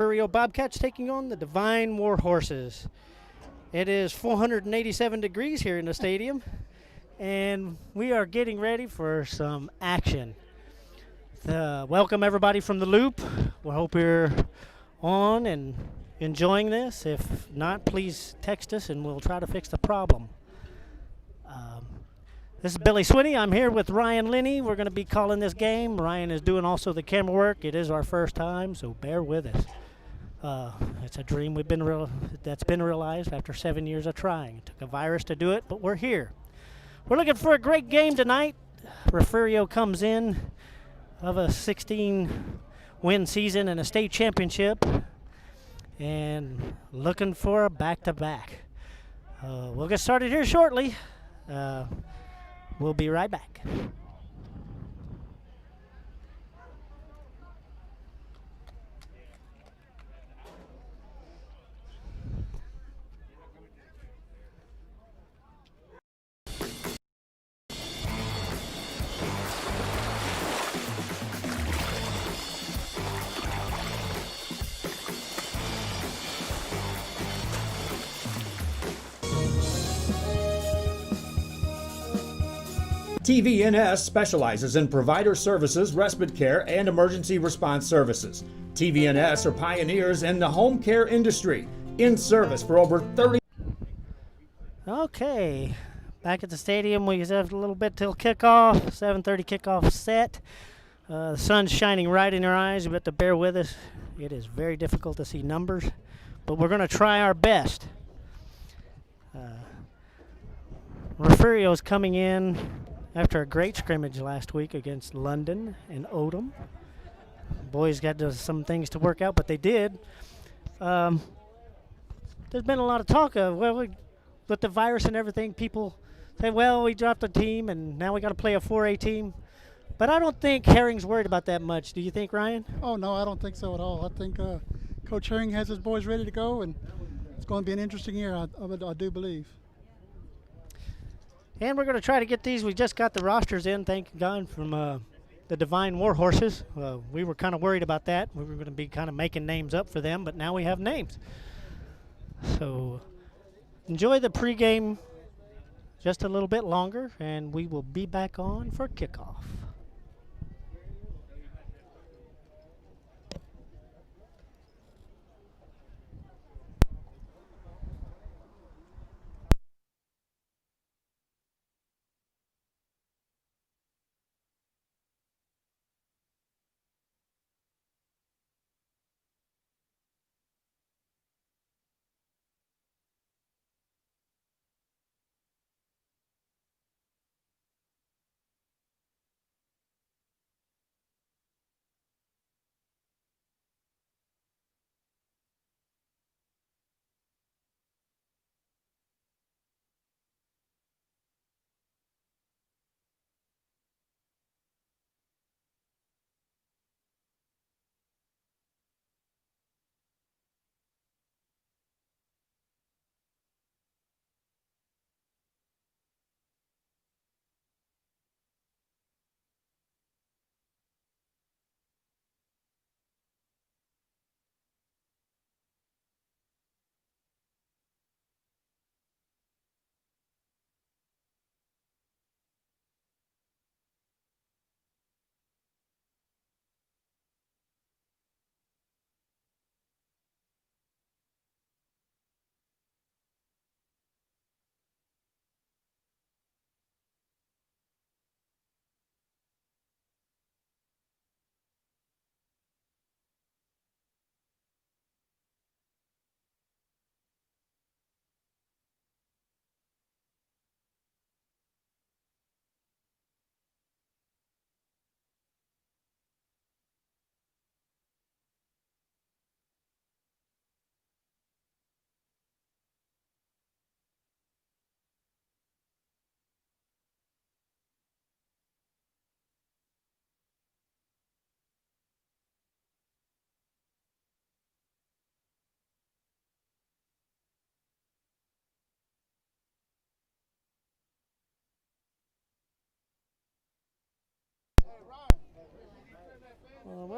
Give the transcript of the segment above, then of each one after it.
Refugio Bobcats taking on the Devine War Horses. It is 487 degrees here in the stadium, and we are getting ready for some action. Welcome everybody from the Loop. We hope you're on and enjoying this. If not, please text us and we'll try to fix the problem. This is Billy Swinney. I'm here with Ryan Linney. We're going to be calling this game. Ryan is doing also the camera work. It is our first time, so bear with us. It's a dream that's been realized after 7 years of trying. It took a virus to do it, but we're here. We're looking for a great game tonight. Refugio comes in of a 16-win season and a state championship, and looking for a back-to-back. We'll get started here shortly. We'll be right back. TVNS specializes in provider services, respite care, and emergency response services. TVNS are pioneers in the home care industry, in service for over 30. Okay, back at the stadium. We have a little bit till kickoff. 7:30 kickoff set. The sun's shining right in your eyes. You have to bear with us. It is very difficult to see numbers, but we're going to try our best. Refugio is coming in after a great scrimmage last week against London and Odom. Boys got some things to work out, but they did. There's been a lot of talk of, with the virus and everything, people say, well, we dropped a team and now we got to play a 4A team. But I don't think Herring's worried about that much. Do you think, Ryan? Oh, no, I don't think so at all. I think Coach Herring has his boys ready to go, and it's going to be an interesting year, I do believe. And we're going to try to get these. We just got the rosters in, thank God, from the Devine War Horses. We were kind of worried about that. We were going to be kind of making names up for them, but now we have names. So enjoy the pregame just a little bit longer, and we will be back on for kickoff.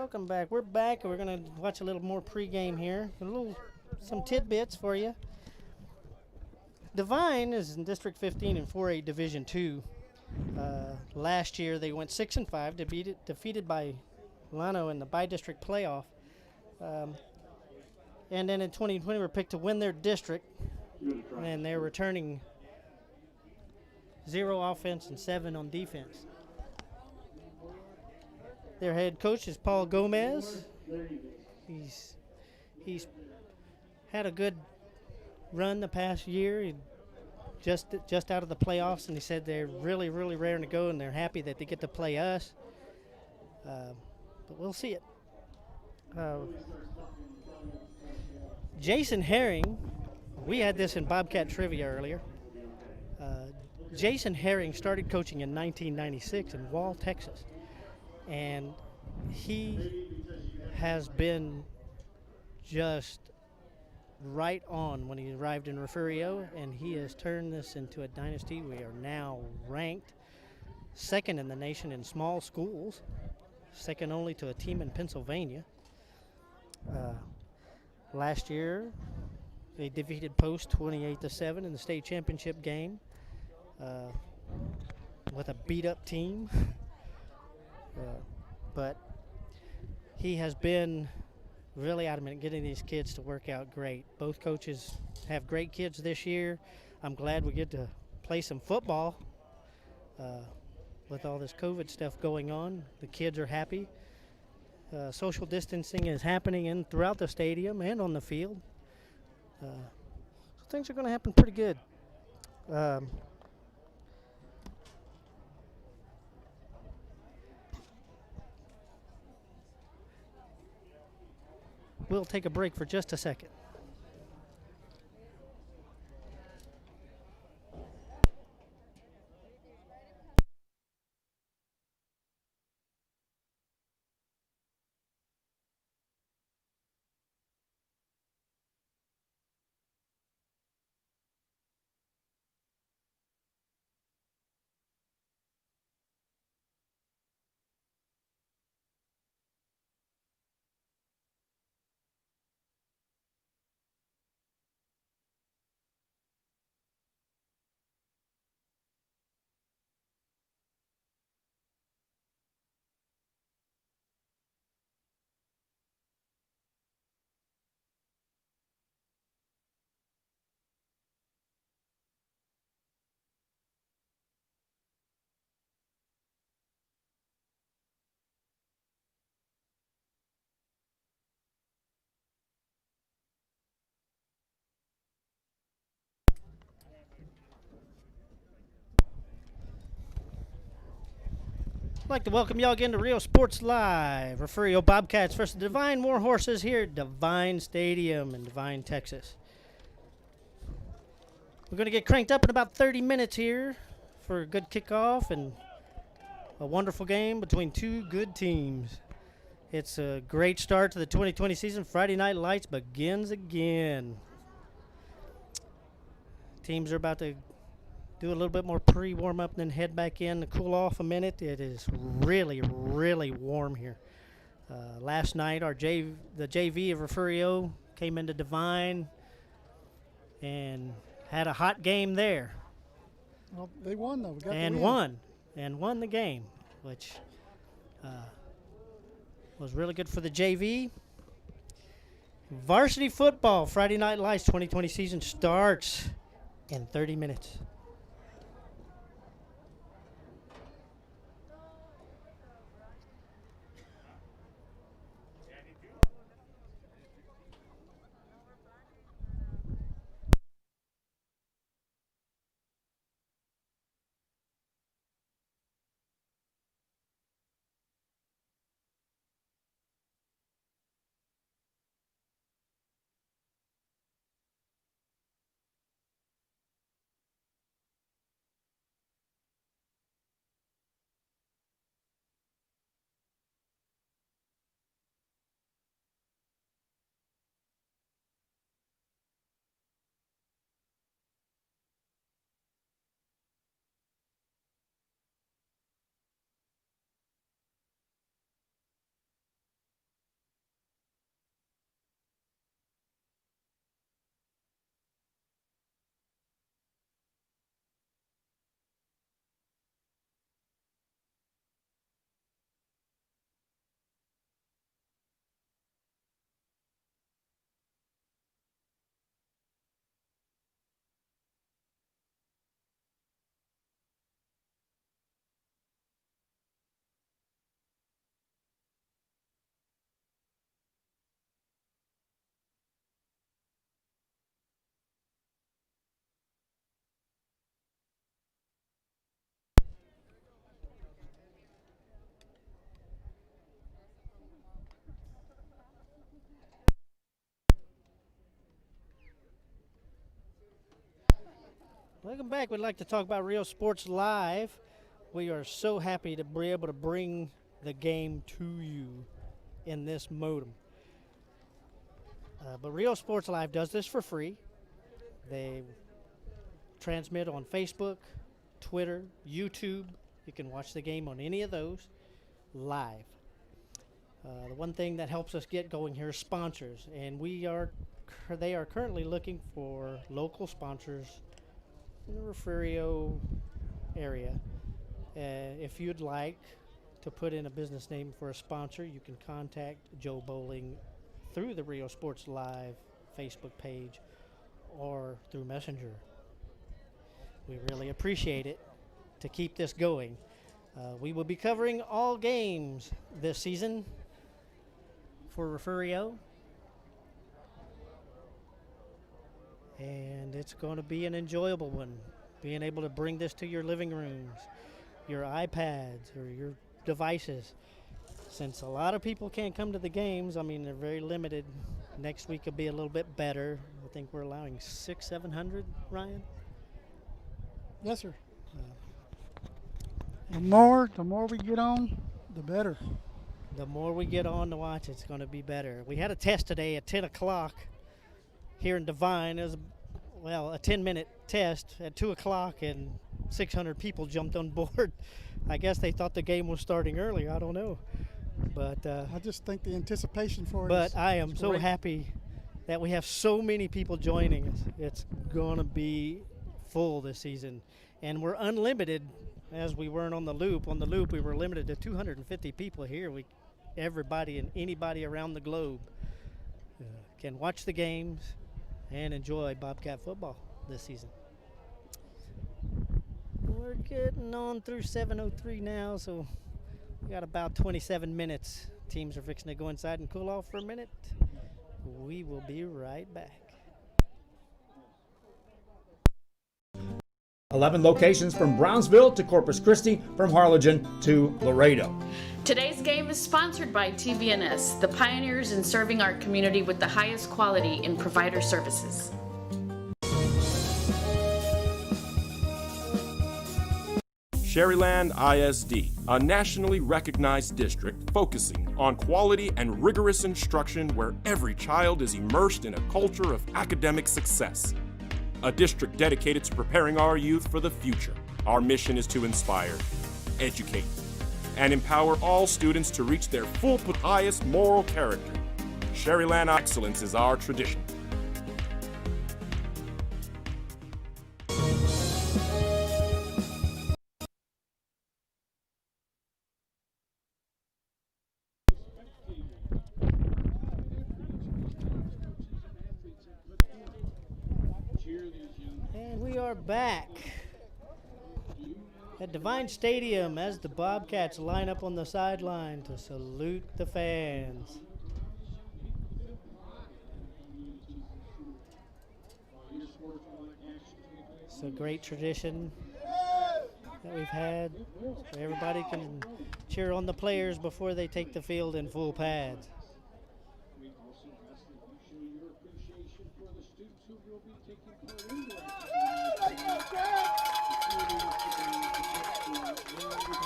Welcome back. We're back, and we're going to watch a little more pregame here. Some tidbits for you. Devine is in District 15 in 4A Division 2. Last year they went 6-5, defeated by Lano in the bi-district playoff. And then in 2020 were picked to win their district, and they're returning 0 offense and 7 on defense. Their head coach is Paul Gomez. He's had a good run the past year. He just out of the playoffs, and he said they're really, really raring to go, and they're happy that they get to play us. But we'll see it. Jason Herring, we had this in Bobcat Trivia earlier. Jason Herring started coaching in 1996 in Wall, Texas. And he has been just right on when he arrived in Refugio, and he has turned this into a dynasty. We are now ranked second in the nation in small schools, second only to a team in Pennsylvania. Last year, they defeated Post 28-7 in the state championship game with a beat-up team. But he has been really adamant getting these kids to work out great. Both coaches have great kids this year. I'm glad we get to play some football with all this COVID stuff going on. The kids are happy. Social distancing is happening throughout the stadium and on the field. So things are going to happen pretty good. We'll take a break for just a second. I'd like to welcome y'all again to Rio Sports Live. Refugio Bobcats versus Devine War Horses here at Devine Stadium in Devine, Texas. We're going to get cranked up in about 30 minutes here for a good kickoff and a wonderful game between two good teams. It's a great start to the 2020 season. Friday Night Lights begins again. Teams are about to do a little bit more pre-warm-up and then head back in to cool off a minute. It is really, really warm here. Last night, the JV of Refugio came into Devine and had a hot game there. Well, they won, though. We got and the win. won the game, which was really good for the JV. Varsity football, Friday Night Lights 2020 season starts in 30 minutes. Welcome back. We'd like to talk about Real Sports Live. We are so happy to be able to bring the game to you in this modem. But Real Sports Live does this for free. They transmit on Facebook, Twitter, YouTube. You can watch the game on any of those live. The one thing that helps us get going here is sponsors, and they are currently looking for local sponsors in the Refugio area. If you'd like to put in a business name for a sponsor, you can contact Joe Bowling through the Real Sports Live Facebook page or through Messenger. We really appreciate it to keep this going. We will be covering all games this season for Refugio, and it's going to be an enjoyable one, being able to bring this to your living rooms, your iPads, or your devices. Since a lot of people can't come to the games, I mean, they're very limited. Next week will be a little bit better. I think we're allowing 600-700, Ryan? Yes, sir. The more we get on, the better. The more we get on to watch, it's going to be better. We had a test today at 10 o'clock here in Devine. It was, a 10-minute test at 2 o'clock, and 600 people jumped on board. I guess they thought the game was starting earlier. I don't know. But I just think the anticipation for it But I am so great. happy that we have so many people joining us. It's going to be full this season. And we're unlimited, as we weren't on the loop. On the loop, we were limited to 250 people here. Everybody and anybody around the globe can watch the games and enjoy Bobcat football this season. We're getting on through 7:03 now, so we got about 27 minutes. Teams are fixing to go inside and cool off for a minute. We will be right back. 11 locations from Brownsville to Corpus Christi, from Harlingen to Laredo. Today's game is sponsored by TVNS, the pioneers in serving our community with the highest quality in provider services. Sherryland ISD, a nationally recognized district focusing on quality and rigorous instruction where every child is immersed in a culture of academic success. A district dedicated to preparing our youth for the future. Our mission is to inspire, educate, and empower all students to reach their full highest moral character. Sherryland excellence is our tradition. And we are back at Devine Stadium as the Bobcats line up on the sideline to salute the fans. It's a great tradition that we've had. So everybody can cheer on the players before they take the field in full pads.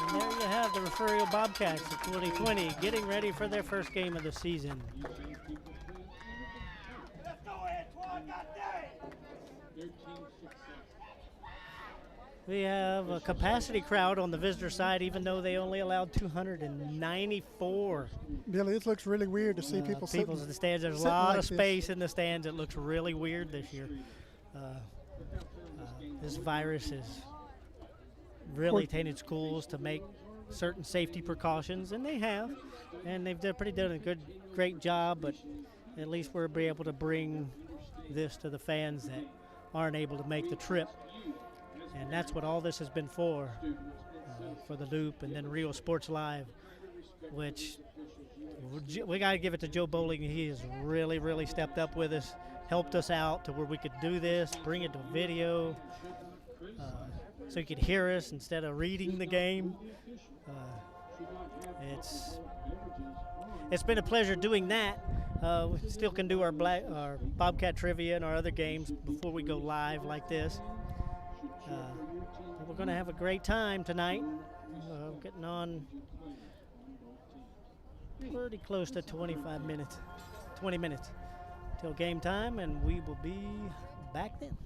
And there you have the Refugio Bobcats of 2020 getting ready for their first game of the season. We have a capacity crowd on the visitor side, even though they only allowed 294. Billy, it looks really weird to see people in the stands. There's a sitting lot like of space in the stands. It looks really weird this year. This virus has really tainted schools to make certain safety precautions, and they have, and they've done a great job. But at least we'll be able to bring this to the fans that aren't able to make the trip. And that's what all this has been for the Loop, and then Real Sports Live, which we got to give it to Joe Bowling. He has really, really stepped up with us, helped us out to where we could do this, bring it to video, so you could hear us instead of reading the game. It's been a pleasure doing that. We still can do our Bobcat trivia and our other games before we go live like this. We're going to have a great time tonight. Getting on pretty close to 20 minutes till game time, and we will be back then.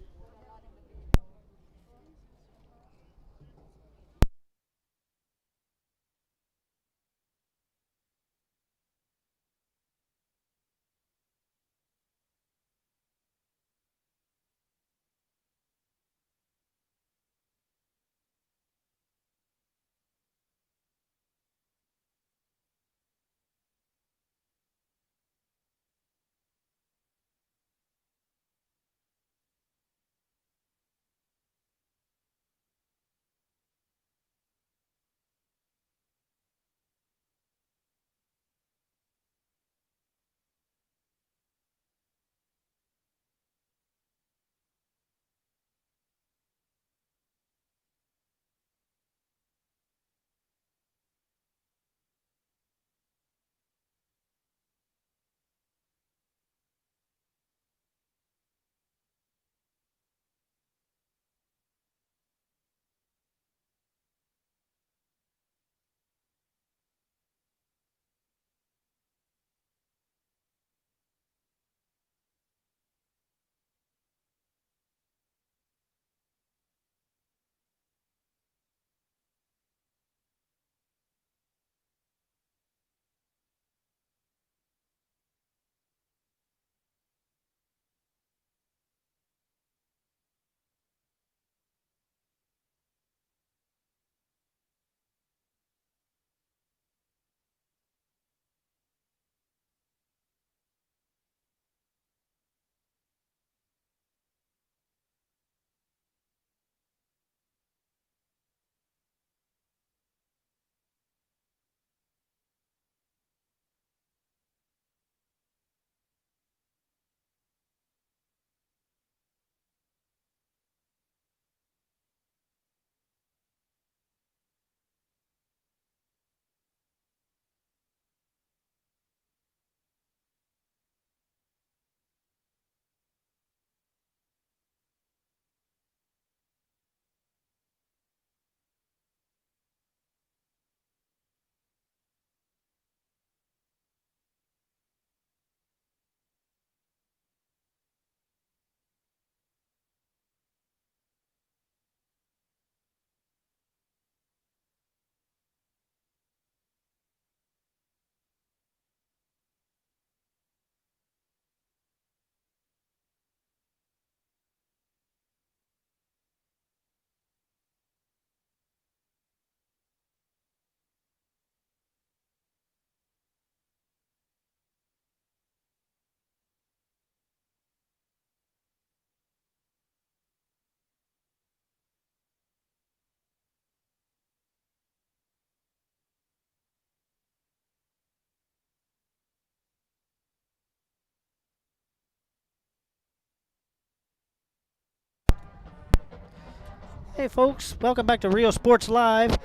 Hey folks, welcome back to Real Sports Live.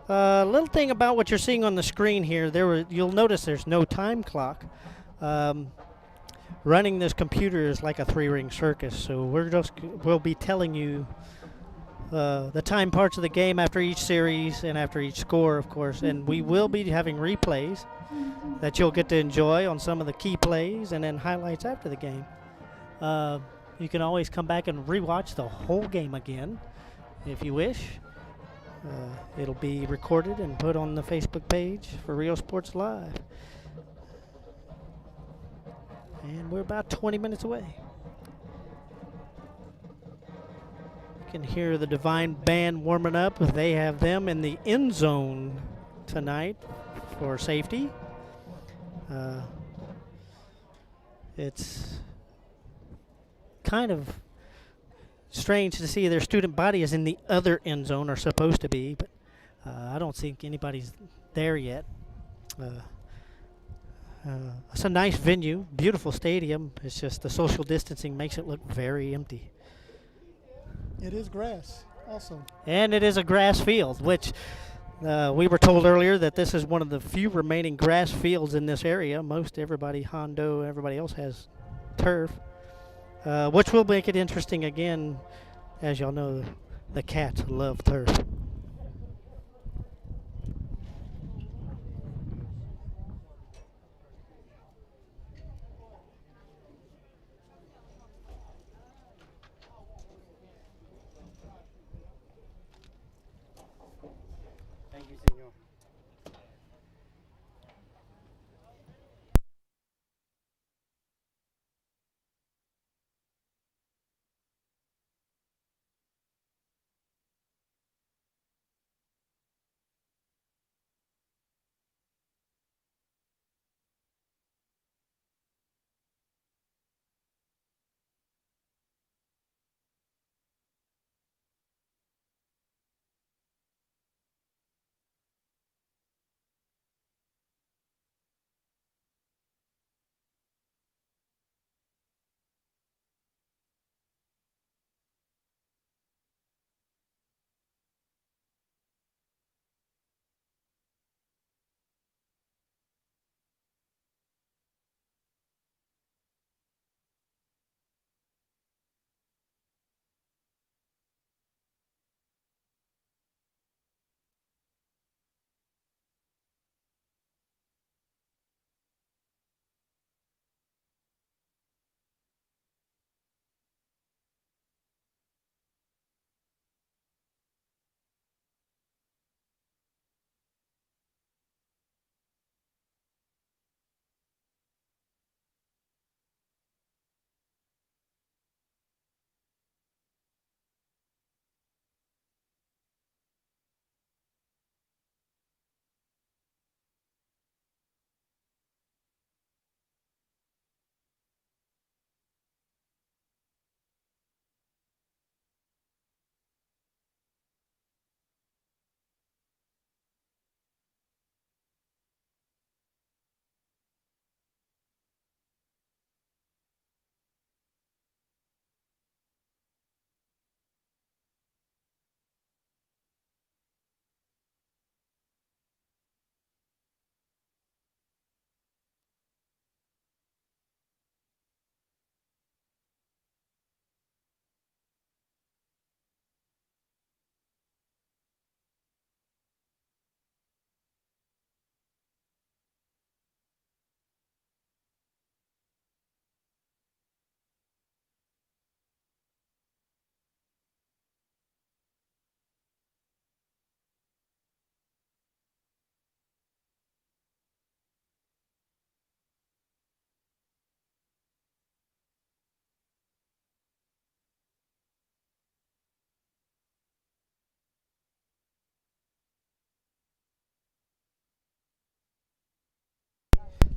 Little thing about what you're seeing on the screen here, you'll notice there's no time clock. Running this computer is like a three-ring circus, so we'll be telling you the time parts of the game after each series and after each score, of course, and we will be having replays that you'll get to enjoy on some of the key plays and then highlights after the game. You can always come back and rewatch the whole game again if you wish. It'll be recorded and put on the Facebook page for Real Sports Live. And we're about 20 minutes away. You can hear the Devine band warming up. They have them in the end zone tonight for safety. It's kind of strange to see their student body is in the other end zone, or supposed to be, but I don't think anybody's there yet. It's a nice venue, beautiful stadium. It's just the social distancing makes it look very empty. It is grass also. And it is a grass field, which we were told earlier that this is one of the few remaining grass fields in this area. Everybody else has turf. Which will make it interesting again. As y'all know, The Cats love turf. Thank you, senor.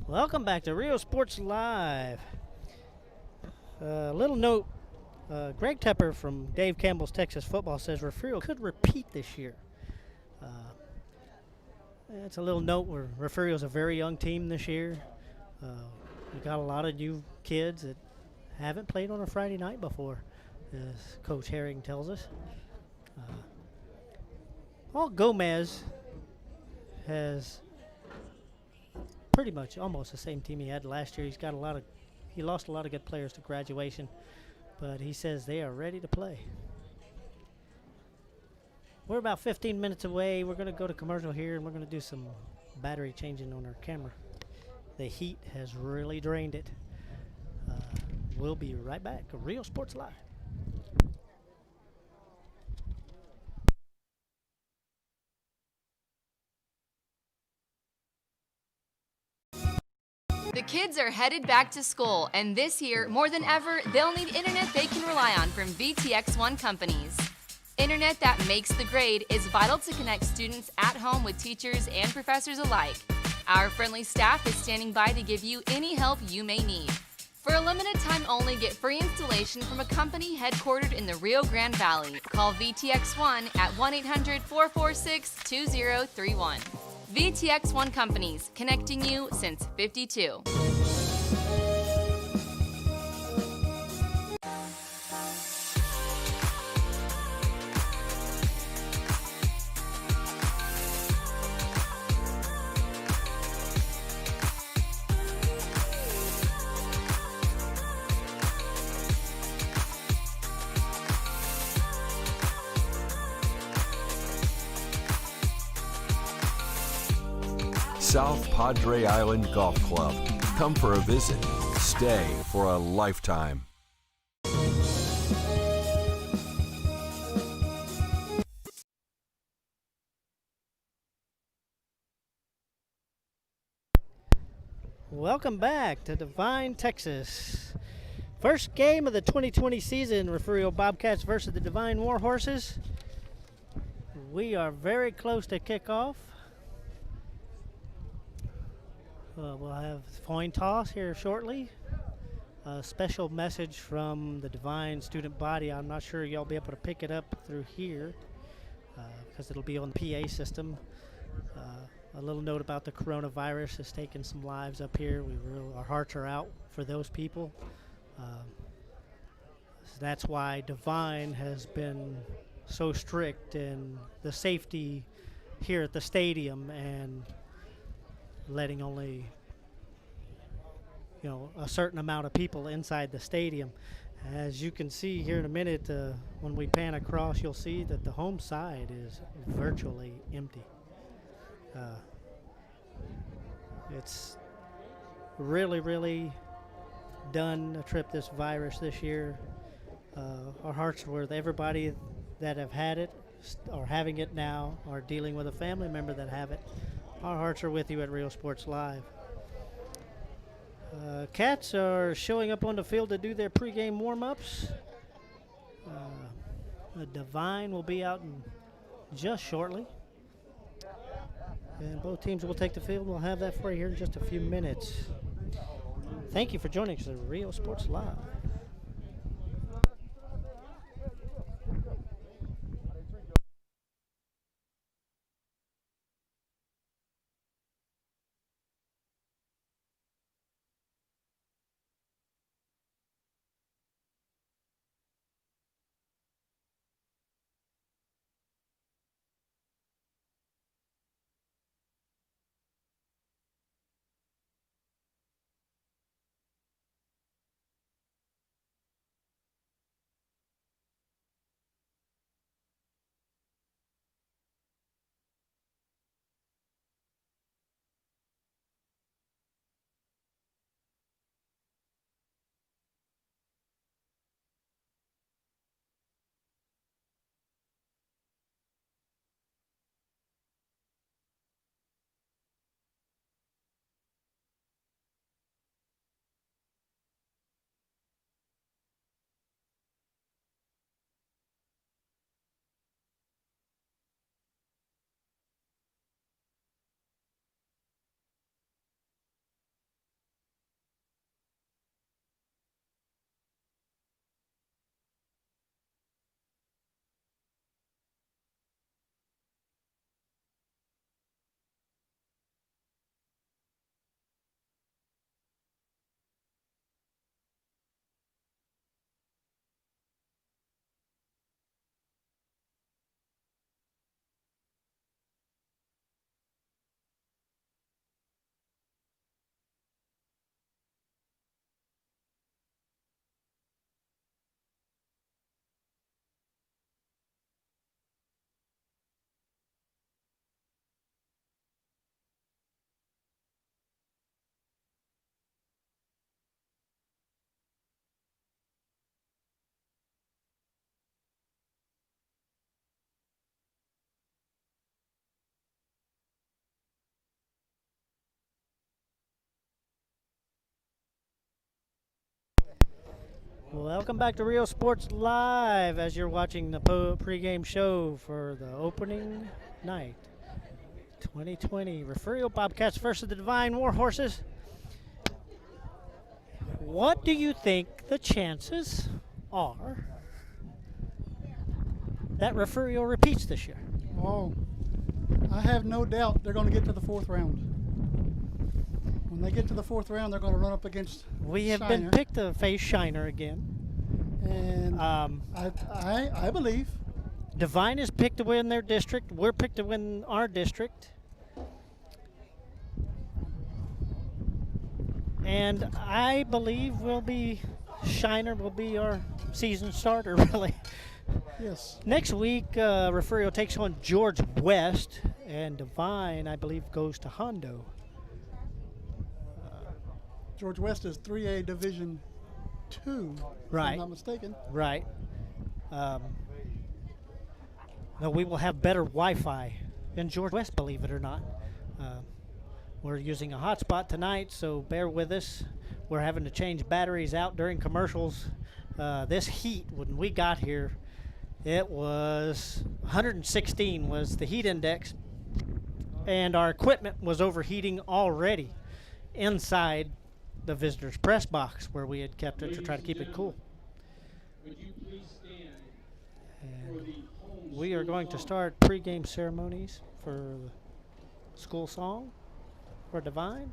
Welcome back to Real Sports Live. Little note, Greg Tepper from Dave Campbell's Texas Football says Refugio could repeat this year. It's a little note where Refugio's a very young team this year. We got a lot of new kids that haven't played on a Friday night before, as Coach Herring tells us. Paul Gomez has pretty much almost the same team he had last year. He lost a lot of good players to graduation, but he says they are ready to play. We're about 15 minutes away. We're going to go to commercial here, and we're going to do some battery changing on our camera. The heat has really drained it. We'll be right back. Real Sports Live. The kids are headed back to school, and this year, more than ever, they'll need internet they can rely on from VTX1 companies. Internet that makes the grade is vital to connect students at home with teachers and professors alike. Our friendly staff is standing by to give you any help you may need. For a limited time only, get free installation from a company headquartered in the Rio Grande Valley. Call VTX1 at 1-800-446-2031. VTX1 Companies, connecting you since '52. South Padre Island Golf Club. Come for a visit. Stay for a lifetime. Welcome back to Devine, Texas. First game of the 2020 season, Refugio Bobcats versus the Devine Warhorses. We are very close to kickoff. We'll have coin toss here shortly. A special message from the Devine student body. I'm not sure y'all be able to pick it up through here because it'll be on the PA system. A little note about the coronavirus has taken some lives up here. Our hearts are out for those people. So that's why Devine has been so strict in the safety here at the stadium and letting only a certain amount of people inside the stadium. As you can see here in a minute, when we pan across, you'll see that the home side is virtually empty. It's really, really done a trip this virus this year. Our hearts are with everybody that have had it, or having it now, or dealing with a family member that have it. Our hearts are with you at Real Sports Live. Cats are showing up on the field to do their pregame warm-ups. Devine will be out in just shortly. And both teams will take the field. We'll have that for you here in just a few minutes. Thank you for joining us at Real Sports Live. Welcome back to Real Sports Live as you're watching the pregame show for the opening night 2020 Refugio Bobcats versus the Devine Warhorses. What do you think the chances are that Refugio repeats this year? Oh, I have no doubt they're going to get to the fourth round. When they get to the fourth round, they're going to run up against We have Shiner. been picked to face Shiner again. And I believe Devine is picked to win their district. We're picked to win our district. And I believe Shiner will be our season starter, really. yes. Next week, Refugio takes on George West, and Devine, I believe, goes to Hondo. George West is 3A Division 2, if Right. I'm not mistaken. Right. No, we will have better Wi-Fi in George West, believe it or not. We're using a hotspot tonight, so bear with us. We're having to change batteries out during commercials. This heat, when we got here, it was 116 was the heat index, and our equipment was overheating already inside the visitors' press box where we had kept it to try to keep it cool. And we are going to start pregame ceremonies for the school song for Devine.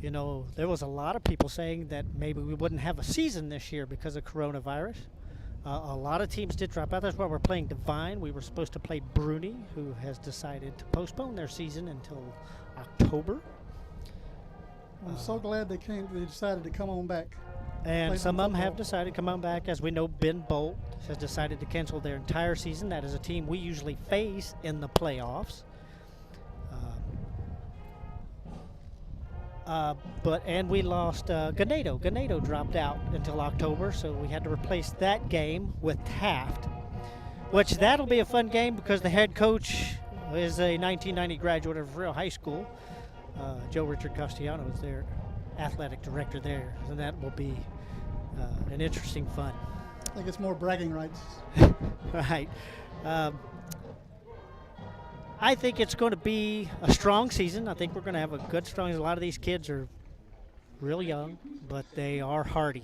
You know, there was a lot of people saying that maybe we wouldn't have a season this year because of coronavirus. A lot of teams did drop out. That's why we're playing Devine. We were supposed to play Bruni, who has decided to postpone their season until October. I'm so glad they decided to come on back. And Play some some of them have football. decided to come on back. As we know, Ben Bolt has decided to cancel their entire season. That is a team we usually face in the playoffs. And we lost Ganado. Ganado dropped out until October, so we had to replace that game with Taft, which that'll be a fun game because the head coach is a 1990 graduate of Real High School. Joe Richard Castellano is their athletic director there, and that will be an interesting fun. I think it's more bragging rights. Right. I think it's going to be a strong season. I think we're going to have a good, strong. A lot of these kids are real young, but they are hardy.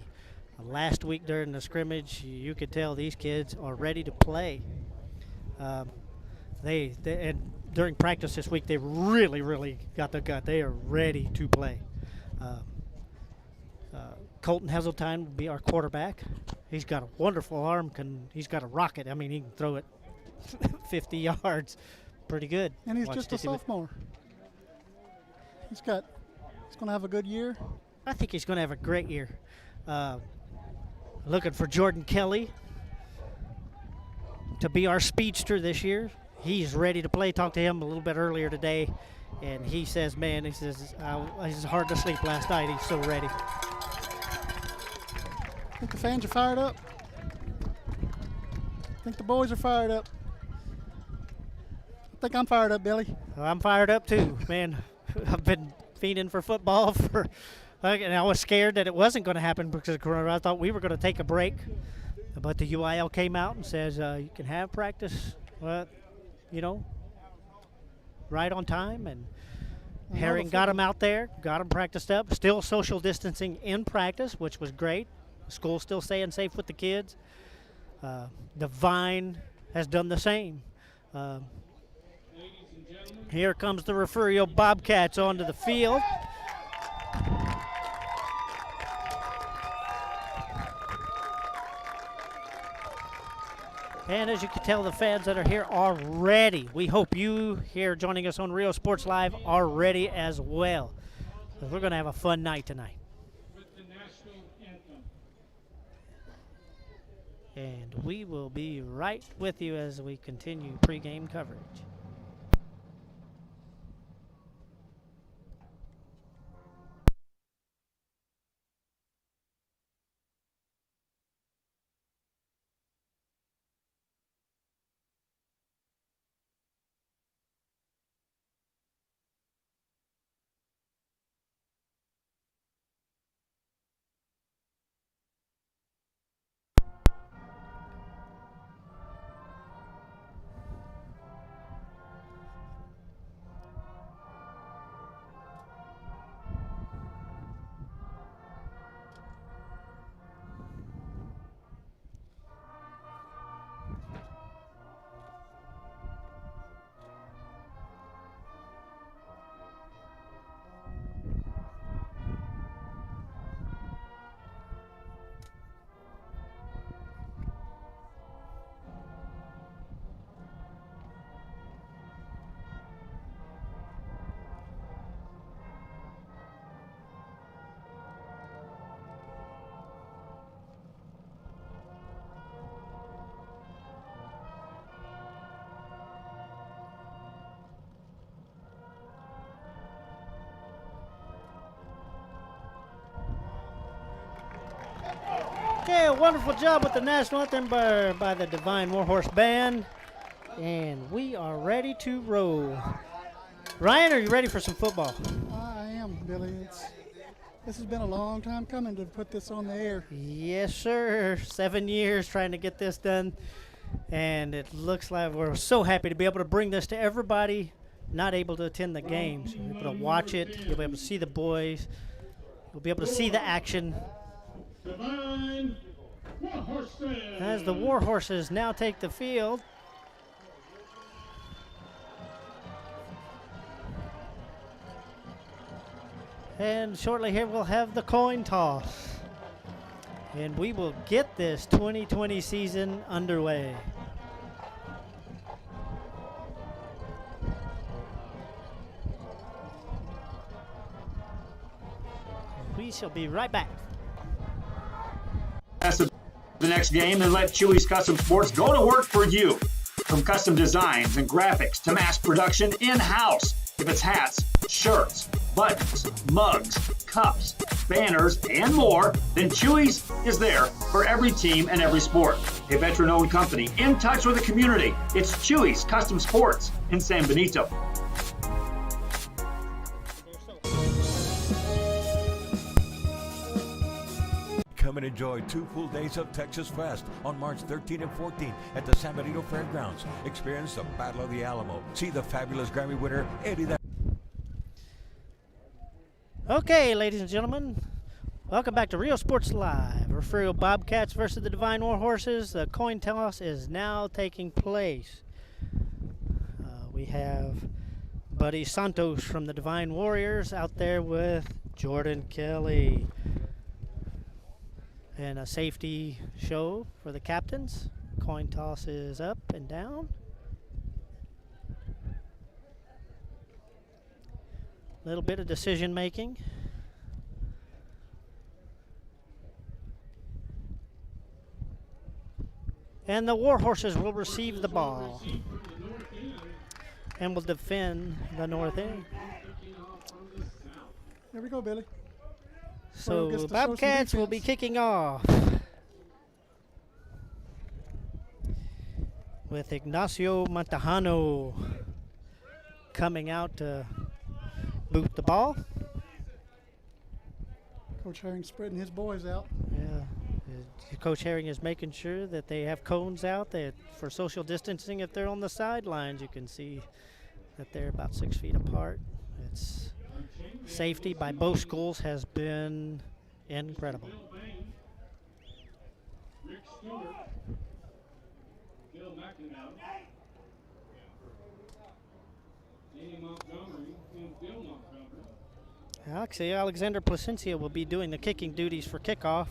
Last week during the scrimmage, you could tell these kids are ready to play. And during practice this week, they really got the gut. They are ready to play. Colton Heseltine will be our quarterback. He's got a wonderful arm. He's got a rocket. I mean, he can throw it 50 yards. Pretty good. And he's Watched just a it do it. sophomore. He's going to have a good year. I think he's going to have a great year. Looking for Jordan Kelly to be our speedster this year. He's ready to play. Talked to him a little bit earlier today, and he says, man, he says, he's hard to sleep last night. He's so ready. I think the fans are fired up. I think the boys are fired up. I think I'm fired up, Billy. I'm fired up too, man. I've been fiending for football and I was scared that it wasn't going to happen because of coronavirus. I thought we were going to take a break, but the UIL came out and says you can have practice, right on time. And Herring got him out there, got him practiced up. Still social distancing in practice, which was great. The school's still staying safe with the kids. Devine has done the same. Here comes the Refugio Bobcats onto the field. And as you can tell, the fans that are here are ready. We hope you here joining us on Rio Sports Live are ready as well. We're going to have a fun night tonight. And we will be right with you as we continue pregame coverage. Okay, a wonderful job with the national anthem by the Devine Warhorse Band. And we are ready to roll. Ryan, are you ready for some football? I am, Billy. This has been a long time coming to put this on the air. Yes, sir. 7 years trying to get this done. And it looks like we're so happy to be able to bring this to everybody not able to attend the games. You'll be able to watch it. You'll be able to see the boys. You'll be able to see the action. As the Warhorses now take the field. And shortly here we'll have the coin toss. And we will get this 2020 season underway. We shall be right back. The next game and let Chewy's Custom Sports go to work for you. From custom designs and graphics to mass production in-house. If it's hats, shirts, buttons, mugs, cups, banners, and more, then Chewy's is there for every team and every sport. A veteran-owned company in touch with the community. It's Chewy's Custom Sports in San Benito. Come and enjoy 2 full days of Texas Fest on March 13 and 14 at the San Benito Fairgrounds. Experience the Battle of the Alamo. See the fabulous Grammy winner, Eddie. Okay, ladies and gentlemen, welcome back to Real Sports Live. Refugio Bobcats versus the Devine Warhorses. The coin toss is now taking place. We have Buddy Santos from the Devine Warriors out there with Jordan Kelly. And a safety show for the captains. Coin toss is up and down. A little bit of decision making. And the Warhorses will receive the ball and will defend the north end. Here we go, Billy. So Bobcats will be kicking off with Ignacio Montejano coming out to boot the ball. Coach Herring spreading his boys out. Yeah, Coach Herring is making sure that they have cones out that for social distancing. If they're on the sidelines, you can see that they're about 6 feet apart. It's safety by both schools has been incredible. Actually, Alexander Placencia will be doing the kicking duties for kickoff.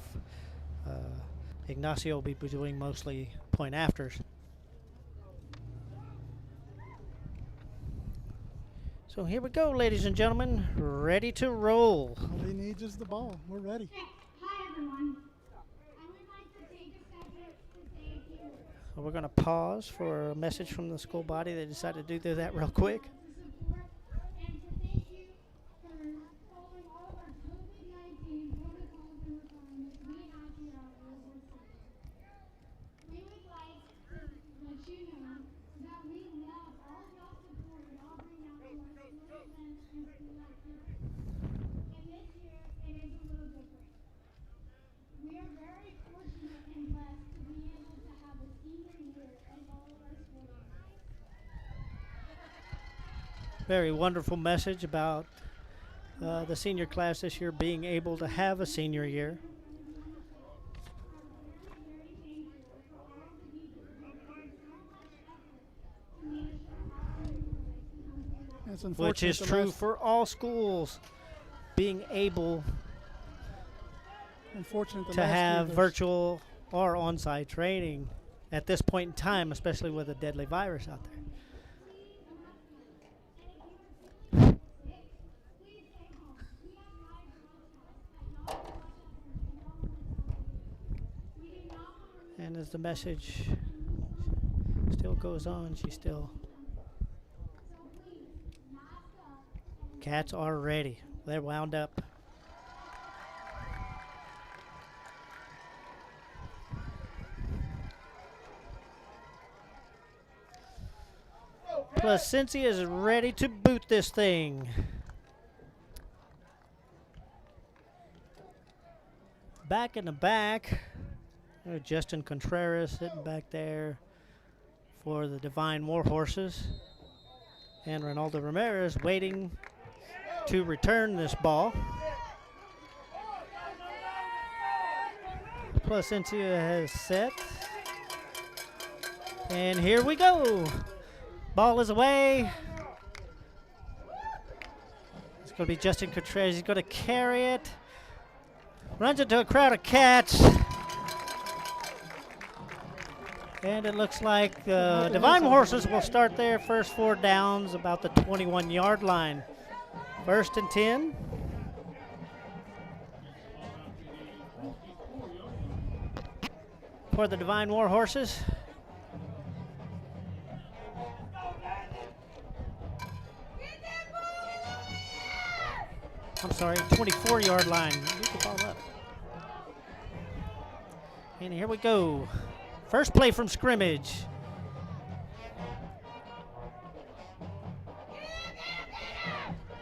Ignacio will be doing mostly point afters. So here we go, ladies and gentlemen, ready to roll. All he needs is the ball. We're ready. Hi, everyone. I would like to take a second to thank you. So we're going to pause for a message from the school body. They decided to do that real quick. And to thank you for following all of our COVID-19 protocols and requirements we have here at Warhorse City. We would like to let you know that we love all of y'all's support and all bring out to our school events and school activities. And this year, it is a little different. We are very fortunate and blessed to be able to have a senior year in all of our sports. Very wonderful message about the senior class this year being able to have a senior year. Which is true for all schools, being able to have virtual or on-site training at this point in time, especially with a deadly virus out there. And as the message still goes on, she still... Cats are ready. They're wound up. Placencia is ready to boot this thing. Back in the back, Justin Contreras sitting back there for the Devine Warhorses. And Ronaldo Ramirez waiting to return this ball. Placencia has set. And here we go. Ball is away. It's going to be Justin Contreras. He's going to carry it. Runs into a crowd of cats. And it looks like the Devine Horses will start their first 4 downs about the 21-yard line. 1st and 10. For the Devine Warhorses. I'm sorry, 24-yard line. Move the ball up. And here we go. First play from scrimmage.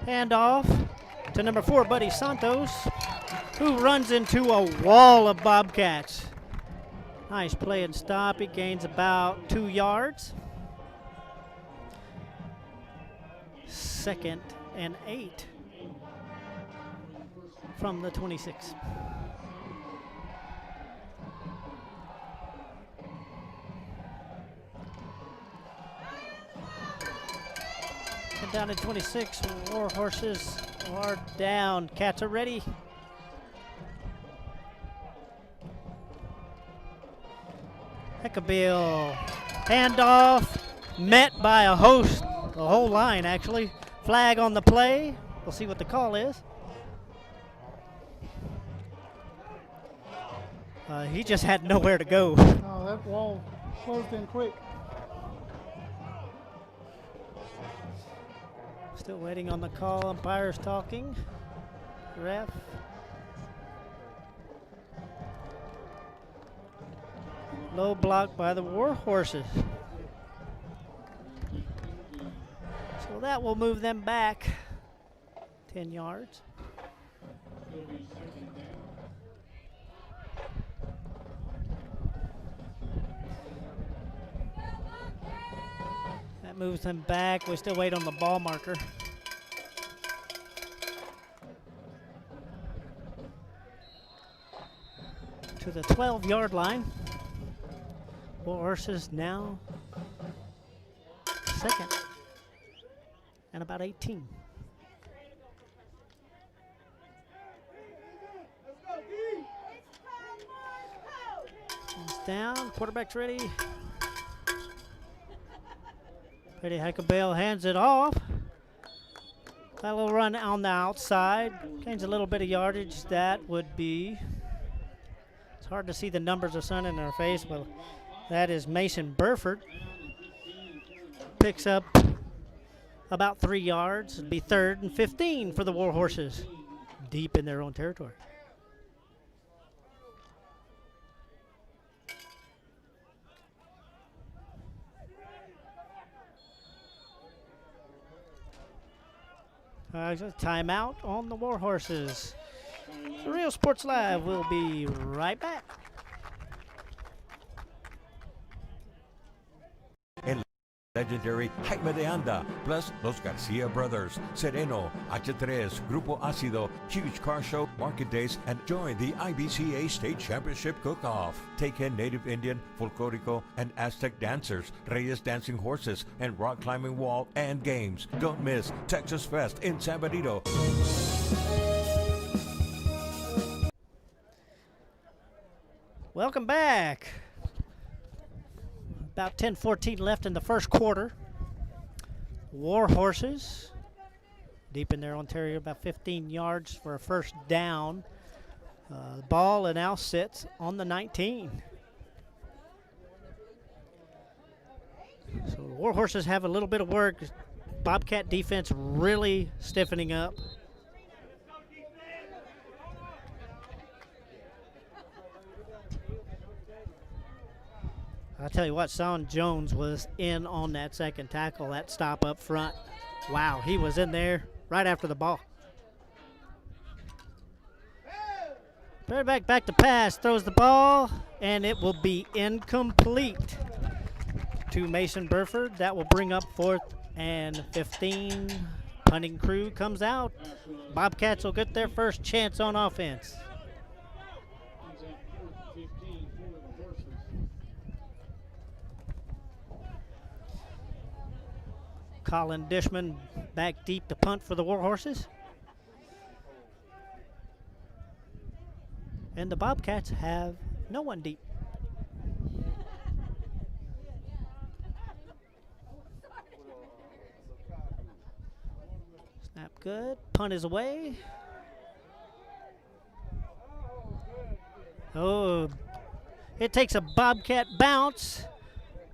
Handoff to number 4, Buddy Santos, who runs into a wall of Bobcats. Nice play and stop. He gains about 2 yards. 2nd and 8 from the 26. And down to 26, Warhorses are down. Cats are ready. Heckabill. Handoff. Met by a host. The whole line, actually. Flag on the play. We'll see what the call is. He just had nowhere to go. Oh, that wall closed in quick. Still waiting on the call. Umpires talking. Ref. Low block by the Warhorses. So that will move them back 10 yards. That moves them back. We still wait on the ball marker. To the 12-yard line. Warhorses now 2nd and about 18. It's down. Quarterback's ready. Pretty Heckabill hands it off. That little run on the outside. Gains a little bit of yardage. That would be, it's hard to see the numbers of sun in our face, but that is Mason Burford. Picks up about 3 yards. It'd be 3rd and 15 for the Warhorses. Deep in their own territory. Timeout on the Warhorses. The Real Sports Live will be right back. Legendary Jaime de Anda, plus Los Garcia Brothers, Sereno, H3, Grupo Ácido, Huge Car Show, Market Days, and join the IBCA State Championship Cook-Off. Take in Native Indian, Folklorico, and Aztec dancers, Reyes dancing horses, and rock climbing wall and games. Don't miss Texas Fest in San Benito. Welcome back. About 10-14 left in the first quarter. Warhorses deep in their Ontario, about 15 yards for a first down. The ball now sits on the 19. So the Warhorses have a little bit of work. Bobcat defense really stiffening up. I tell you what, Son Jones was in on that second tackle, that stop up front. Wow, he was in there right after the ball. Back to pass, throws the ball, and it will be incomplete to Mason Burford. That will bring up 4th and 15. Punting crew comes out. Bobcats will get their first chance on offense. Colin Dishman back deep to punt for the Warhorses. And the Bobcats have no one deep. Snap good. Punt is away. Oh, it takes a Bobcat bounce.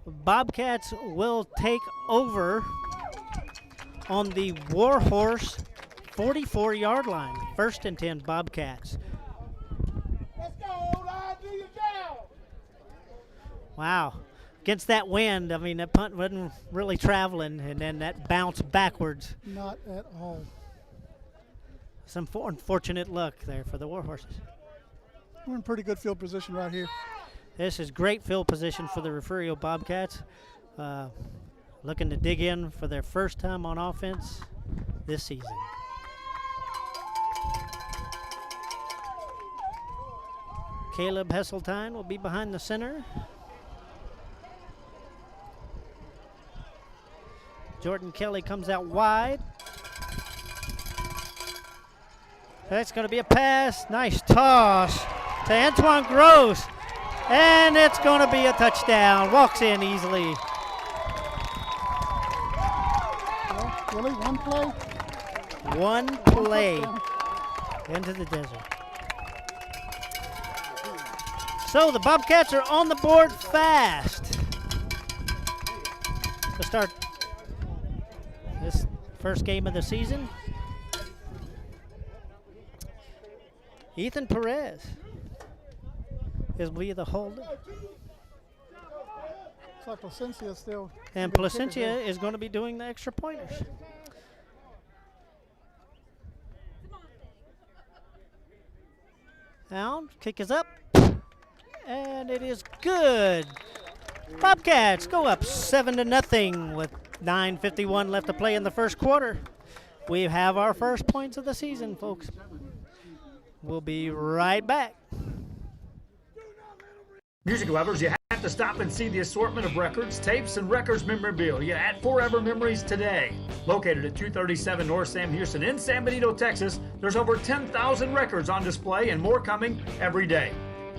Bobcats will take over on the Warhorse 44-yard line. 1st and 10 Bobcats. Let's go, line, do your job. Wow. Against that wind, I mean, that punt wasn't really traveling, and then that bounce backwards. Not at all. Some unfortunate luck there for the Warhorses. We're in pretty good field position right here. This is great field position for the Refugio Bobcats. Looking to dig in for their first time on offense this season. Caleb Hesseltine will be behind the center. Jordan Kelly comes out wide. That's going to be a pass. Nice toss to Antoine Gross. And it's going to be a touchdown. Walks in easily. Really, one play? One play into the desert. So the Bobcats are on the board fast to start this first game of the season. Ethan Perez is be the holder. Looks like Placencia still. And Placencia is going to be doing the extra pointers. Down, kick is up, and it is good. Bobcats go up 7-0 with 9:51 left to play in the first quarter. We have our first points of the season, folks. We'll be right back. Music lovers, you have to stop and see the assortment of records, tapes, and records memorabilia at Forever Memories today. Located at 237 North Sam Houston in San Benito, Texas, there's over 10,000 records on display and more coming every day.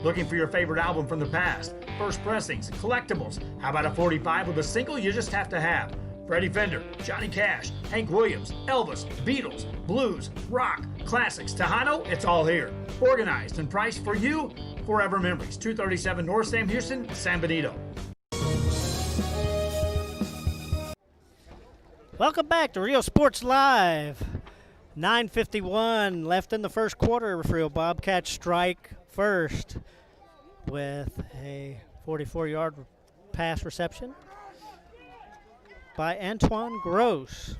Looking for your favorite album from the past, first pressings, collectibles? How about a 45 with a single you just have to have? Freddie Fender, Johnny Cash, Hank Williams, Elvis, Beatles, blues, rock, classics, Tejano, it's all here. Organized and priced for you. Forever Memories, 237 North Sam Houston, San Benito. Welcome back to Rio Sports Live. 9:51 left in the first quarter. Refugio Bobcats strike first with a 44-yard pass reception by Antoine Gross,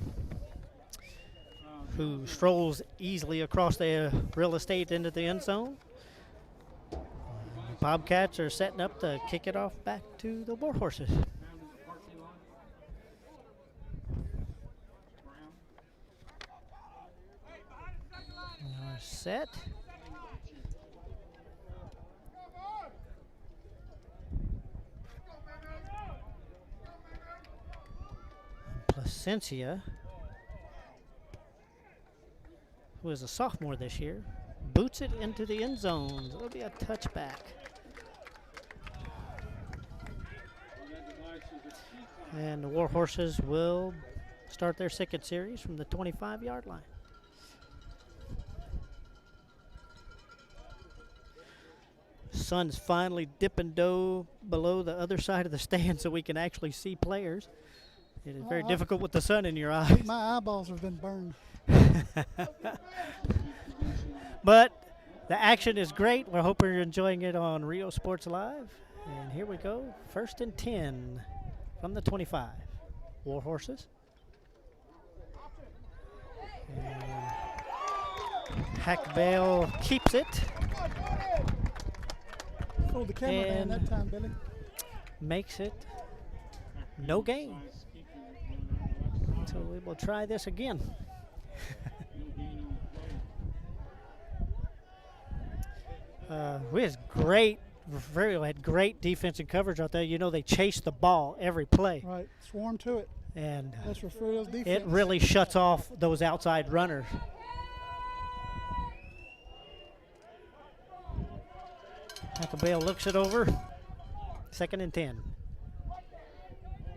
who strolls easily across the real estate into the end zone. Bobcats are setting up to kick it off back to the Warhorses. Set. Placencia, who is a sophomore this year, boots it into the end zone. It'll be a touchback. And the Warhorses will start their second series from the 25-yard line. Sun's finally dipping dough below the other side of the stand so we can actually see players. It is very difficult with the sun in your eyes. My eyeballs have been burned. But the action is great. We hope you're enjoying it on Rio Sports Live. And here we go, 1st and 10 from the 25. Warhorses. And Hackbale keeps it. Hold the camera down that time, Billy. Makes it no gain. So we will try this again. We had great defensive coverage out there. You know, they chase the ball every play. Right, swarm to it. And that's Refugio's defense. It really shuts off those outside runners. Hackabale looks it over. 2nd and 10.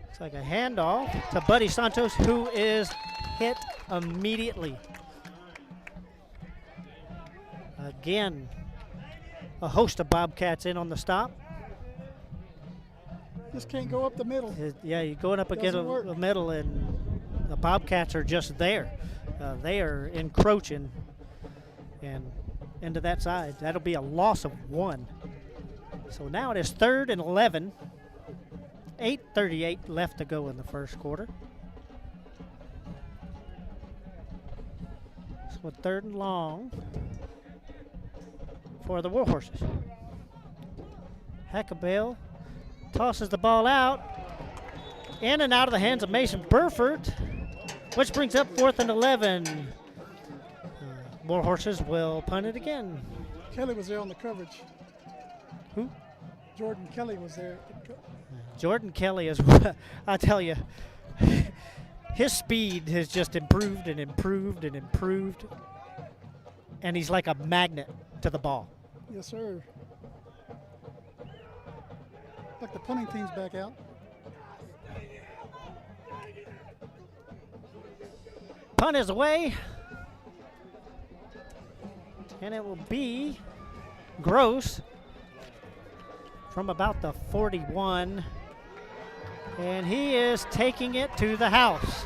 Looks like a handoff to Buddy Santos, who is hit immediately. Again, a host of Bobcats in on the stop. Just can't go up the middle. Yeah, you're going up against the middle, and the Bobcats are just there. They are encroaching and into that side. That'll be a loss of 1. So now it is 3rd and 11. 8:38 left to go in the first quarter. So 3rd and long for the Warhorses. Hackabale tosses the ball out, in and out of the hands of Mason Burford, which brings up 4th and 11. Warhorses will punt it again. Kelly was there on the coverage. Who? Jordan Kelly was there. Jordan Kelly is, I tell you, his speed has just improved and improved and improved, and he's like a magnet to the ball. Yes, sir. Like the punting team's back out. Punt is away, and it will be Gross from about the 41, and he is taking it to the house.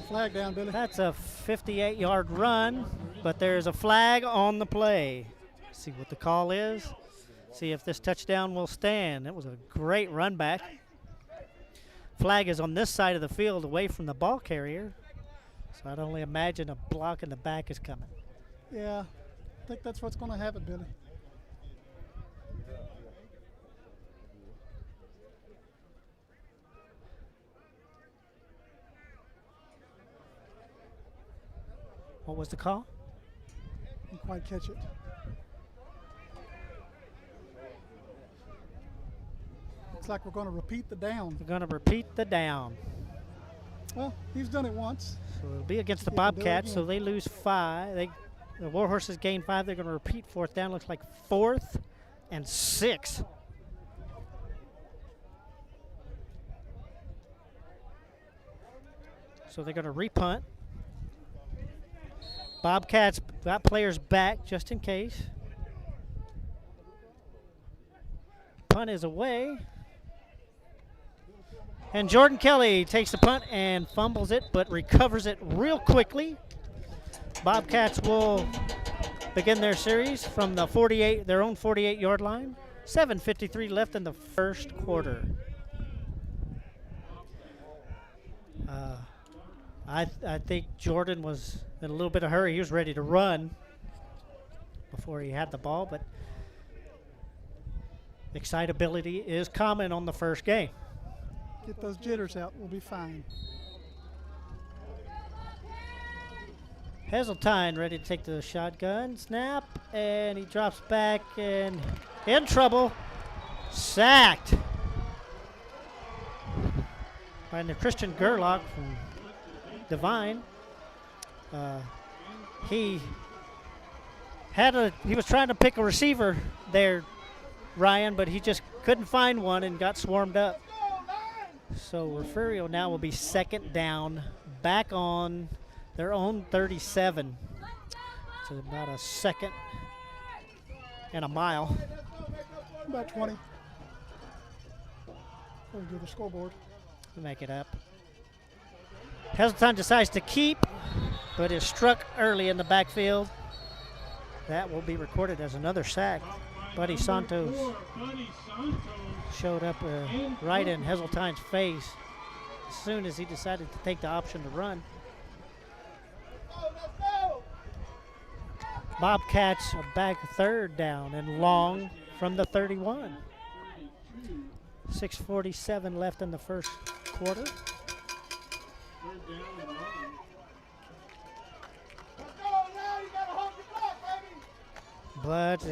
Flag down, Billy. That's a 58-yard run, but there's a flag on the play. See what the call is. See if this touchdown will stand. It was a great run back. Flag is on this side of the field away from the ball carrier, so I'd only imagine a block in the back is coming. Yeah, I think that's what's going to happen, Billy. What was the call? Didn't quite catch it. Looks like we're going to repeat the down. We're going to repeat the down. Well, he's done it once. So it'll be against the Bobcats, so they lose 5. The Warhorses gain 5. They're going to repeat 4th down. Looks like 4th and 6. So they're going to repunt. Bobcats got players back just in case. Punt is away. And Jordan Kelly takes the punt and fumbles it, but recovers it real quickly. Bobcats will begin their series from the 48, their own 48-yard line. 7:53 left in the first quarter. I think Jordan was in a little bit of hurry. He was ready to run before he had the ball, but excitability is common on the first game. Get those jitters out. We'll be fine. Heseltine ready to take the shotgun. Snap, and he drops back and in trouble. Sacked by Christian Gerlach from Devine. He was trying to pick a receiver there, Ryan, but he just couldn't find one and got swarmed up. So Refugio now will be 2nd down, back on their own 37. So about a 2nd and a mile. About 20. We'll do the scoreboard. We'll make it up. Heseltine decides to keep, but is struck early in the backfield. That will be recorded as another sack. Buddy Santos showed up right in Heseltine's face as soon as he decided to take the option to run. Bobcats are back third down and long from the 31. 6:47 left in the first quarter. But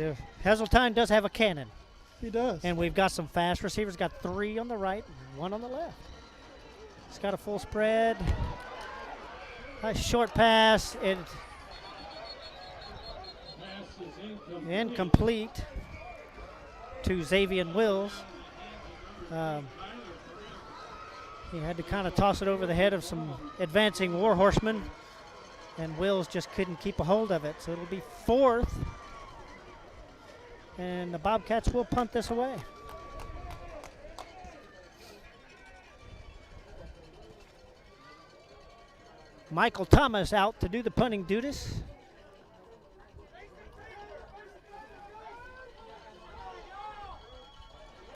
Heseltine does have a cannon. He does. And we've got some fast receivers. Got 3 on the right, 1 on the left. It's got a full spread. Nice short pass. Incomplete to Xavier Wills. He had to kind of toss it over the head of some advancing war horsemen, and Wills just couldn't keep a hold of it. So it'll be 4th. And the Bobcats will punt this away. Michael Thomas out to do the punting duties.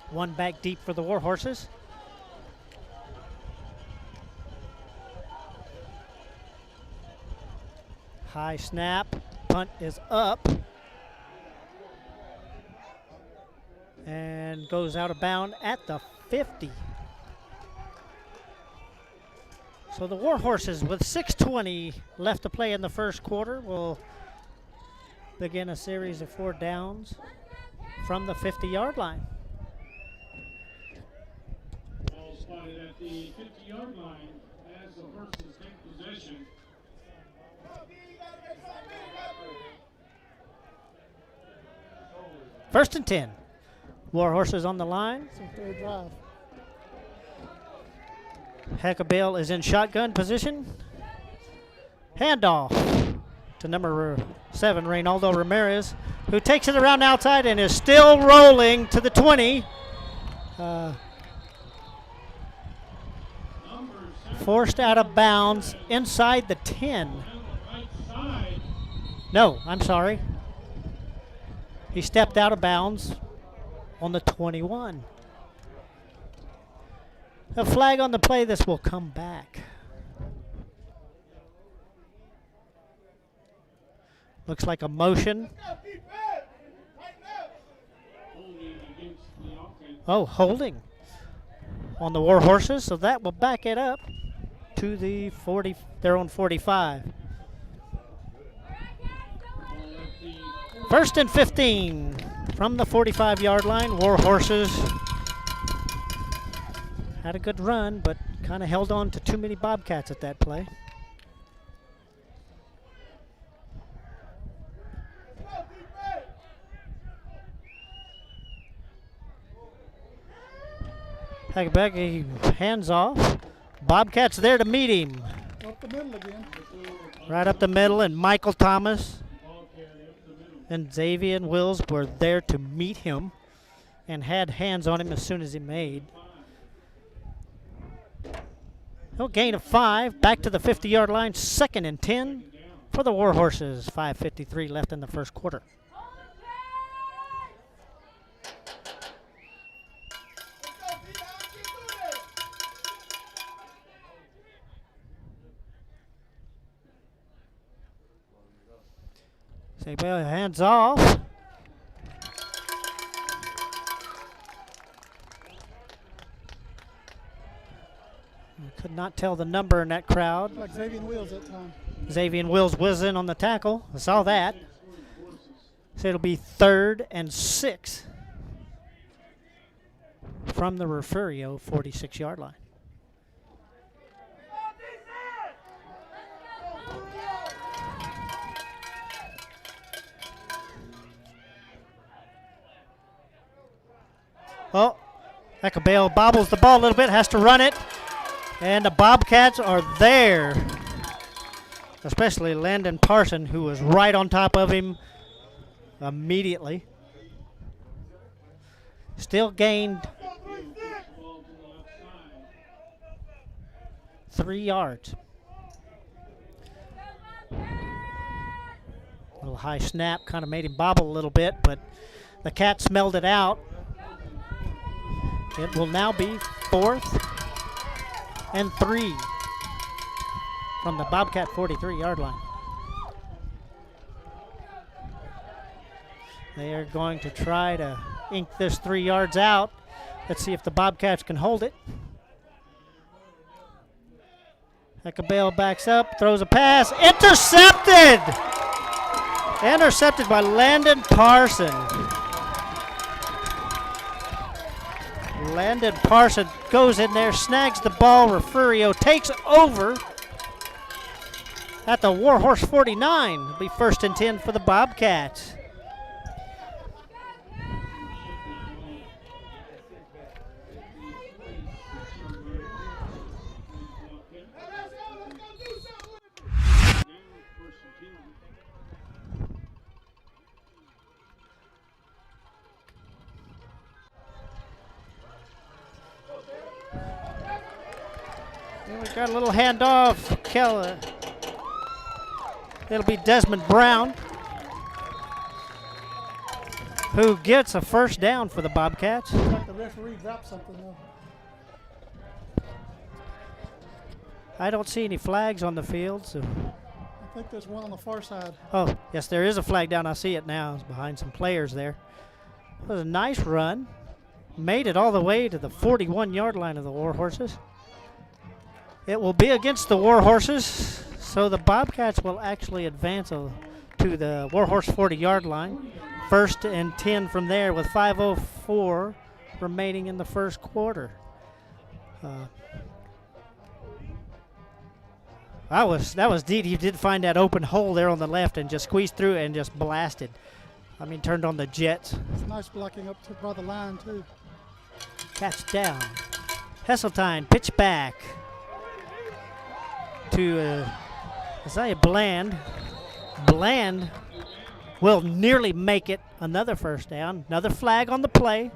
One back deep for the Warhorses. High snap. Punt is up. And goes out of bounds at the 50. So the Warhorses, with 6:20 left to play in the first quarter, will begin a series of 4 downs from the 50-yard line. Ball spotted at the 50-yard line as the horses take possession. First and 10. Warhorses on the line. It's a third drive. Heckabale is in shotgun position. Handoff to number 7, Reynaldo Ramirez, who takes it around outside and is still rolling to the 20. Forced out of bounds inside the 10. No, I'm sorry. He stepped out of bounds on the 21. A flag on the play. This will come back. Looks like a motion. Oh, holding on the Warhorses, so that will back it up to the 40, their own 45. First and 15 from the 45-yard line. Warhorses had a good run, but kind of held on to too many Bobcats at that play. Hagabeki hands off. Bobcats there to meet him. Up the middle again. Right up the middle, and Michael Thomas and Xavier Wills were there to meet him and had hands on him as soon as he made. No gain of 5. Back to the 50-yard line. 2nd and 10 for the Warhorses. 5:53 left in the first quarter. Sabella hands off. Could not tell the number in that crowd. Like Xavier Wills that time. Xavier Wills was in on the tackle. I saw that. So it'll be 3rd and 6 from the Refugio 46-yard line. Oh, Hecabale bobbles the ball a little bit, has to run it. And the Bobcats are there. Especially Landon Parson, who was right on top of him immediately. Still gained 3 yards. little high snap kind of made him bobble a little bit, but the Cats smelled it out. It will now be 4th and 3 from the Bobcat 43-yard line. They are going to try to ink this 3 yards out. Let's see if the Bobcats can hold it. Ecabale backs up, throws a pass, intercepted! Intercepted by Landon Parson. Landon Parson goes in there, snags the ball. Refugio takes over at the Warhorse 49. It'll be 1st and 10 for the Bobcats. We got a little handoff. It'll be Desmond Brown who gets a 1st down for the Bobcats. Looks like the referee dropped something though. I don't see any flags on the field, so. I think there's one on the far side. Oh, yes, there is a flag down. I see it now. It's behind some players there. It was a nice run. Made it all the way to the 41-yard line of the Warhorses. It will be against the Warhorses, so the Bobcats will actually advance to the Warhorse 40-yard line. 1st and 10 from there with 5:04 remaining in the 1st quarter. That was neat. He did find that open hole there on the left and just squeezed through it and just blasted. I mean, turned on the jets. It's nice blocking up by the line, too. Catch down. Hesseltine, pitch back to Isaiah Bland. Bland will nearly make it. Another 1st down. Another flag on the play.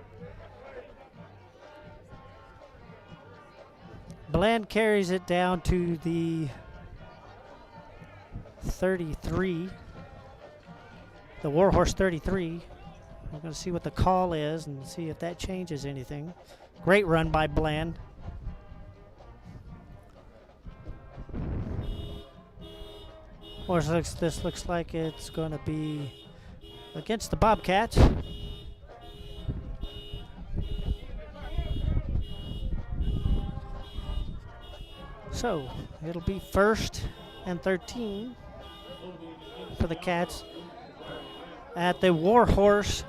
Bland carries it down to the 33. The Warhorse 33. We're going to see what the call is and see if that changes anything. Great run by Bland. This looks like it's going to be against the Bobcats. So it'll be 1st and 13 for the Cats at the Warhorse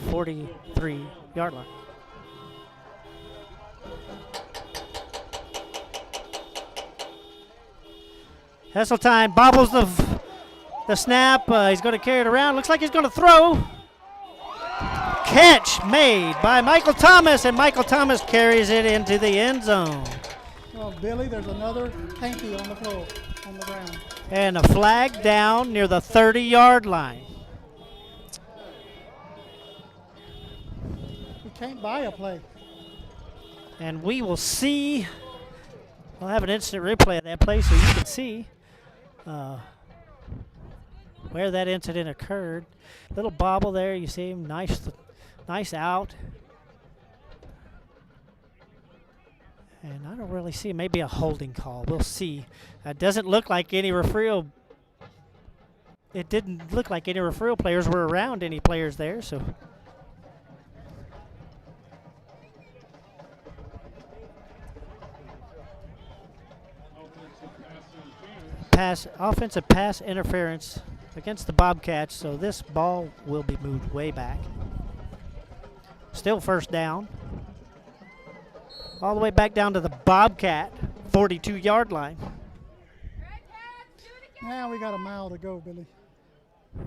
43-yard line. Hesseltine bobbles the snap. He's going to carry it around. Looks like he's going to throw. Catch made by Michael Thomas, and Michael Thomas carries it into the end zone. Well, Billy, there's another hanky on the floor, on the ground. And a flag down near the 30-yard line. We can't buy a play. And we will see. We'll have an instant replay of that play so you can see where that incident occurred. Little bobble there. You see him. Nice out. And I don't really see maybe a holding call. We'll see. It doesn't look like any Refugio. It didn't look like any Refugio players were around any players there. So. Offensive pass interference against the Bobcats, so this ball will be moved way back. Still 1st down. All the way back down to the Bobcat 42-yard line. Now we got a mile to go, Billy.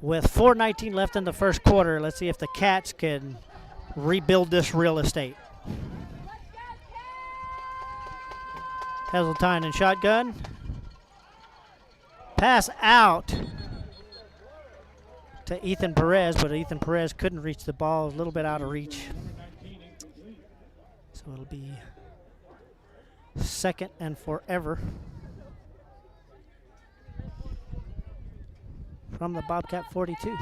With 4:19 left in the 1st quarter, let's see if the Cats can rebuild this real estate. Heseltine in shotgun. Pass out to Ethan Perez, but Ethan Perez couldn't reach the ball, a little bit out of reach. So it'll be 2nd and forever from from the Bobcat 42.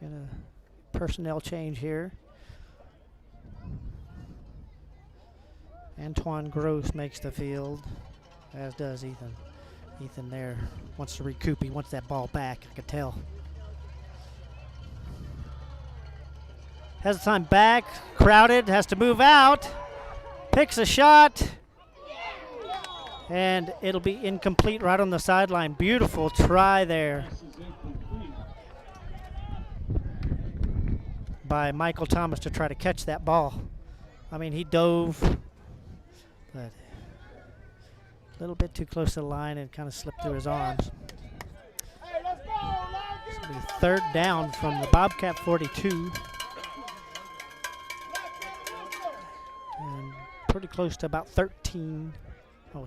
And a personnel change here. Antoine Gross makes the field, as does Ethan. Ethan there wants to recoup. He wants that ball back, I could tell. Has the time back, crowded, has to move out. Picks a shot. And it'll be incomplete right on the sideline. Beautiful try there by Michael Thomas to try to catch that ball. I mean, he dove, but a little bit too close to the line and kind of slipped through his arms. This will be third down from the Bobcat 42. And pretty close to about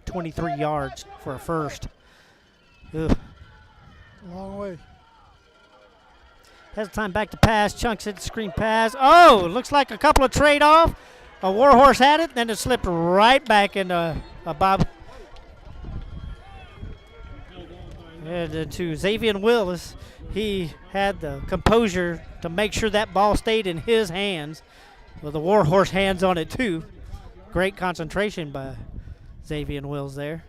23 yards for a first. Ugh. Long way. Has time back to pass, chunks it, screen pass. Oh, looks like a couple of trade-off. A Warhorse had it, then it slipped right back into a Bob. And to Xavier Willis, he had the composure to make sure that ball stayed in his hands, with the Warhorse hands on it too. Great concentration by Xavier Wills there.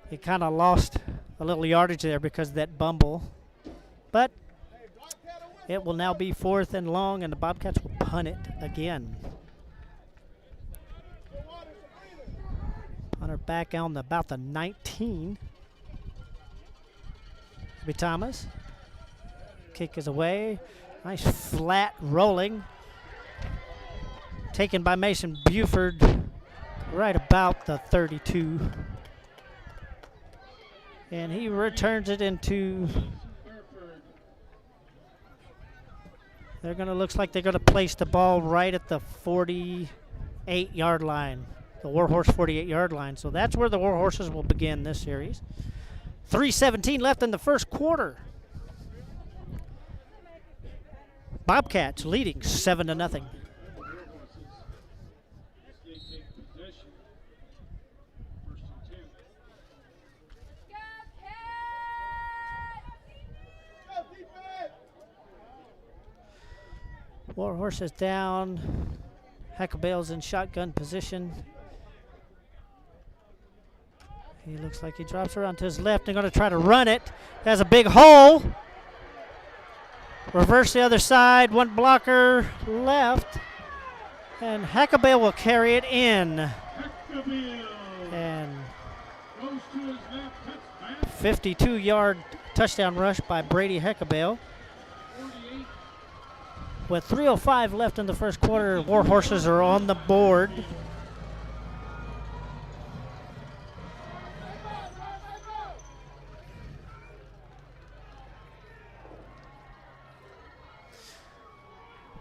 He kind of lost a little yardage there because of that bumble. But it will now be 4th and long, and the Bobcats will punt it again. Punter back on about the 19. It'll be Thomas. Kick is away. Nice flat rolling. Taken by Mason Buford right about the 32. And he returns it into, looks like they're gonna place the ball right at the 48-yard line, the Warhorse 48-yard line. So that's where the Warhorses will begin this series. 3:17 left in the first quarter. Bobcats leading 7-0. Warhorse is down. Hackabale's in shotgun position. He looks like he drops around to his left. They're going to try to run it. Has a big hole. Reverse the other side. One blocker left. And Hackabale will carry it in. And 52-yard touchdown rush by Brady Hackabale. With 3:05 left in the first quarter, Warhorses are on the board.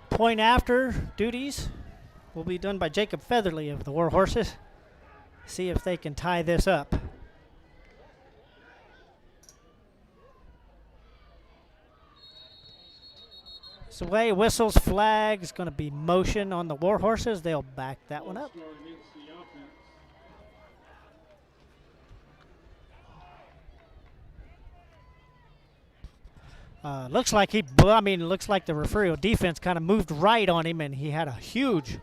Point after duties will be done by Jacob Featherly of the Warhorses. See if they can tie this up. Away, whistles, flags, going to be motion on the Warhorses. They'll back that one up. Looks like looks like the Refugio defense kind of moved right on him, and he had a huge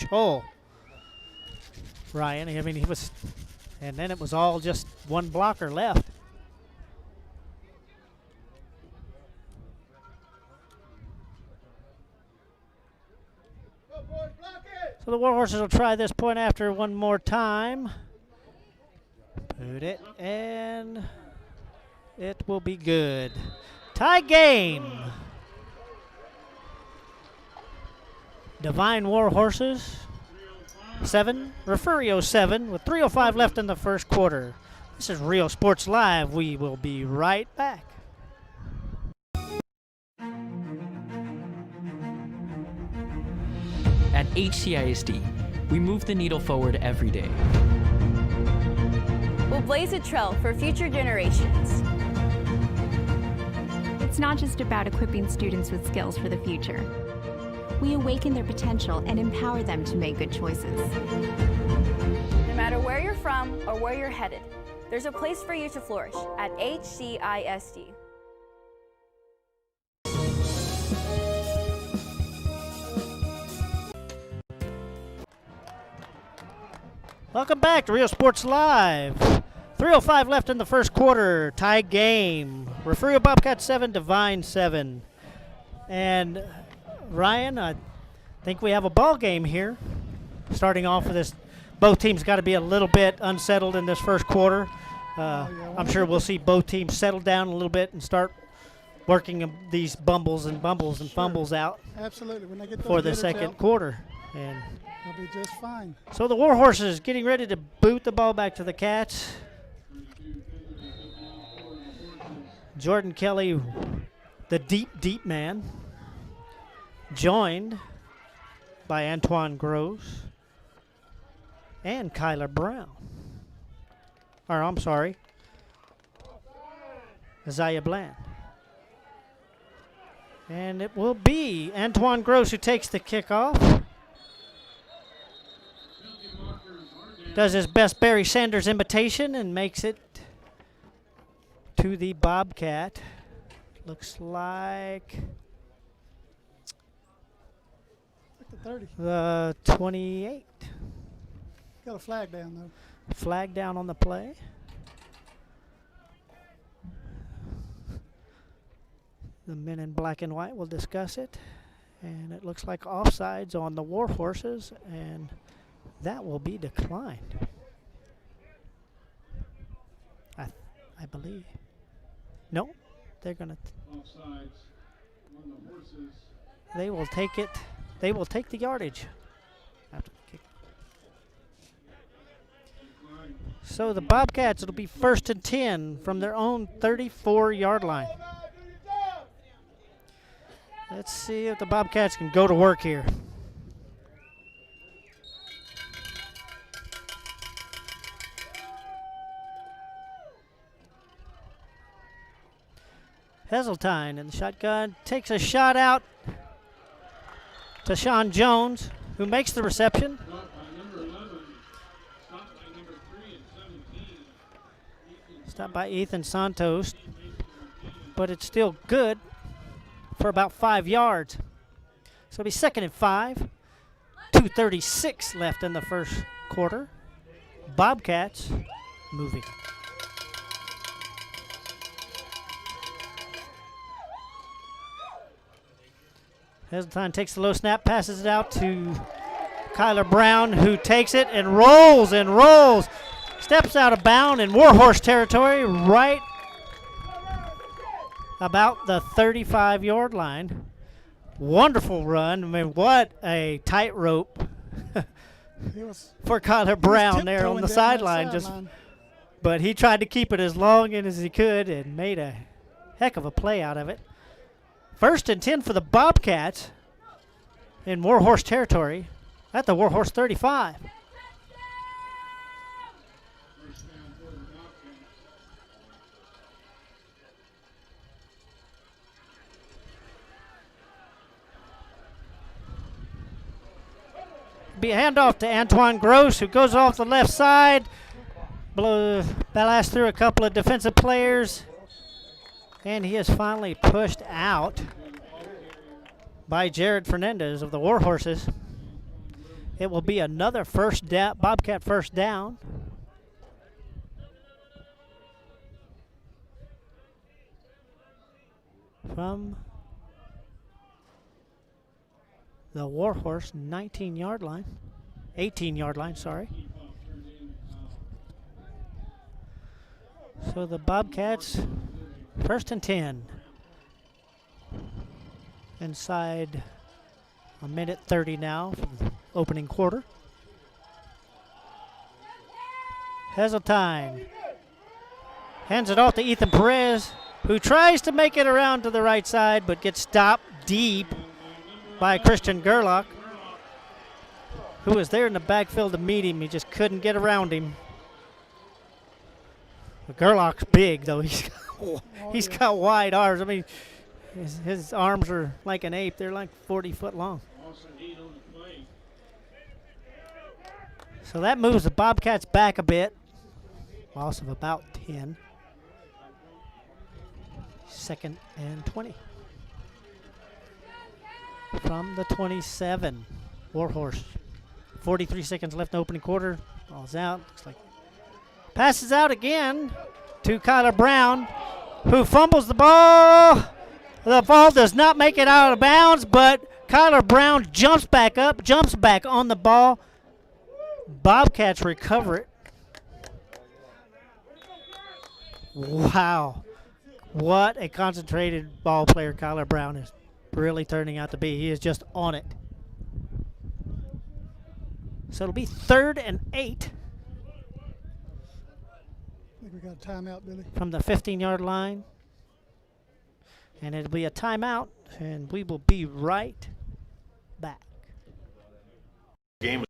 hole. Ryan, I mean, he was, and then it was all just one blocker left. So the Warhorses will try this point after one more time. Put it, and it will be good. Tie game. Devine Warhorses 7, Refugio 7, with 3:05 left in the first quarter. This is Real Sports Live. We will be right back. At HCISD, we move the needle forward every day. We'll blaze a trail for future generations. It's not just about equipping students with skills for the future. We awaken their potential and empower them to make good choices. No matter where you're from or where you're headed, there's a place for you to flourish at HCISD. Welcome back to Real Sports Live. 3:05 left in the first quarter. Tie game. Refugio Bobcats 7, Devine 7. And Ryan, I think we have a ball game here. Starting off with this, both teams got to be a little bit unsettled in this first quarter. I'm sure we'll see both teams settle down a little bit and start working these bumbles and fumbles out. Absolutely. When they get those for the jitters second out, quarter. And they'll be just fine. so the Warhorses getting ready to boot the ball back to the Cats. Jordan Kelly, the deep man, joined by Antoine Gross and Kyler Brown. Or I'm sorry, Isaiah Bland. And it will be Antoine Gross who takes the kickoff. Does his best Barry Sanders imitation and makes it to the Bobcat. Looks like the 30. The 28. Got a flag down, though. Flag down on the play. The men in black and white will discuss it. And it looks like offsides on the Warhorses, and that will be declined. I believe. No, they're going to. Offsides on the Horses. They will take it. They will take the yardage after the kick. So the Bobcats, it'll be 1st and 10 from their own 34-yard line. Let's see if the Bobcats can go to work here. Heseltine in the shotgun takes a shot out to Sean Jones, who makes the reception. Stopped by Ethan Santos, but it's still good for about 5 yards. So it'll be 2nd and 5. 2:36 left in the first quarter. Bobcats moving. Heseltine takes the low snap, passes it out to Kyler Brown, who takes it and rolls. Steps out of bounds in Warhorse territory, right about the 35-yard line. Wonderful run. I mean, what a tightrope for Kyler Brown there on the sideline. But he tried to keep it as long as he could and made a heck of a play out of it. 1st and 10 for the Bobcats in Warhorse territory at the Warhorse 35. Be a handoff to Antoine Gross, who goes off the left side. Blasts through a couple of defensive players. And he is finally pushed out by Jared Fernandez of the Warhorses. It will be another first down, Bobcat first down. From the Warhorse 18-yard line, sorry. So the Bobcats 1st and 10. Inside a minute 30 now for the opening quarter. Heseltine hands it off to Ethan Perez, who tries to make it around to the right side but gets stopped deep by Christian Gerlach, who was there in the backfield to meet him. He just couldn't get around him. Gerlach's big, though. He's got wide arms. I mean, his arms are like an ape. They're like 40 foot long. So that moves the Bobcats back a bit. Loss of about 10. 2nd and 20. From the 27. Warhorse. 43 seconds left in the opening quarter. Ball's out. Looks like passes out again to Kyler Brown, who fumbles the ball. The ball does not make it out of bounds, but Kyler Brown jumps back up, jumps back on the ball. Bobcats recover it. Wow. What a concentrated ball player Kyler Brown is really turning out to be. He is just on it. So it'll be 3rd and 8. I think we got a timeout, Billy. From the 15-yard line. And it'll be a timeout, and we will be right back. Game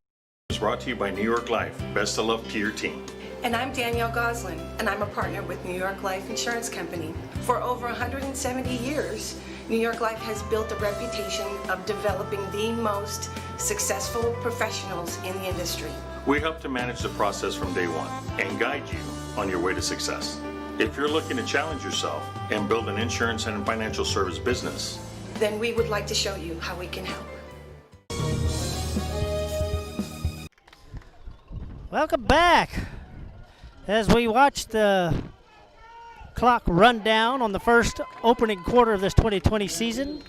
is brought to you by New York Life. Best of luck to your team. And I'm Danielle Goslin, and I'm a partner with New York Life Insurance Company. For over 170 years, New York Life has built a reputation of developing the most successful professionals in the industry. We help to manage the process from day one and guide you on your way to success. If you're looking to challenge yourself and build an insurance and financial service business, then we would like to show you how we can help. Welcome back. As we watch the clock run down on the first opening quarter of this 2020 season,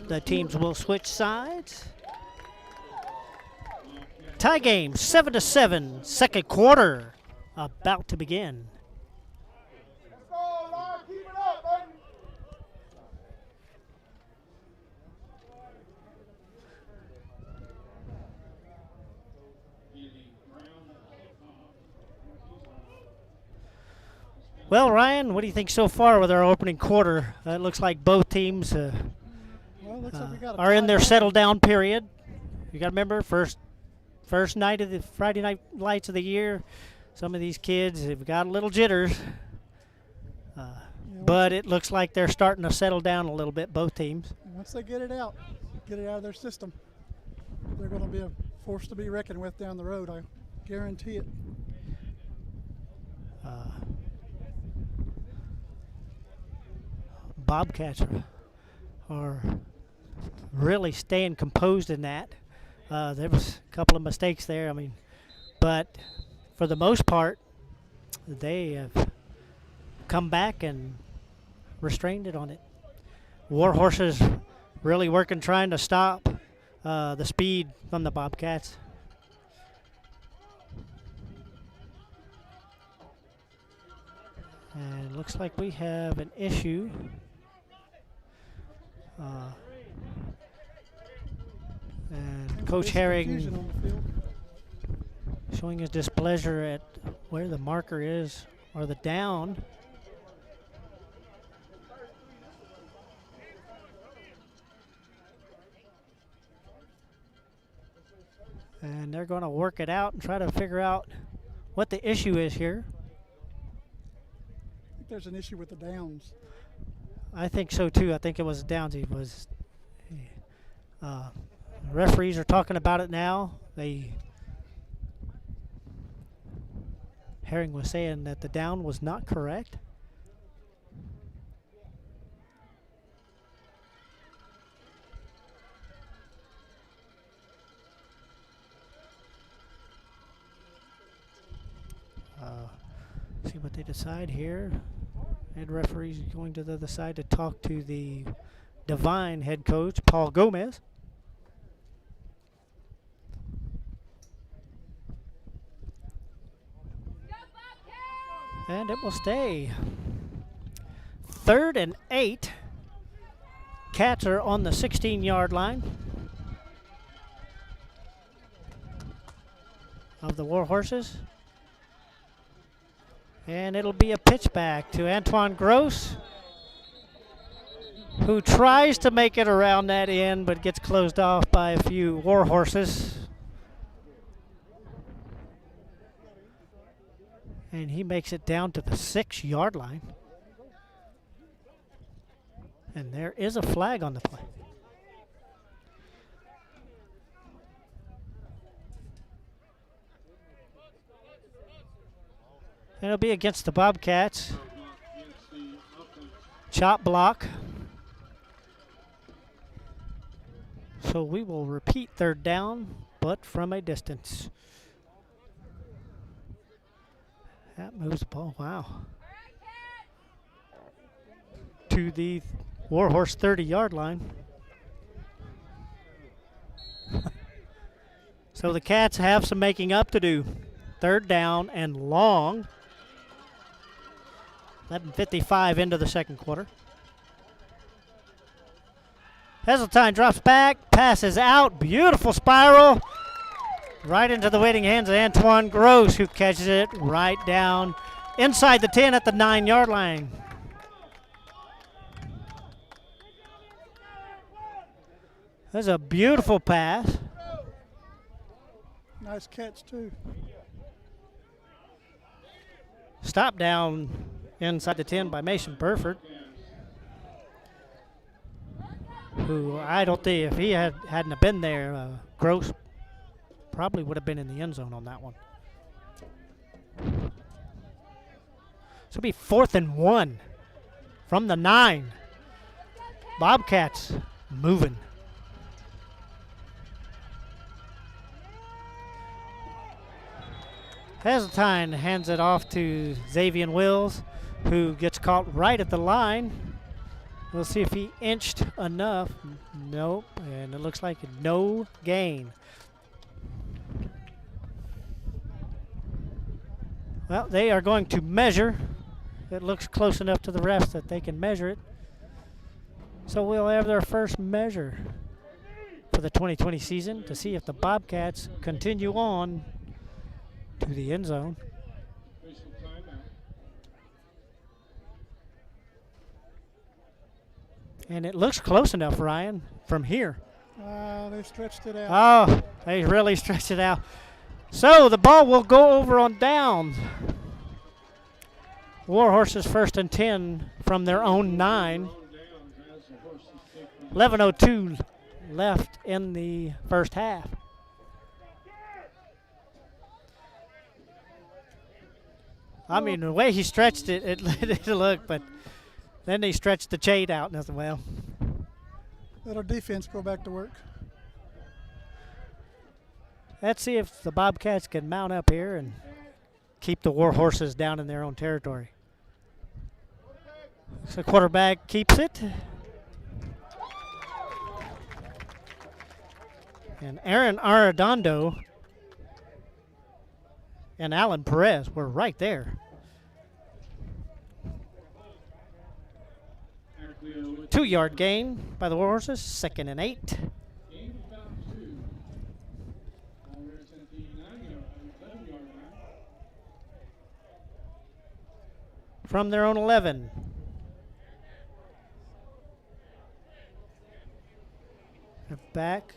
the teams will switch sides. Tie game, 7-7, second quarter about to begin. Well, Ryan, what do you think so far with our opening quarter? It looks like both teams Well, looks like we got a are in their timeout. settle down period. You got to remember, first night of the Friday night lights of the year. Some of these kids have got a little jitters, but it looks like they're starting to settle down a little bit. Both teams. Once they get it out of their system, they're going to be a force to be reckoned with down the road. I guarantee it. Bobcats are really staying composed in that. There was a couple of mistakes there. But for the most part, they have come back and restrained it on it. Warhorses really working, trying to stop the speed from the Bobcats. And it looks like we have an issue. And Coach Herring showing his displeasure at where the marker is, or the down. And they're going to work it out and try to figure out what the issue is here. I think there's an issue with the downs. I think so too. I think it was downs. Referees are talking about it now. Herring was saying that the down was not correct. See what they decide here. Head referee's going to the other side to talk to the Devine head coach, Paul Gomez. And it will stay. 3rd and 8. Cats are on the 16-yard line of the Warhorses. And it'll be a pitch back to Antoine Gross, who tries to make it around that end but gets closed off by a few Warhorses. And he makes it down to the 6-yard line. And there is a flag on the play. And it'll be against the Bobcats. Chop block. So we will repeat third down, but from a distance. That moves the ball. Wow. To the Warhorse 30-yard line. So the Cats have some making up to do. Third down and long. 11:55 into the second quarter. Heseltine drops back, passes out, beautiful spiral. Right into the waiting hands of Antoine Gross, who catches it right down inside the 10 at the 9-yard line. That's a beautiful pass. Nice catch, too. Stop down inside the 10 by Mason Burford, who I don't think if he hadn't have been there, Gross probably would have been in the end zone on that one. So it'll be 4th and 1 from the 9. Bobcats moving. Heseltine hands it off to Xavier Wills, who gets caught right at the line. We'll see if he inched enough. Nope, and it looks like no gain. Well, they are going to measure. It looks close enough to the refs that they can measure it. So we'll have their first measure for the 2020 season to see if the Bobcats continue on to the end zone. And it looks close enough, Ryan, from here. They stretched it out. Oh, they really stretched it out. So the ball will go over on downs. Warhorses 1st and 10 from their own 9. 11:02 left in the first half. I mean, the way he stretched it, it looked, but then he stretched the chain out as well. Let our defense go back to work. Let's see if the Bobcats can mount up here and keep the Warhorses down in their own territory. So quarterback keeps it. And Aaron Arredondo and Alan Perez were right there. 2-yard gain by the Warhorses, 2nd and 8. From their own 11. Back.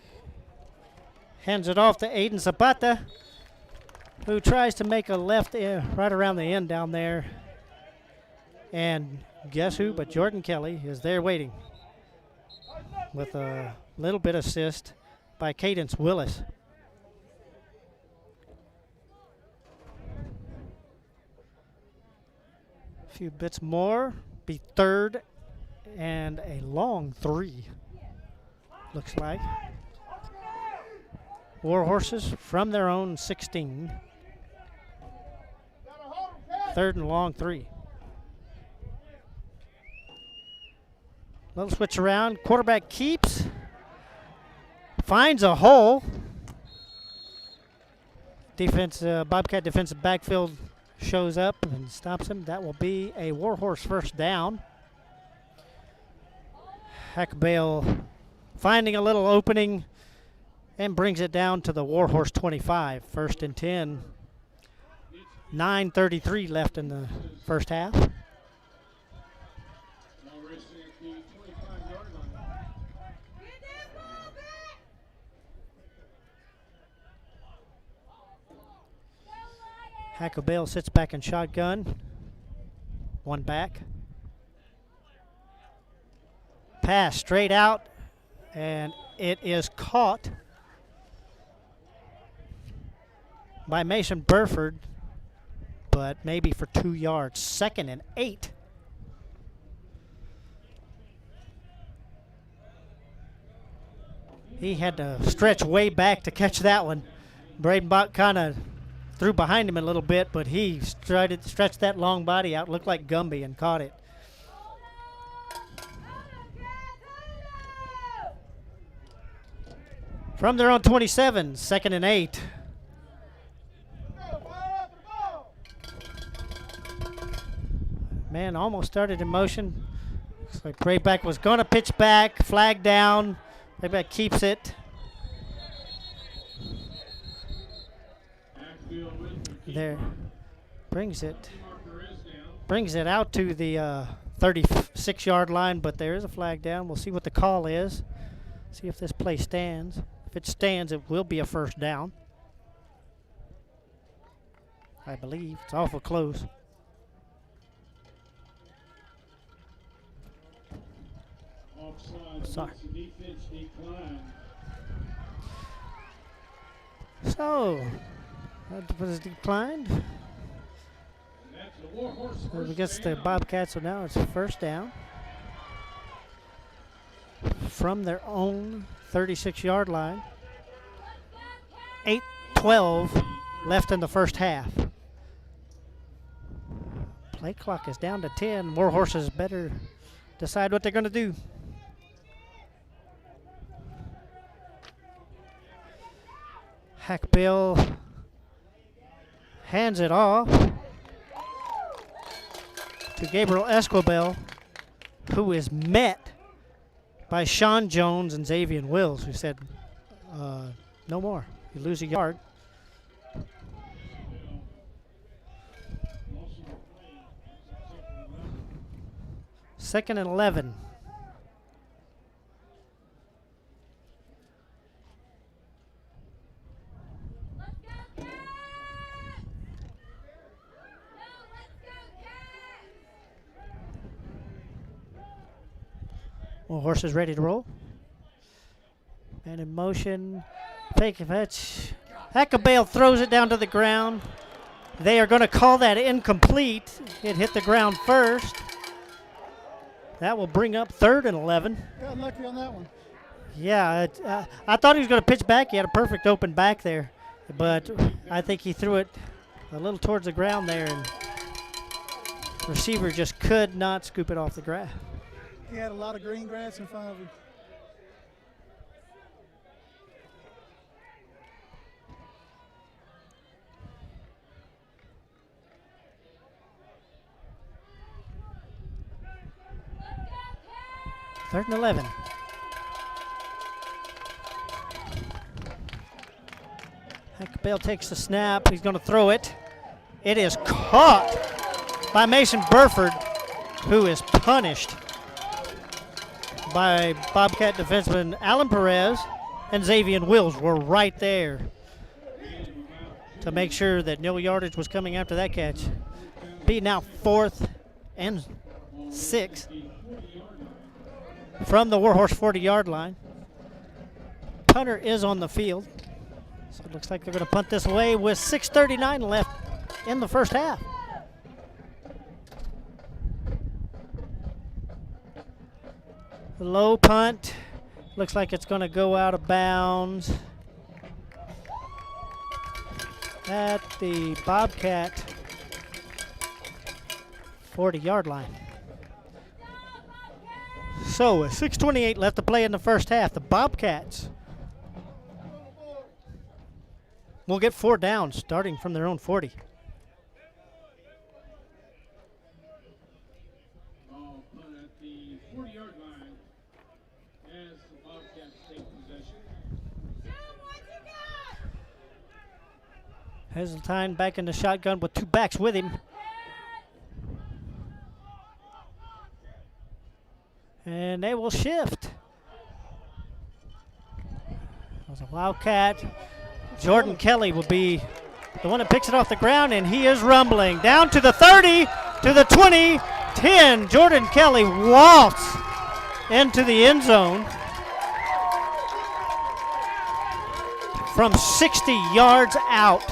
Hands it off to Aiden Zapata, who tries to make a left right around the end down there. And guess who but Jordan Kelly is there waiting with a little bit of assist by Cadence Willis. A few bits more, be 3rd and a long 3, looks like. Warhorses from their own 16. 3rd and long 3. Little switch around. Quarterback keeps. Finds a hole. Bobcat defensive backfield shows up and stops him. That will be a Warhorse 1st down. Hackbale finding a little opening and brings it down to the Warhorse 25. 1st and 10. 9:33 left in the first half. Hackabale sits back in shotgun. One back. Pass straight out, and it is caught by Mason Burford, but maybe for 2 yards. 2nd and 8. He had to stretch way back to catch that one. Braden Bach kind of threw behind him a little bit, but he stretched that long body out, looked like Gumby, and caught it. From their own 27, 2nd and 8. Man, almost started in motion. Looks like Brayback was going to pitch back, flag down. Brayback keeps it. There, brings it out to the 36-yard line, but there is a flag down. We'll see what the call is. See if this play stands. If it stands, it will be a first down. I believe. It's awful close. Sorry. So, that was declined. So against the Bobcats, so now it's a first down. From their own 36-yard line. 8:12 left in the first half. Play clock is down to 10. Warhorses better decide what they're going to do. Hackbill hands it off to Gabriel Esquibel, who is met by Sean Jones and Xavier Wills, who said, no more. You lose a yard. Second and 11. Well, horse is ready to roll. Man in motion. Fake fetch. Hackabale throws it down to the ground. They are going to call that incomplete. It hit the ground first. That will bring up 3rd and 11. Got lucky on that one. Yeah, I thought he was going to pitch back. He had a perfect open back there. But I think he threw it a little towards the ground there, and receiver just could not scoop it off the grass. He had a lot of green grass in front of him. Third and 11. Hackabale takes the snap. He's going to throw it. It is caught by Mason Burford, who is punished by Bobcat defenseman Alan Perez, and Xavier Wills were right there to make sure that no yardage was coming after that catch. Be now 4th and 6 from the Warhorse 40-yard line. Punter is on the field. So it looks like they're going to punt this away with 6:39 left in the first half. Low punt. Looks like it's going to go out of bounds at the Bobcat 40-yard line. So with 6:28 left to play in the first half, the Bobcats will get 4 downs starting from their own 40. Heseltine back in the shotgun with 2 backs with him. And they will shift. There's a Wildcat. Jordan Kelly will be the one that picks it off the ground, and he is rumbling. Down to the 30, to the 20, 10. Jordan Kelly waltz into the end zone from 60 yards out.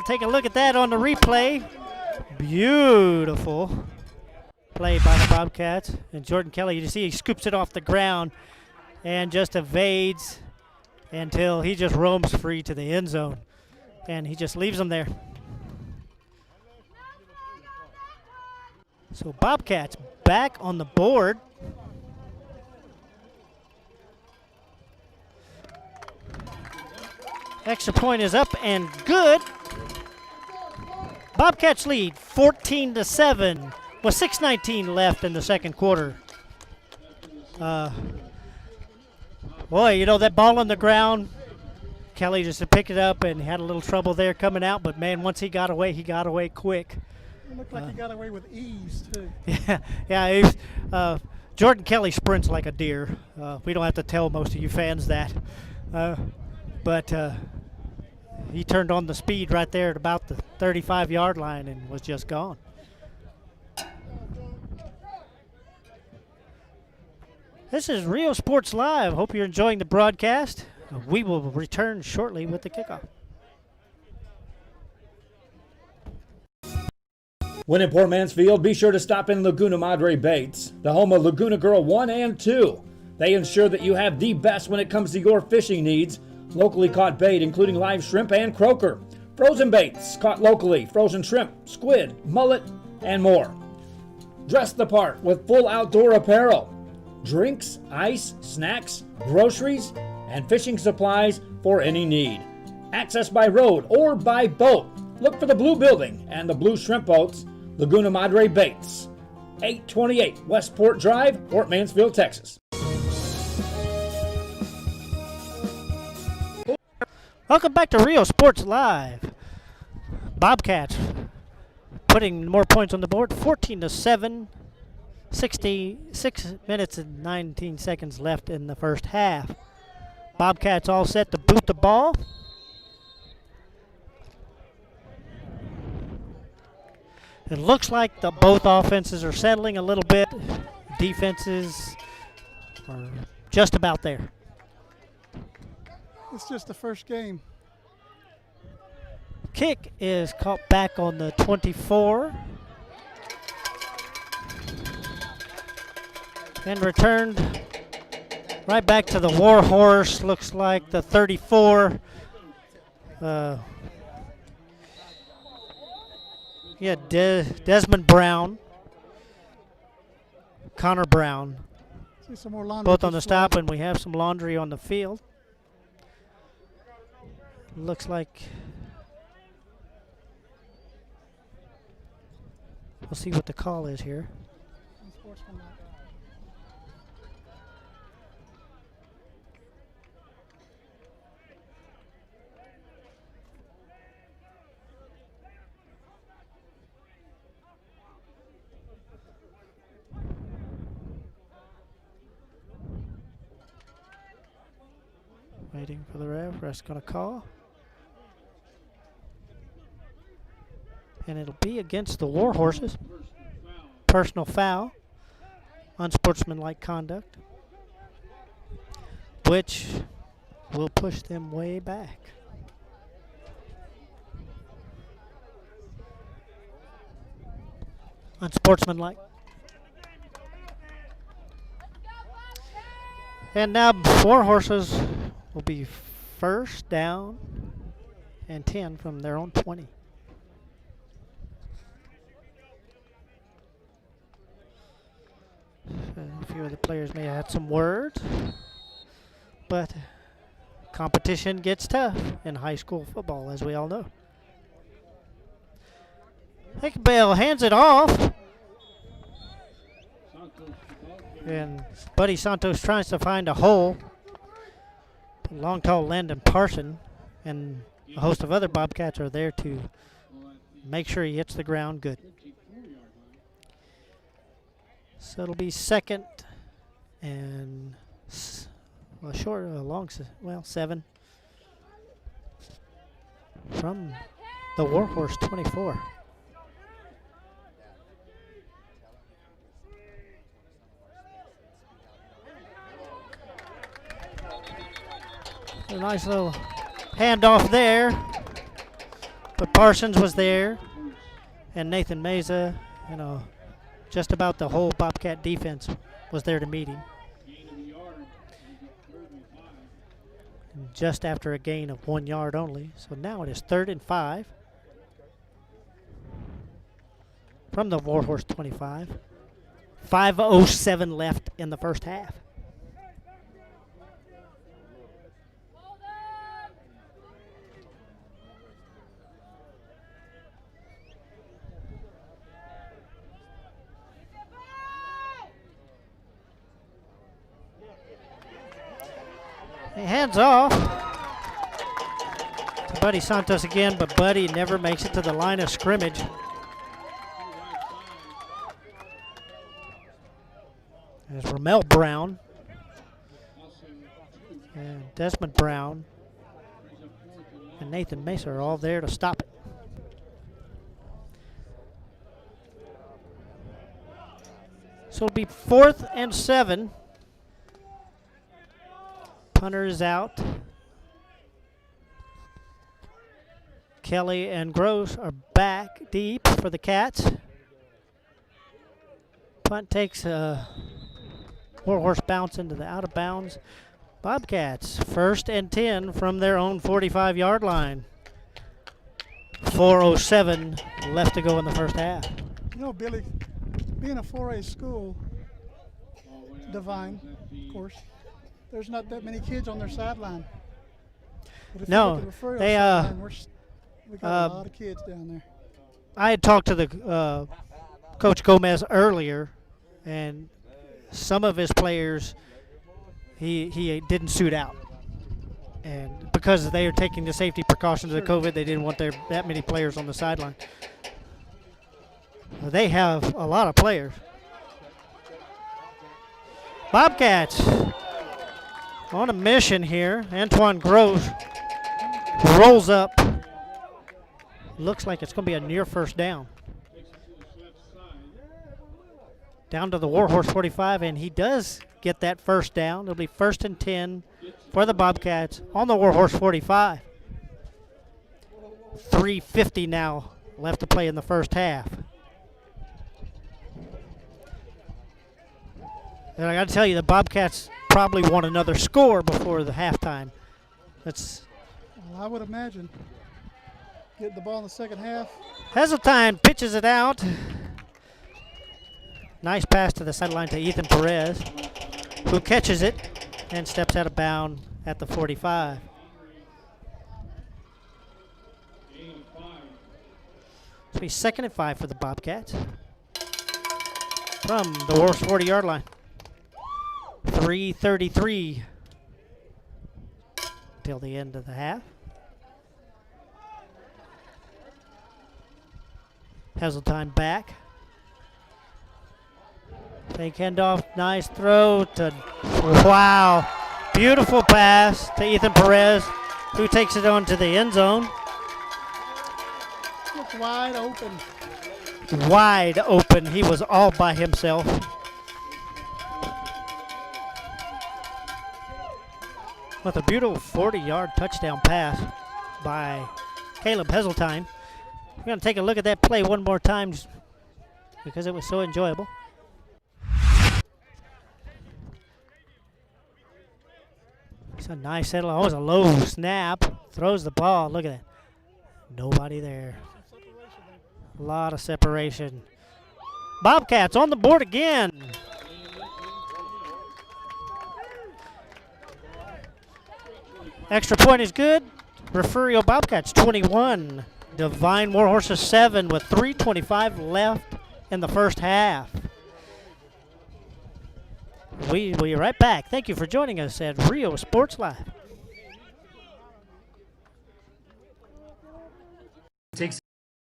we'll take a look at that on the replay. Beautiful play by the Bobcats. And Jordan Kelly, you see he scoops it off the ground and just evades until he just roams free to the end zone. And he just leaves them there. So Bobcats back on the board. Extra point is up and good. Bobcats lead 14-7 with 6:19 left in the second quarter. Boy, you know, that ball on the ground, Kelly just picked it up and had a little trouble there coming out, but man, once he got away quick. It looked like he got away with ease, too. Yeah. Jordan Kelly sprints like a deer. We don't have to tell most of you fans that. But he turned on the speed right there at about the 35-yard line and was just gone. This is Rio Sports Live. Hope you're enjoying the broadcast. We will return shortly with the kickoff. When in Port Mansfield, be sure to stop in Laguna Madre Baits, the home of Laguna Girl 1 and 2. They ensure that you have the best when it comes to your fishing needs. Locally caught bait, including live shrimp and croaker. Frozen baits, caught locally, frozen shrimp, squid, mullet, and more. Dress the part with full outdoor apparel. Drinks, ice, snacks, groceries, and fishing supplies for any need. Access by road or by boat. Look for the blue building and the blue shrimp boats, Laguna Madre Baits. 828 Westport Drive, Port Mansfield, Texas. Welcome back to Rio Sports Live. Bobcats putting more points on the board, 14-7, 66 minutes and 19 seconds left in the first half. Bobcats all set to boot the ball. It looks like both offenses are settling a little bit. Defenses are just about there. It's just the first game. Kick is caught back on the 24 and returned right back to the Warhorse. Looks like the 34. Desmond Brown, Connor Brown, see some more laundry both on the stop, and we have some laundry on the field. Looks like we'll see what the call is here. Waiting for the ref. Ref's going to call. And it'll be against the Warhorses. Personal foul. Unsportsmanlike conduct. Which will push them way back. Unsportsmanlike. And now Warhorses will be first down and 10 from their own 20. A few of the players may have had some words, but competition gets tough in high school football, as we all know. Hickbell hands it off. And Buddy Santos tries to find a hole. Long, tall Landon Parson and a host of other Bobcats are there to make sure he hits the ground good. So it'll be second and long, 7 from the Warhorse 24. A nice little handoff there. But Parsons was there, and Nathan Meza, just about the whole Bobcat defense was there to meet him. And just after a gain of 1 yard only. So now it is 3rd and 5 from the Warhorse 25. 5:07 left in the first half. He hands off to Buddy Santos again, but Buddy never makes it to the line of scrimmage. There's Ramel Brown and Desmond Brown and Nathan Mesa are all there to stop it. So it'll be 4th and 7. Punter is out. Kelly and Gross are back deep for the Cats. Punt takes a Warhorse bounce into the out of bounds. Bobcats 1st and 10 from their own 45-yard line. 4:07 left to go in the first half. Billy, being a 4A school, Devine, of course, there's not that many kids on their sideline. But if no, you look at the they sideline, we got a lot of kids down there. I had talked to the Coach Gomez earlier, and some of his players, he didn't suit out, and because they are taking the safety precautions of COVID, they didn't want that many players on the sideline. They have a lot of players. Bobcats on a mission here. Antoine Gross rolls up. Looks like it's going to be a near first down. Down to the Warhorse 45, and he does get that first down. It'll be 1st and 10 for the Bobcats on the Warhorse 45. 3:50 now left to play in the first half. And I got to tell you, the Bobcats probably want another score before the halftime. Well, I would imagine. Get the ball in the second half. Heseltine pitches it out. Nice pass to the sideline to Ethan Perez, who catches it and steps out of bounds at the 45. It'll be 2nd and 5 for the Bobcats from the Warhorse 40-yard line. 3:33 till the end of the half. Heseltine back. Fake handoff, nice throw to, wow, beautiful pass to Ethan Perez, who takes it on to the end zone. Look wide open. Wide open, he was all by himself. With a beautiful 40-yard touchdown pass by Caleb Heseltine. We're going to take a look at that play one more time because it was so enjoyable. It's a nice settle. Oh, it was a low snap. Throws the ball. Look at that. Nobody there. A lot of separation. Bobcats on the board again. Extra point is good. Refugio Bobcats 21. Devine Warhorses 7 with 3:25 left in the first half. We'll be right back. Thank you for joining us at Rio Sports Live. Takes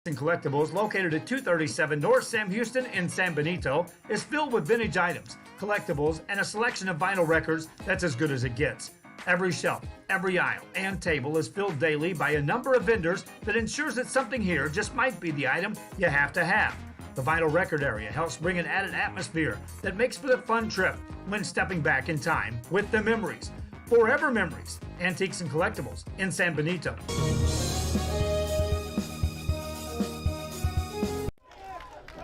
and Collectibles, located at 237 North Sam Houston in San Benito, is filled with vintage items, collectibles, and a selection of vinyl records that's as good as it gets. Every shelf, every aisle, and table is filled daily by a number of vendors that ensures that something here just might be the item you have to have. The vinyl record area helps bring an added atmosphere that makes for the fun trip when stepping back in time with the memories. Forever Memories, Antiques and Collectibles in San Benito.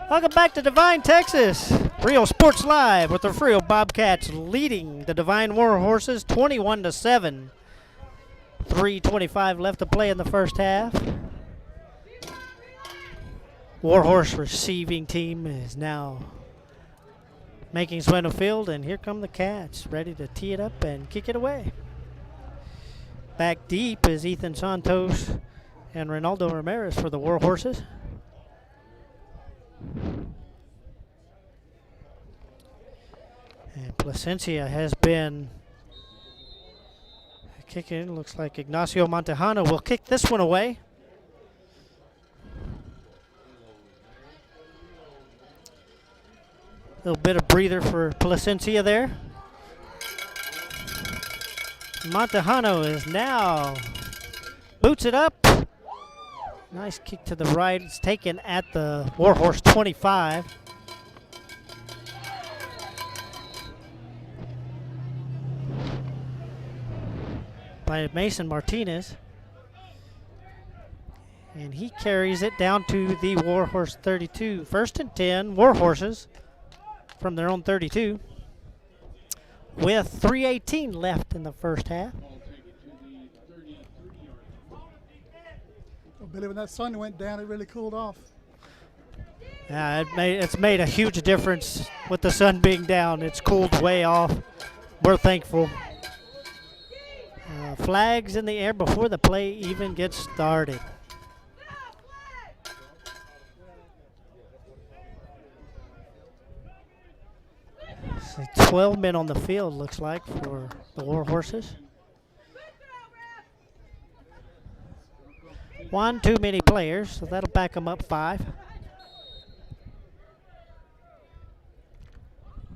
Welcome back to Devine, Texas. Rio Sports Live with the Refugio Bobcats leading the Devine War Horses 21-7. 3:25 left to play in the first half. Warhorse receiving team is now making its way to the field, and here come the Cats, ready to tee it up and kick it away. Back deep is Ethan Santos and Ronaldo Ramirez for the Warhorses. And Placencia has been kicking. Looks like Ignacio Montejano will kick this one away. A little bit of breather for Placencia there. Montejano is now boots it up. Nice kick to the right. It's taken at the Warhorse 25. By Mason Martinez. And he carries it down to the Warhorse 32. 1st and 10, Warhorses from their own 32. With 3:18 left in the first half. Well, Billy, when that sun went down, it really cooled off. Yeah, it's made a huge difference with the sun being down. It's cooled way off. We're thankful. Flags in the air before the play even gets started. So 12 men on the field, looks like, for the Warhorses. One too many players, so that'll back them up 5.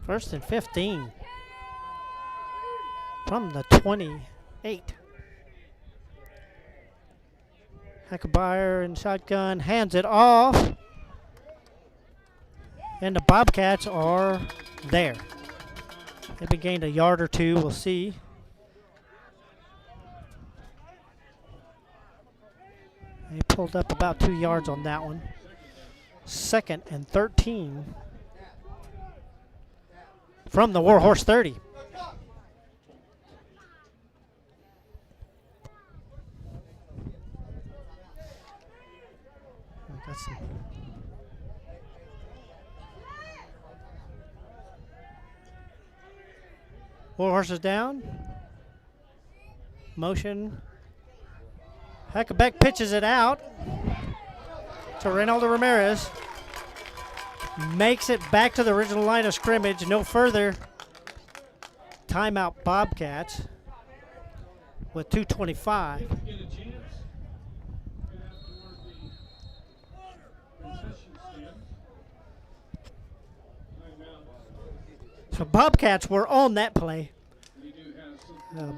1st and 15 from the 28. Hackebeyer in shotgun hands it off, and the Bobcats are there. Maybe gained a yard or two, we'll see. They pulled up about 2 yards on that one. 2nd and 13 from the Warhorse 30. Warhorses down. Motion. Hackebeck pitches it out to Reynaldo Ramirez. Makes it back to the original line of scrimmage. No further. Timeout Bobcats with 2:25. So Bobcats were on that play.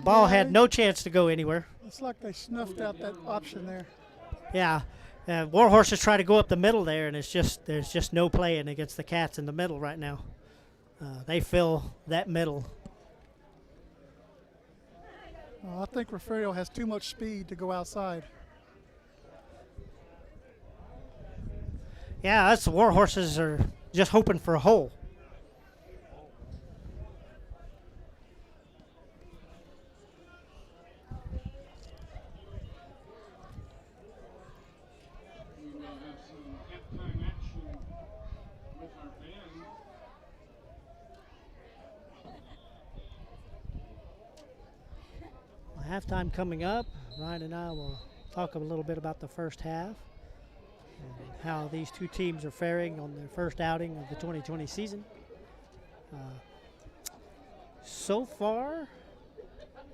Ball had no chance to go anywhere. It's like they snuffed out that option there. Yeah. Warhorses try to go up the middle there, and there's just no playing against the Cats in the middle right now. They fill that middle. Well, I think Refugio has too much speed to go outside. Yeah, us Warhorses are just hoping for a hole. Halftime coming up. Ryan and I will talk a little bit about the first half and how these two teams are faring on their first outing of the 2020 season. So far,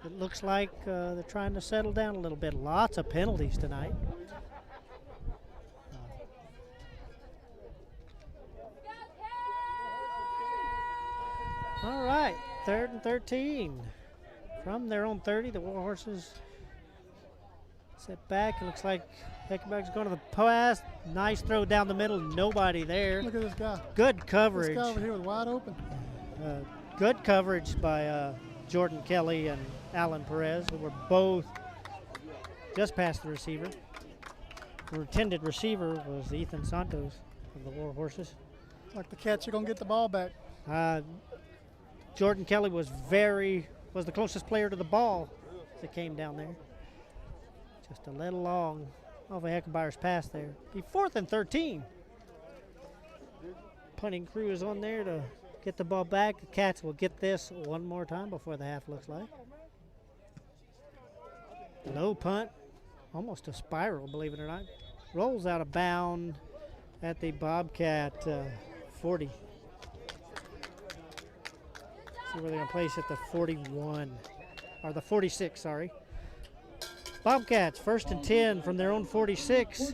it looks like they're trying to settle down a little bit. Lots of penalties tonight. All right, 3rd and 13. From their own 30, the Warhorses set back. It looks like Heckenberg's going to the pass. Nice throw down the middle. Nobody there. Look at this guy. Good coverage. This guy over here was wide open. Good coverage by Jordan Kelly and Alan Perez, who were both just past the receiver. The intended receiver was Ethan Santos of the Warhorses. Like the Cats are going to get the ball back. Jordan Kelly was the closest player to the ball as it came down there. Just a little long off of Heckenbeyer's pass there. Be 4th and 13. Punting crew is on there to get the ball back. The Cats will get this one more time before the half, looks like. Low punt, almost a spiral, believe it or not. Rolls out of bound at the Bobcat 40. See where they're going to place it, the 41, or the 46, sorry. Bobcats, 1st and 10 from their own 46.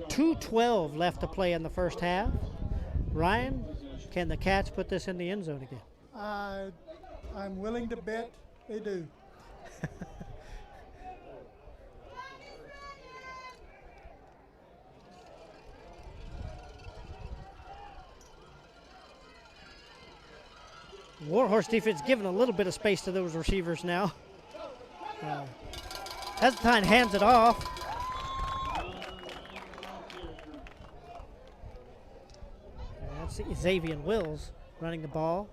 2:12 left to play in the first half. Ryan, can the Cats put this in the end zone again? I'm willing to bet they do. Warhorse defense giving a little bit of space to those receivers now. Heseltine hands it off. That's Xavier Wills running the ball.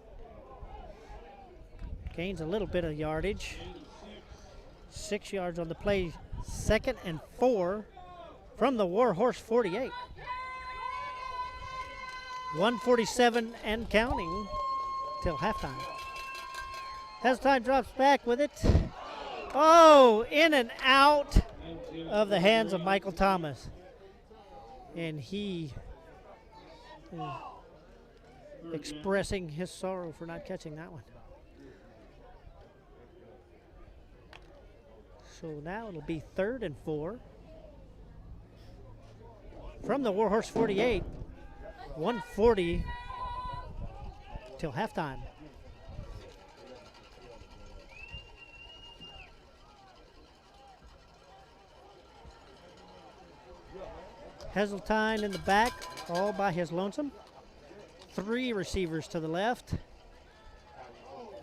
Gains a little bit of yardage. 6 yards on the play. 2nd and 4 from the Warhorse 48. 1:47 and counting till halftime. Heseltine drops back with it. Oh, in and out of the hands of Michael Thomas. And he is expressing his sorrow for not catching that one. So now it'll be 3rd and 4 from the Warhorse 48. 1:40 till halftime. Heseltine in the back, all by his lonesome. 3 receivers to the left.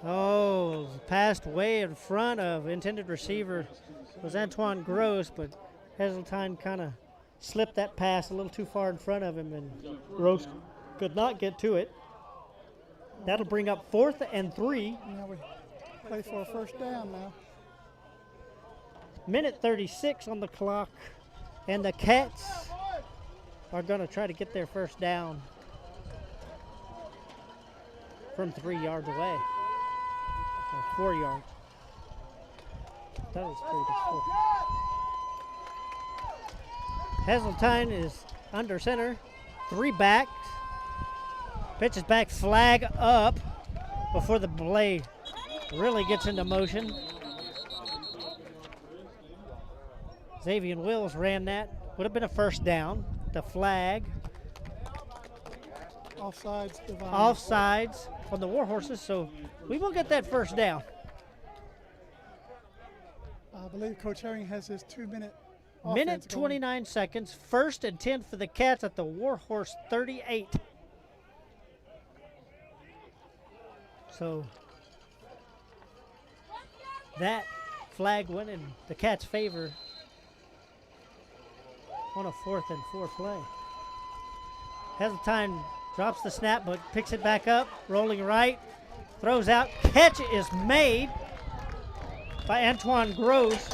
Oh, passed way in front of intended receiver was Antoine Gross, but Heseltine kind of slipped that pass a little too far in front of him, and Gross could not get to it. That'll bring up 4th and 3. Now we play for a first down now. Minute 36 on the clock, and the Cats are going to try to get their first down from 3 yards away, or 4 yards. That was pretty good. Heseltine is under center, 3 backs. Pitches back, flag up before the play really gets into motion. Xavier Wills ran that. Would have been a first down. The flag. Offsides. Devine. Offsides on the Warhorses, so we will get that first down. I believe Coach Herring has his 2-minute Minute 29 seconds. 1st and 10 for the Cats at the Warhorse 38. So that flag went in the Cats' favor on a 4th and 4 play. Heseltine drops the snap but picks it back up, rolling right, throws out. Catch is made by Antoine Gross,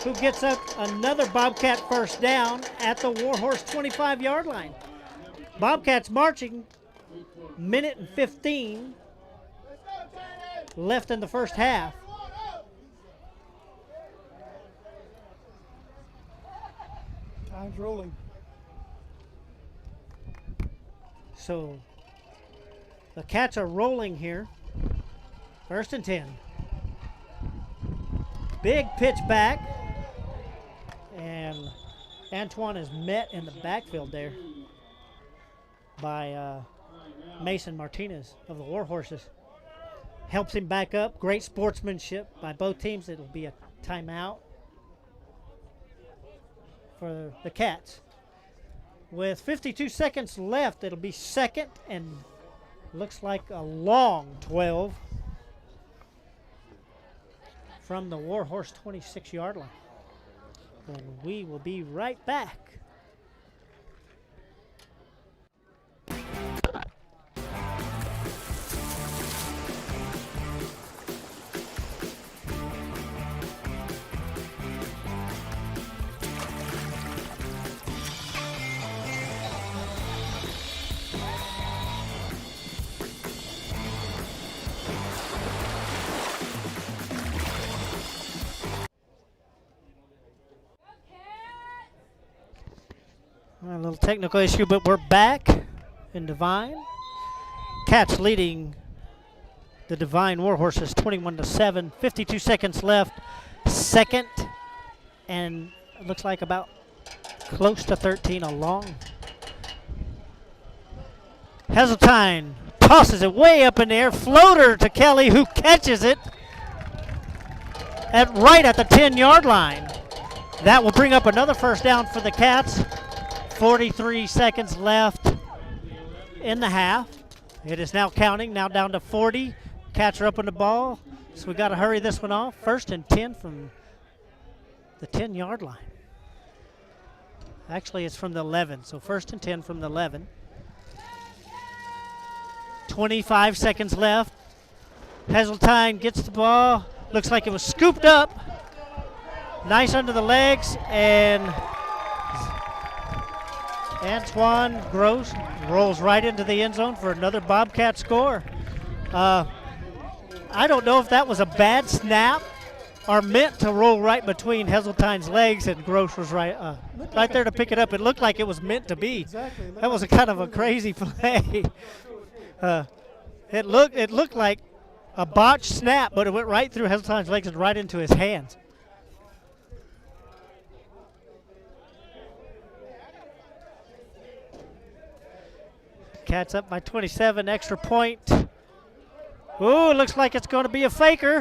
who gets up another Bobcat first down at the Warhorse 25-yard line. Bobcats marching, minute and 15 left in the first half. Time's rolling. So the Cats are rolling here. 1st and 10. Big pitch back. And Antoine is met in the backfield there by Mason Martinez of the Warhorses. Helps him back up. Great sportsmanship by both teams. It'll be a timeout for the Cats. With 52 seconds left, it'll be 2nd and looks like a long 12 from the Warhorse 26-yard line. And we will be right back. little technical issue, but we're back in Devine. Cats leading the Devine Warhorses 21-7. 52 seconds left. Second, and it looks like about close to 13 along. Heseltine tosses it way up in the air. Floater to Kelly, who catches it right at the 10-yard line. That will bring up another first down for the Cats. 43 seconds left in the half. It is now counting, now down to 40. Cats are up on the ball, so we got to hurry this one off. First and 10 from the 10-yard line. Actually, it's from the 11, so first and 10 from the 11. 25 seconds left. Heseltine gets the ball. Looks like it was scooped up. Nice under the legs, and Antoine Gross rolls right into the end zone for another Bobcat score. I don't know if that was a bad snap or meant to roll right between Heseltine's legs, and Gross was right there to pick it up. It looked like it was meant to be. Exactly. That was a kind of a crazy play. It looked like a botched snap, but it went right through Heseltine's legs and right into his hands. Cats up by 27, extra point. Ooh, looks like it's going to be a faker.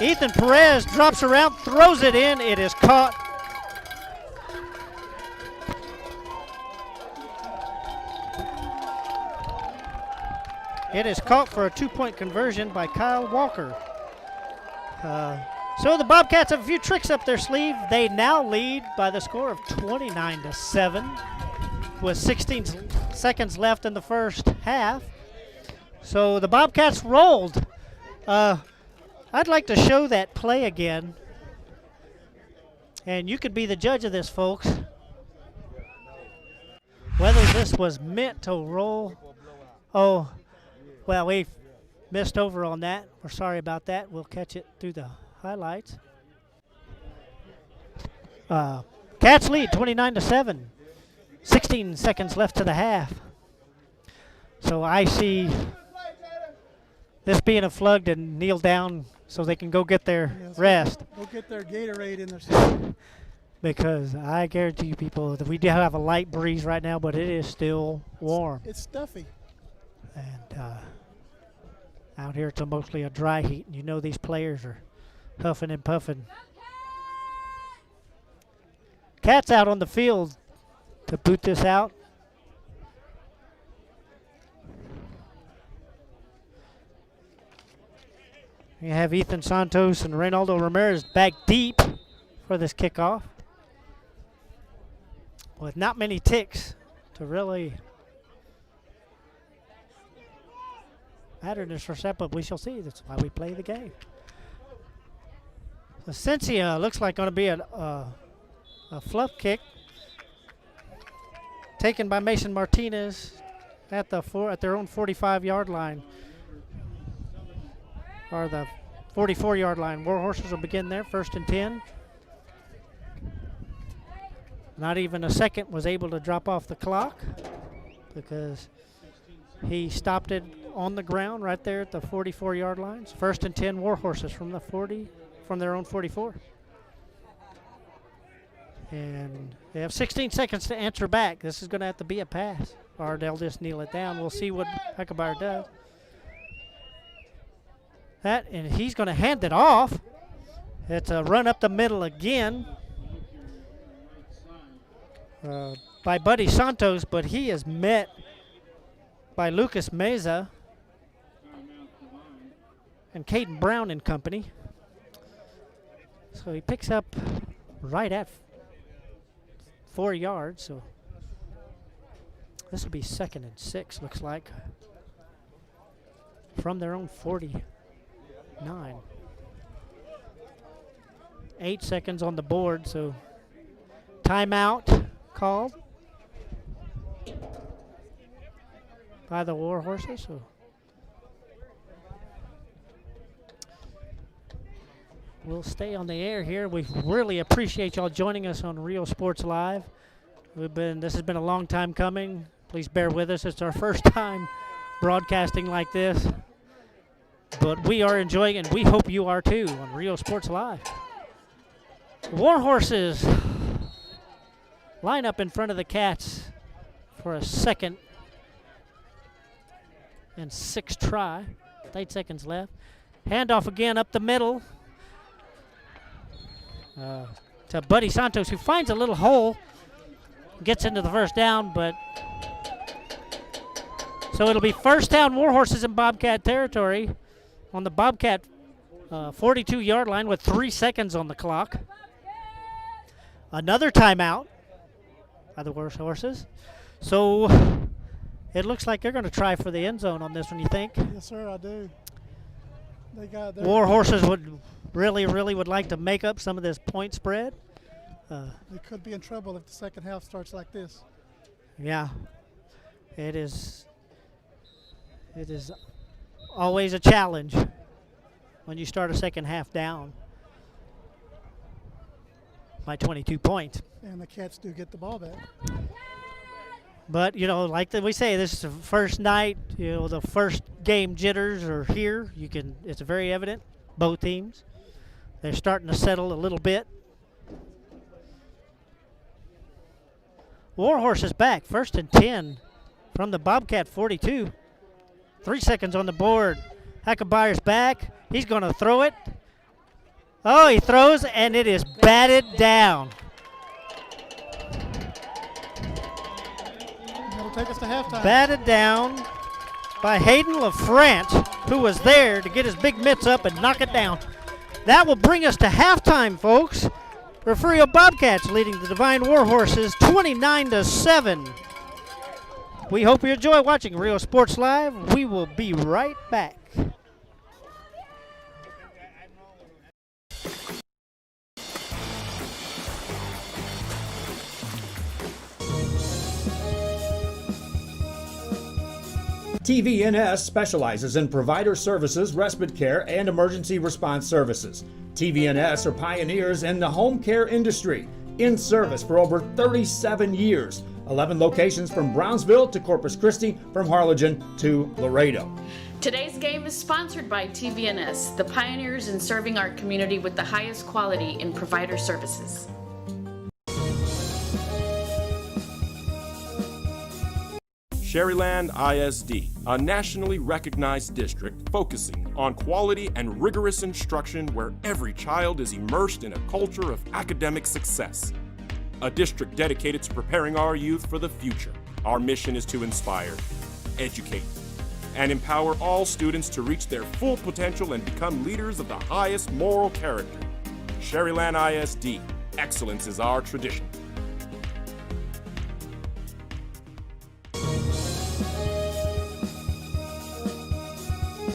Ethan Perez drops around, throws it in. It is caught. It is caught for a 2-point conversion by Kyle Walker. So the Bobcats have a few tricks up their sleeve. They now lead by the score of 29-7 with 16 seconds left in the first half. So the Bobcats rolled. I'd like to show that play again. And you could be the judge of this, folks. Whether this was meant to roll. Oh, well, we missed over on that. We're sorry about that. We'll catch it through the highlights. Cats lead 29-7. 16 seconds left to the half. So I see this being a flood and kneel down so they can go get their rest. Go get their Gatorade in their system. Because I guarantee you people that we do have a light breeze right now, but it is still warm. It's stuffy. And out here it's mostly a dry heat, and you know these players are huffing and puffing. Cats out on the field to boot this out. You have Ethan Santos and Reynaldo Ramirez back deep for this kickoff, with not many ticks to really matter in this first step, but we shall see. That's why we play the game. Ascensia looks like going to be a fluff kick taken by Mason Martinez at their own 45-yard line, or the 44-yard line. Warhorses will begin there, first and 10. Not even a second was able to drop off the clock because he stopped it on the ground right there at the 44-yard lines. First and 10 Warhorses from the 40, from their own 44. And they have 16 seconds to answer back. This is going to have to be a pass, or they'll just kneel it down. We'll see what Huckabeyer does. That, and he's going to hand it off. It's a run up the middle again by Buddy Santos, but he is met by Lucas Meza and Caden Brown and company. So he picks up right at 4 yards. So this will be 2nd and 6, looks like, from their own 49. 8 seconds on the board, so timeout called by the Warhorses. So we'll stay on the air here. We really appreciate y'all joining us on Real Sports Live. This has been a long time coming. Please bear with us. It's our first time broadcasting like this. But we are enjoying it, and we hope you are too on Real Sports Live. Warhorses line up in front of the Cats for a 2nd and 6 try. 8 seconds left. Handoff again up the middle to Buddy Santos, who finds a little hole, gets into the first down, but so it'll be first down Warhorses in Bobcat territory on the Bobcat 42-yard line with 3 seconds on the clock. Another timeout by the Warhorses. So it looks like they're going to try for the end zone on this one, you think? Yes, sir, I do. They got Warhorses would really would like to make up some of this point spread. They could be in trouble if the second half starts like this. Yeah, it is always a challenge when you start a second half down by 22 points. And the Cats do get the ball back. But, you know, like we say, this is the first night, you know, the first game jitters are here. It's very evident, both teams. They're starting to settle a little bit. Warhorse is back, 1st and 10 from the Bobcat 42. 3 seconds on the board. Hackebyer's back. He's going to throw it. Oh, he throws, and it is batted down. That'll take us to halftime. Batted down by Hayden LaFrance, who was there to get his big mitts up and knock it down. That will bring us to halftime, folks. Refugio Bobcats leading the Devine Warhorses 29-7. We hope you enjoy watching Real Sports Live. We will be right back. TVNS specializes in provider services, respite care, and emergency response services. TVNS are pioneers in the home care industry, in service for over 37 years. 11 locations from Brownsville to Corpus Christi, from Harlingen to Laredo. Today's game is sponsored by TVNS, the pioneers in serving our community with the highest quality in provider services. Sherryland ISD, a nationally recognized district focusing on quality and rigorous instruction where every child is immersed in a culture of academic success. A district dedicated to preparing our youth for the future. Our mission is to inspire, educate, and empower all students to reach their full potential and become leaders of the highest moral character. Sherryland ISD, excellence is our tradition.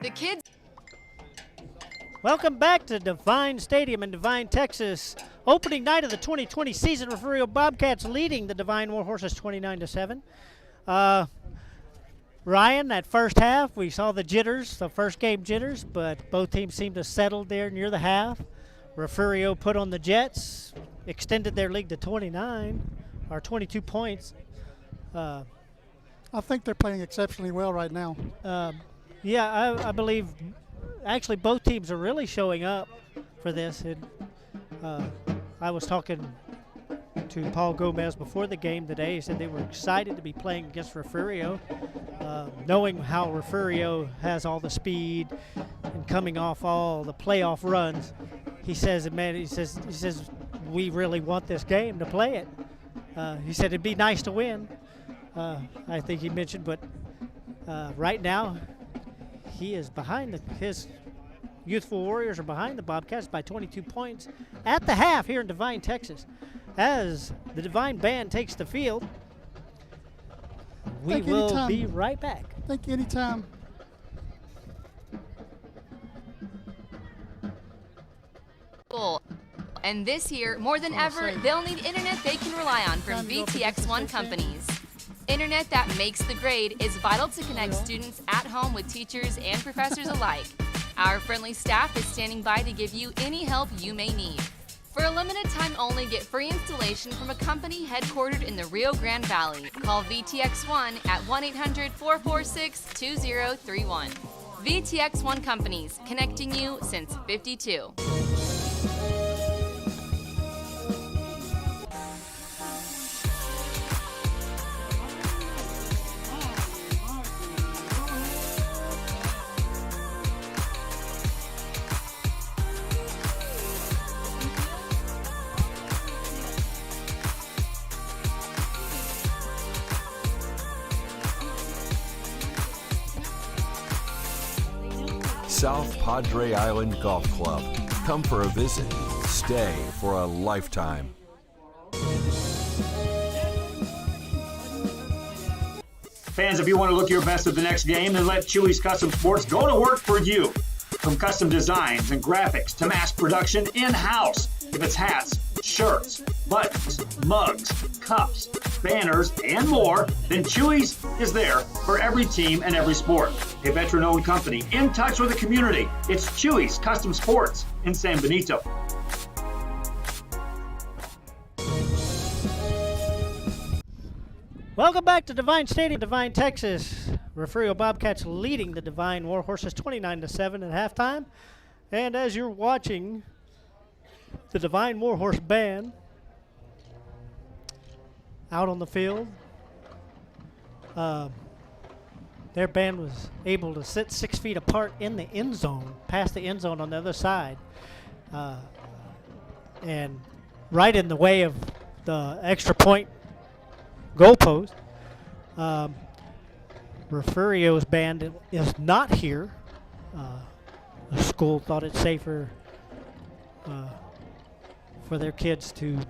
The kids. Welcome back to Devine Stadium in Devine, Texas. Opening night of the 2020 season, Refugio Bobcats leading the Devine Warhorses 29-7. Ryan, that first half, we saw the jitters, the first game jitters, but both teams seemed to settle there near the half. Refugio put on the Jets, extended their lead to 22 points. I think they're playing exceptionally well right now. Yeah, I believe actually both teams are really showing up for this. I was talking to Paul Gomez before the game today. He said they were excited to be playing against Refugio, knowing how Refugio has all the speed and coming off all the playoff runs. He says, we really want this game to play it. He said it'd be nice to win. I think he mentioned, but right now he is behind his Youthful Warriors are behind the Bobcats by 22 points at the half here in Devine, Texas. As the Devine band takes the field, we will be right back. Thank you, anytime. And this year, more than ever, they'll need internet they can rely on from VTX1 companies. Internet that makes the grade is vital to connect students at home with teachers and professors alike. Our friendly staff is standing by to give you any help you may need. For a limited time only, get free installation from a company headquartered in the Rio Grande Valley. Call VTX1 at 1-800-446-2031. VTX1 Companies, connecting you since '52. South Padre Island Golf Club. Come for a visit. Stay for a lifetime. Fans, if you want to look your best at the next game, then let Chewy's Custom Sports go to work for you. From custom designs and graphics to mass production in-house. If it's hats, shirts, buttons, mugs, cups, banners, and more, then Chewy's is there for every team and every sport. A veteran-owned company in touch with the community. It's Chewy's Custom Sports in San Benito. Welcome back to Devine Stadium, Devine, Texas. Refugio Bobcats leading the Devine Warhorses 29-7 at halftime. And as you're watching the Devine Warhorse Band out on the field, their band was able to sit 6 feet apart in the end zone, past the end zone on the other side, and right in the way of the extra point goalpost. Refugio's band is not here. The school thought it safer for their kids to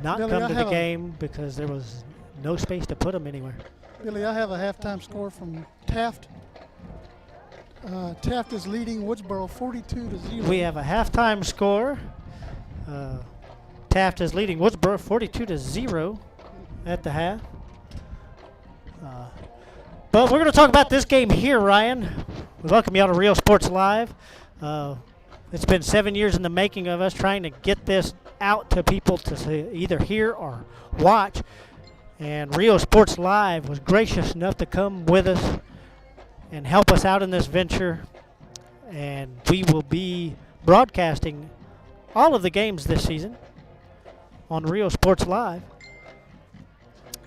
not Billy, come to the game because there was no space to put them anywhere. Billy, I have a halftime score from Taft. Taft is leading Woodsboro 42-0. We have a halftime score. Taft is leading Woodsboro 42-0 at the half. But we're going to talk about this game here, Ryan. We welcome you all to Real Sports Live. It's been 7 years in the making of us trying to get this out to people to either hear or watch. And Real Sports Live was gracious enough to come with us and help us out in this venture. And we will be broadcasting all of the games this season on Real Sports Live.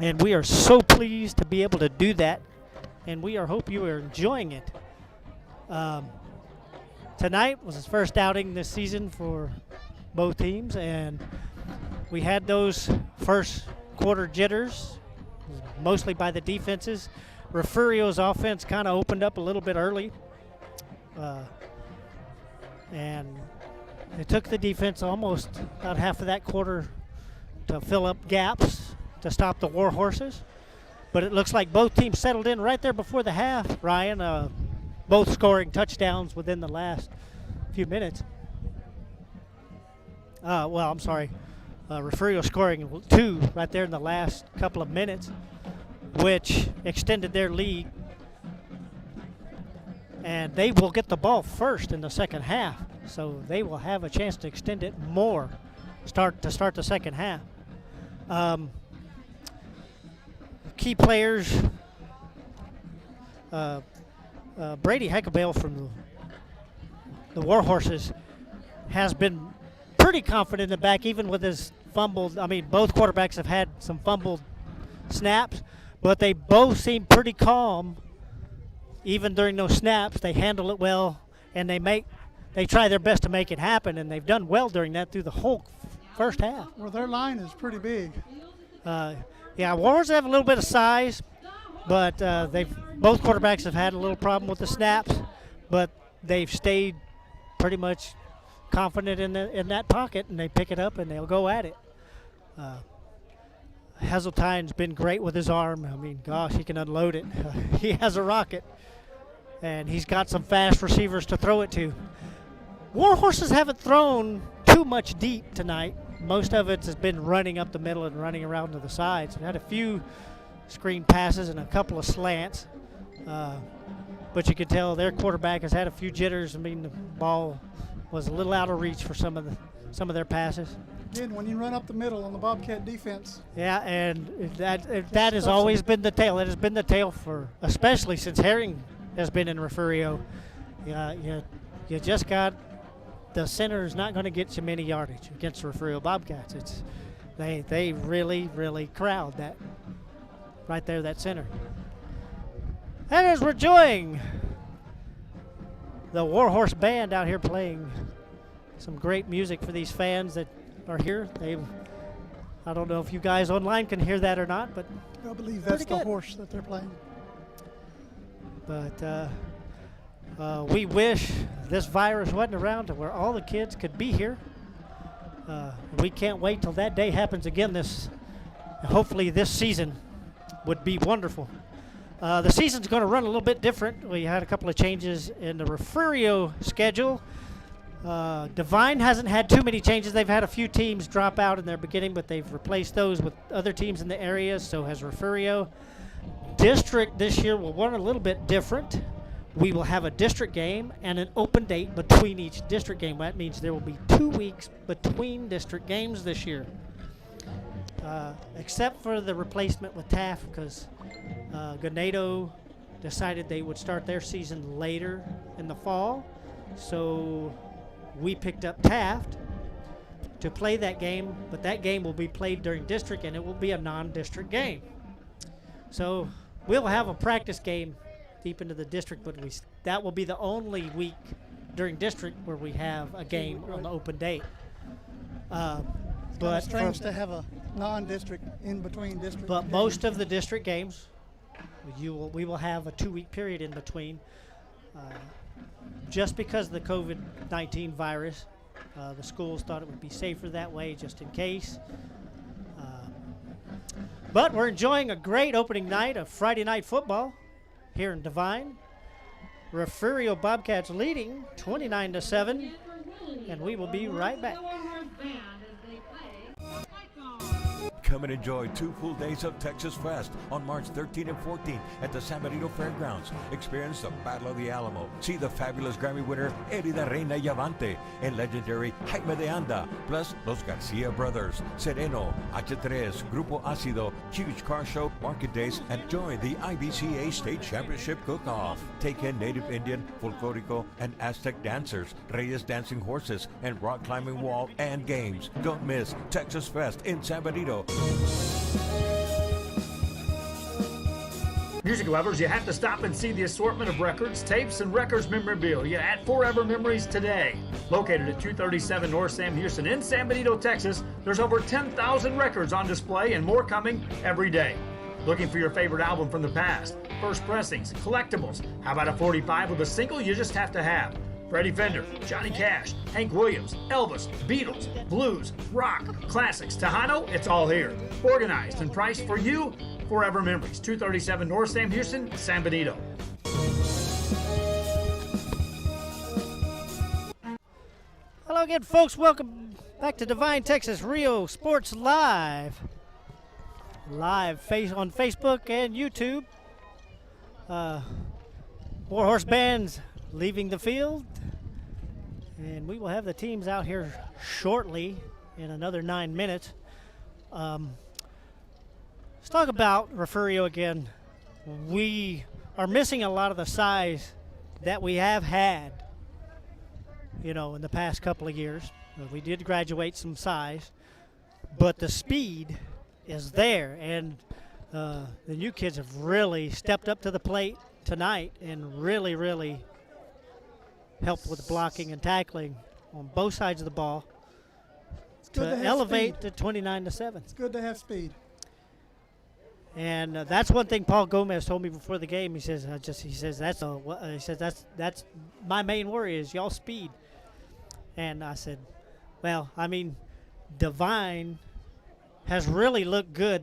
And we are so pleased to be able to do that. And we hope you are enjoying it. Tonight was his first outing this season for both teams, and we had those first quarter jitters, mostly by the defenses. Refugio's offense kind of opened up a little bit early, and it took the defense almost about half of that quarter to fill up gaps to stop the Warhorses. But it looks like both teams settled in right there before the half, Ryan, both scoring touchdowns within the last few minutes. Refugio scoring 2 right there in the last couple of minutes, which extended their lead. And they will get the ball first in the second half, so they will have a chance to extend it more to start the second half. Key players, Brady Heckabale from the Warhorses has been pretty confident in the back, even with his fumbled. I mean, both quarterbacks have had some fumbled snaps, but they both seem pretty calm even during those snaps. They handle it well, and they try their best to make it happen, and they've done well during that through the whole first half. Well, their line is pretty big. Warhorses have a little bit of size, but both quarterbacks have had a little problem with the snaps, but they've stayed pretty much confident in that pocket, and they pick it up and they'll go at it. Hazeltine's been great with his arm. I mean, gosh, he can unload it. He has a rocket, and he's got some fast receivers to throw it to. Warhorses haven't thrown too much deep tonight. Most of it has been running up the middle and running around to the sides. We've had a few screen passes and a couple of slants. but you can tell their quarterback has had a few jitters. I mean, the ball was a little out of reach for some of their passes. Again, when you run up the middle on the Bobcat defense. Yeah, and that has always been the tale. It has been the tale for, especially since Herring has been in Refugio. You just got, the center is not going to get you many yardage against the Refugio Bobcats. They really crowd that right there, that center. And as we're enjoying the Warhorse Band out here playing some great music for these fans that are here. I don't know if you guys online can hear that or not, but I believe that's the horse that they're playing. But we wish this virus wasn't around to where all the kids could be here. We can't wait till that day happens again. Hopefully this season would be wonderful. The season's going to run a little bit different. We had a couple of changes in the Refugio schedule. Devine hasn't had too many changes. They've had a few teams drop out in their beginning, but they've replaced those with other teams in the area, so has Refugio. District this year will run a little bit different. We will have a district game and an open date between each district game. That means there will be 2 weeks between district games this year. Except for the replacement with Taft, because Ganado decided they would start their season later in the fall. So we picked up Taft to play that game, but that game will be played during district, and it will be a non-district game. So we'll have a practice game deep into the district, but that will be the only week during district where we have a game on the open date. But it's strange to have a non-district in between district. But most of the district games, we will have a 2-week period in between. Just because of the COVID-19 virus, the schools thought it would be safer that way, just in case. But we're enjoying a great opening night of Friday night football here in Devine. Refugio Bobcats leading 29-7, and we will be right back. Come and enjoy 2 full days of Texas Fest on March 13 and 14 at the San Benito Fairgrounds. Experience the Battle of the Alamo. See the fabulous Grammy winner Erida Reina Yavante and legendary Jaime de Anda, plus Los Garcia Brothers, Sereno, H3, Grupo Ácido, huge car show, market days, and join the IBCA State Championship Cook-Off. Take in Native Indian, Folklorico, and Aztec dancers, Reyes dancing horses, and rock climbing wall and games. Don't miss Texas Fest in San Benito. Music lovers, you have to stop and see the assortment of records, tapes, and records memorabilia at Forever Memories today. Located at 237 North Sam Houston in San Benito, Texas, there's over 10,000 records on display and more coming every day. Looking for your favorite album from the past, first pressings, collectibles? How about a 45 with a single you just have to have? Freddie Fender, Johnny Cash, Hank Williams, Elvis, Beatles, blues, rock, classics, Tejano, it's all here. Organized and priced for you. Forever Memories, 237 North Sam Houston, San Benito. Hello again, folks. Welcome back to Devine, Texas Rio Sports Live. On Facebook and YouTube. Warhorse Band's leaving the field, and we will have the teams out here shortly in another 9 minutes. Let's talk about Refugio again. We are missing a lot of the size that we have had, in the past couple of years. We did graduate some size, but the speed is there, and the new kids have really stepped up to the plate tonight and really helped with blocking and tackling on both sides of the ball to elevate to 29-7. It's good to have speed. And that's one thing Paul Gomez told me before the game. He says that's my main worry is y'all speed. And I said, well, I mean, Devine has really looked good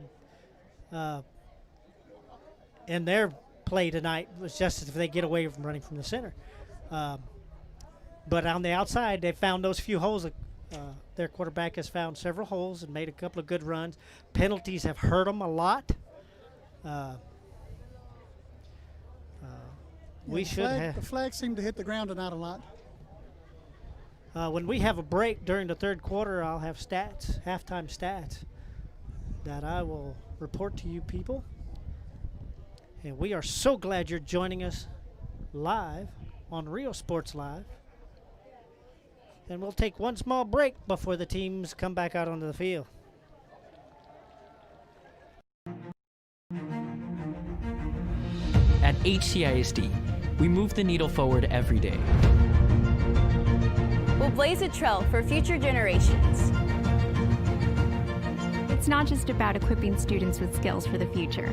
in their play tonight. It was just if they get away from running from the center. But on the outside, they found those few holes. Their quarterback has found several holes and made a couple of good runs. Penalties have hurt them a lot. we should have. The flags seem to hit the ground tonight a lot. When we have a break during the third quarter, I'll have stats, halftime stats, that I will report to you people. And we are so glad you're joining us live on Real Sports Live. And we'll take one small break before the teams come back out onto the field. At HCISD, we move the needle forward every day. We'll blaze a trail for future generations. It's not just about equipping students with skills for the future.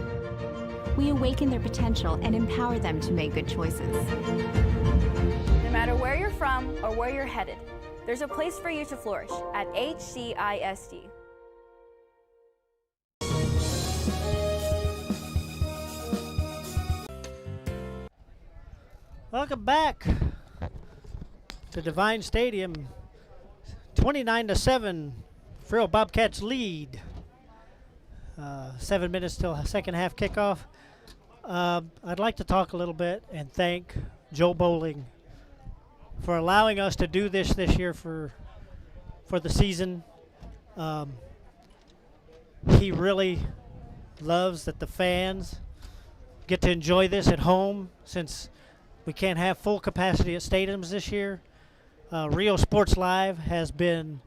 We awaken their potential and empower them to make good choices. No matter where you're from or where you're headed, there's a place for you to flourish at HCISD. Welcome back to Devine Stadium. 29-7, Refugio Bobcats lead. 7 minutes till second half kickoff. I'd like to talk a little bit and thank Joe Bowling for allowing us to do this year for the season. He really loves that the fans get to enjoy this at home, since we can't have full capacity at stadiums this year. Rio Sports Live has been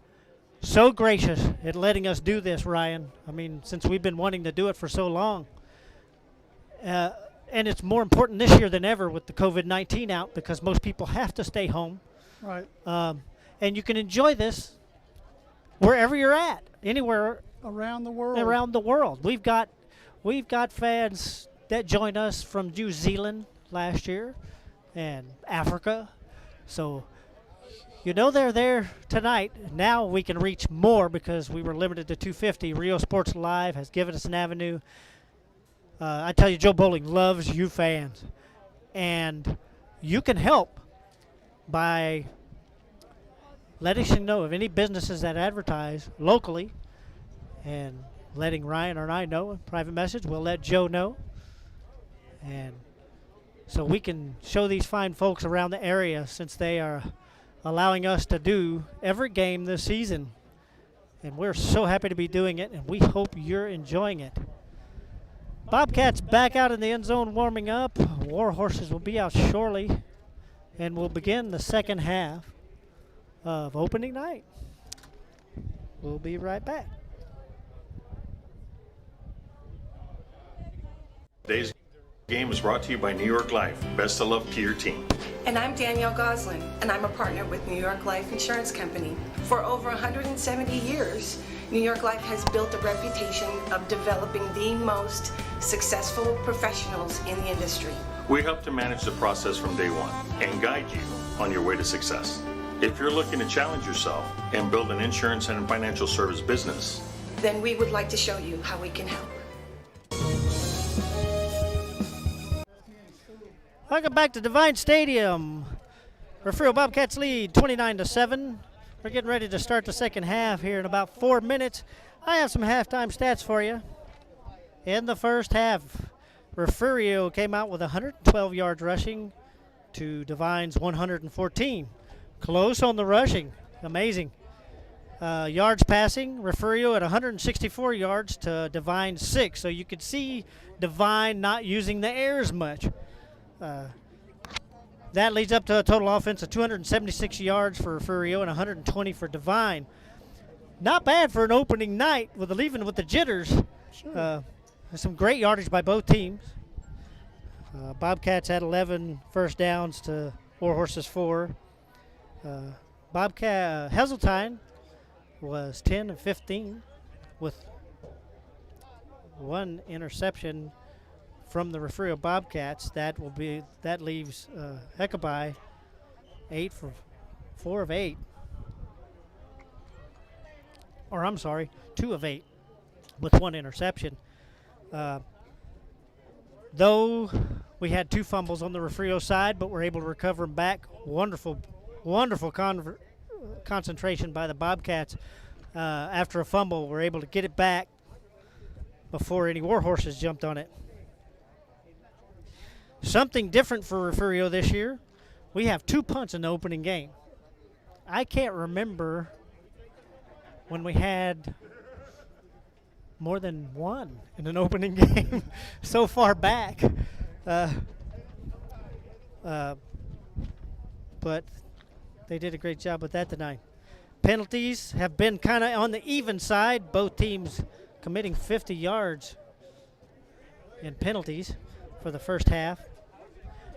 so gracious at letting us do this, Ryan. I mean, since we've been wanting to do it for so long. And it's more important this year than ever with the COVID-19 out, because most people have to stay home. Right. And you can enjoy this wherever you're at, anywhere around the world. Around the world. We've got fans that joined us from New Zealand last year and Africa. So, you know, they're there tonight. Now we can reach more because we were limited to 250. Rio Sports Live has given us an avenue. I tell you, Joe Bowling loves you fans. And you can help by letting us know of any businesses that advertise locally and letting Ryan or I know. A private message, we'll let Joe know. And so we can show these fine folks around the area, since they are allowing us to do every game this season. And we're so happy to be doing it, and we hope you're enjoying it. Bobcats back out in the end zone warming up. War Horses will be out shortly, and we'll begin the second half of opening night. We'll be right back. Today's game is brought to you by New York Life. Best of luck to your team. And I'm Danielle Goslin, and I'm a partner with New York Life Insurance Company. For over 170 years, New York Life has built a reputation of developing the most successful professionals in the industry. We help to manage the process from day one and guide you on your way to success. If you're looking to challenge yourself and build an insurance and financial service business, then we would like to show you how we can help. Welcome back to Devine Stadium. Refugio Bobcats lead 29-7. We're getting ready to start the second half here in about 4 minutes. I have some halftime stats for you. In the first half, Refugio came out with 112 yards rushing to Devine's 114. Close on the rushing. Amazing. Yards passing, Refugio at 164 yards to Devine's 6. So you could see Devine not using the air as much. That leads up to a total offense of 276 yards for Refugio and 120 for Devine. Not bad for an opening night even with the jitters. Sure. Some great yardage by both teams. Bobcats had 11 first downs to War Horses 4. Heseltine was 10 of 15 with one interception from the Refugio Bobcats. That leaves Heckaby 4 of 8. Or I'm sorry, 2 of 8 with one interception. Though we had 2 fumbles on the Refugio side, but we're able to recover them back. Wonderful concentration by the Bobcats. After a fumble, we're able to get it back before any War Horses jumped on it. Something different for Refugio this year. We have 2 punts in the opening game. I can't remember when we had more than 1 in an opening game so far back. But they did a great job with that tonight. Penalties have been kind of on the even side. Both teams committing 50 yards in penalties for the first half.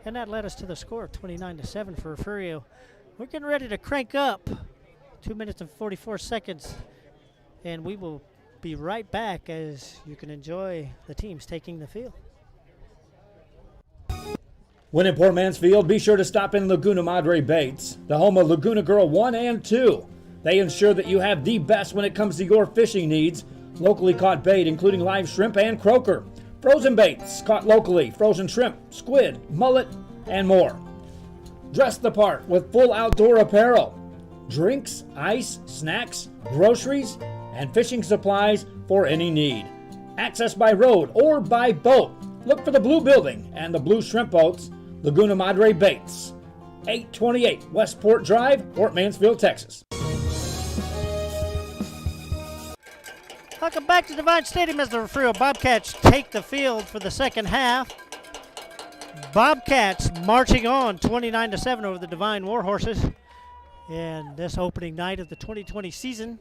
And that led us to the score of 29-7 for Refugio. We're getting ready to crank up. 2 minutes and 44 seconds. And we will be right back as you can enjoy the teams taking the field. When in Port Mansfield, be sure to stop in Laguna Madre Baits, the home of Laguna Girl 1 and 2. They ensure that you have the best when it comes to your fishing needs. Locally caught bait, including live shrimp and croaker. Frozen baits caught locally, frozen shrimp, squid, mullet, and more. Dress the part with full outdoor apparel. Drinks, ice, snacks, groceries, and fishing supplies for any need. Access by road or by boat. Look for the blue building and the blue shrimp boats, Laguna Madre Baits. 828 Westport Drive, Port Mansfield, Texas. Welcome back to Devine Stadium as the Refugio Bobcats take the field for the second half. Bobcats marching on 29-7 over the Devine Warhorses in this opening night of the 2020 season.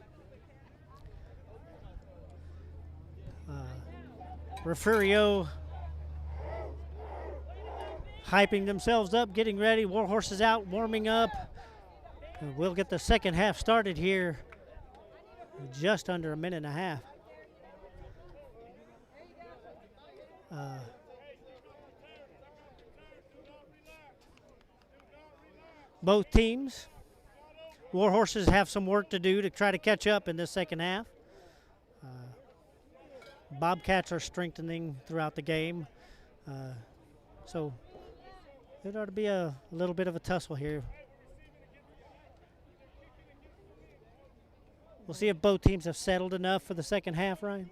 Refugio hyping themselves up, getting ready. Warhorses out, warming up. And we'll get the second half started here in just under a minute and a half. Both teams, Warhorses have some work to do to try to catch up in this second half. Bobcats are strengthening throughout the game. So it ought to be a little bit of a tussle here. We'll see if both teams have settled enough for the second half, Ryan.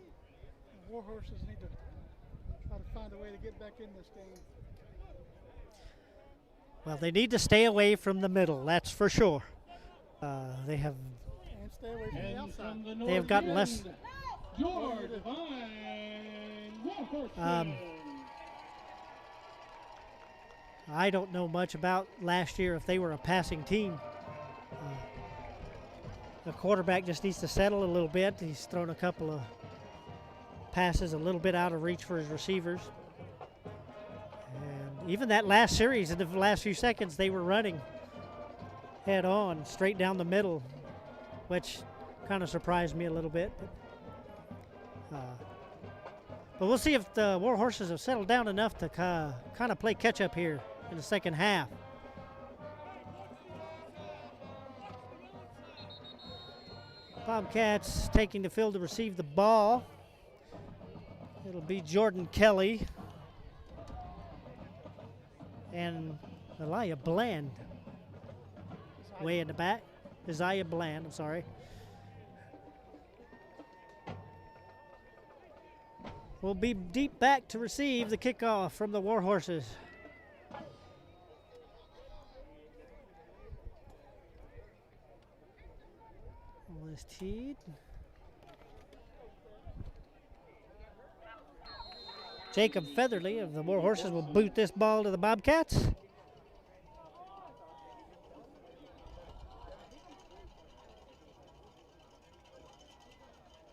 Warhorses need to try to find a way to get back in this game. Well, they need to stay away from the middle, that's for sure. They have And stay away from the outside. they have gotten less. I don't know much about last year if they were a passing team. The quarterback just needs to settle a little bit. He's thrown a couple of passes a little bit out of reach for his receivers. And even that last series, in the last few seconds, they were running head on, straight down the middle, which kind of surprised me a little bit. But we'll see if the Warhorses have settled down enough to kind of play catch-up here in the second half. Bobcats taking the field to receive the ball. It'll be Jordan Kelly and Elijah Bland way in the back. Isaiah Bland, I'm sorry. Will be deep back to receive the kickoff from the Warhorses. Was teed. Jacob Featherly of the Warhorses will boot this ball to the Bobcats.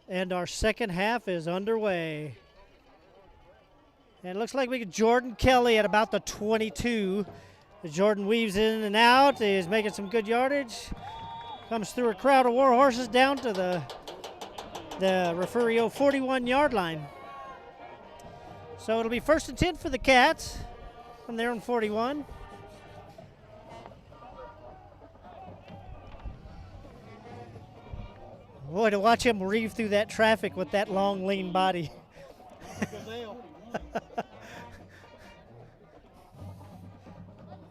And our second half is underway. And it looks like we get Jordan Kelly at about the 22. Jordan weaves in and out. He's making some good yardage. Comes through a crowd of Warhorses down to the Refugio 41-yard line. So it'll be 1st and 10 for the Cats from their own 41. Boy, to watch him reeve through that traffic with that long, lean body.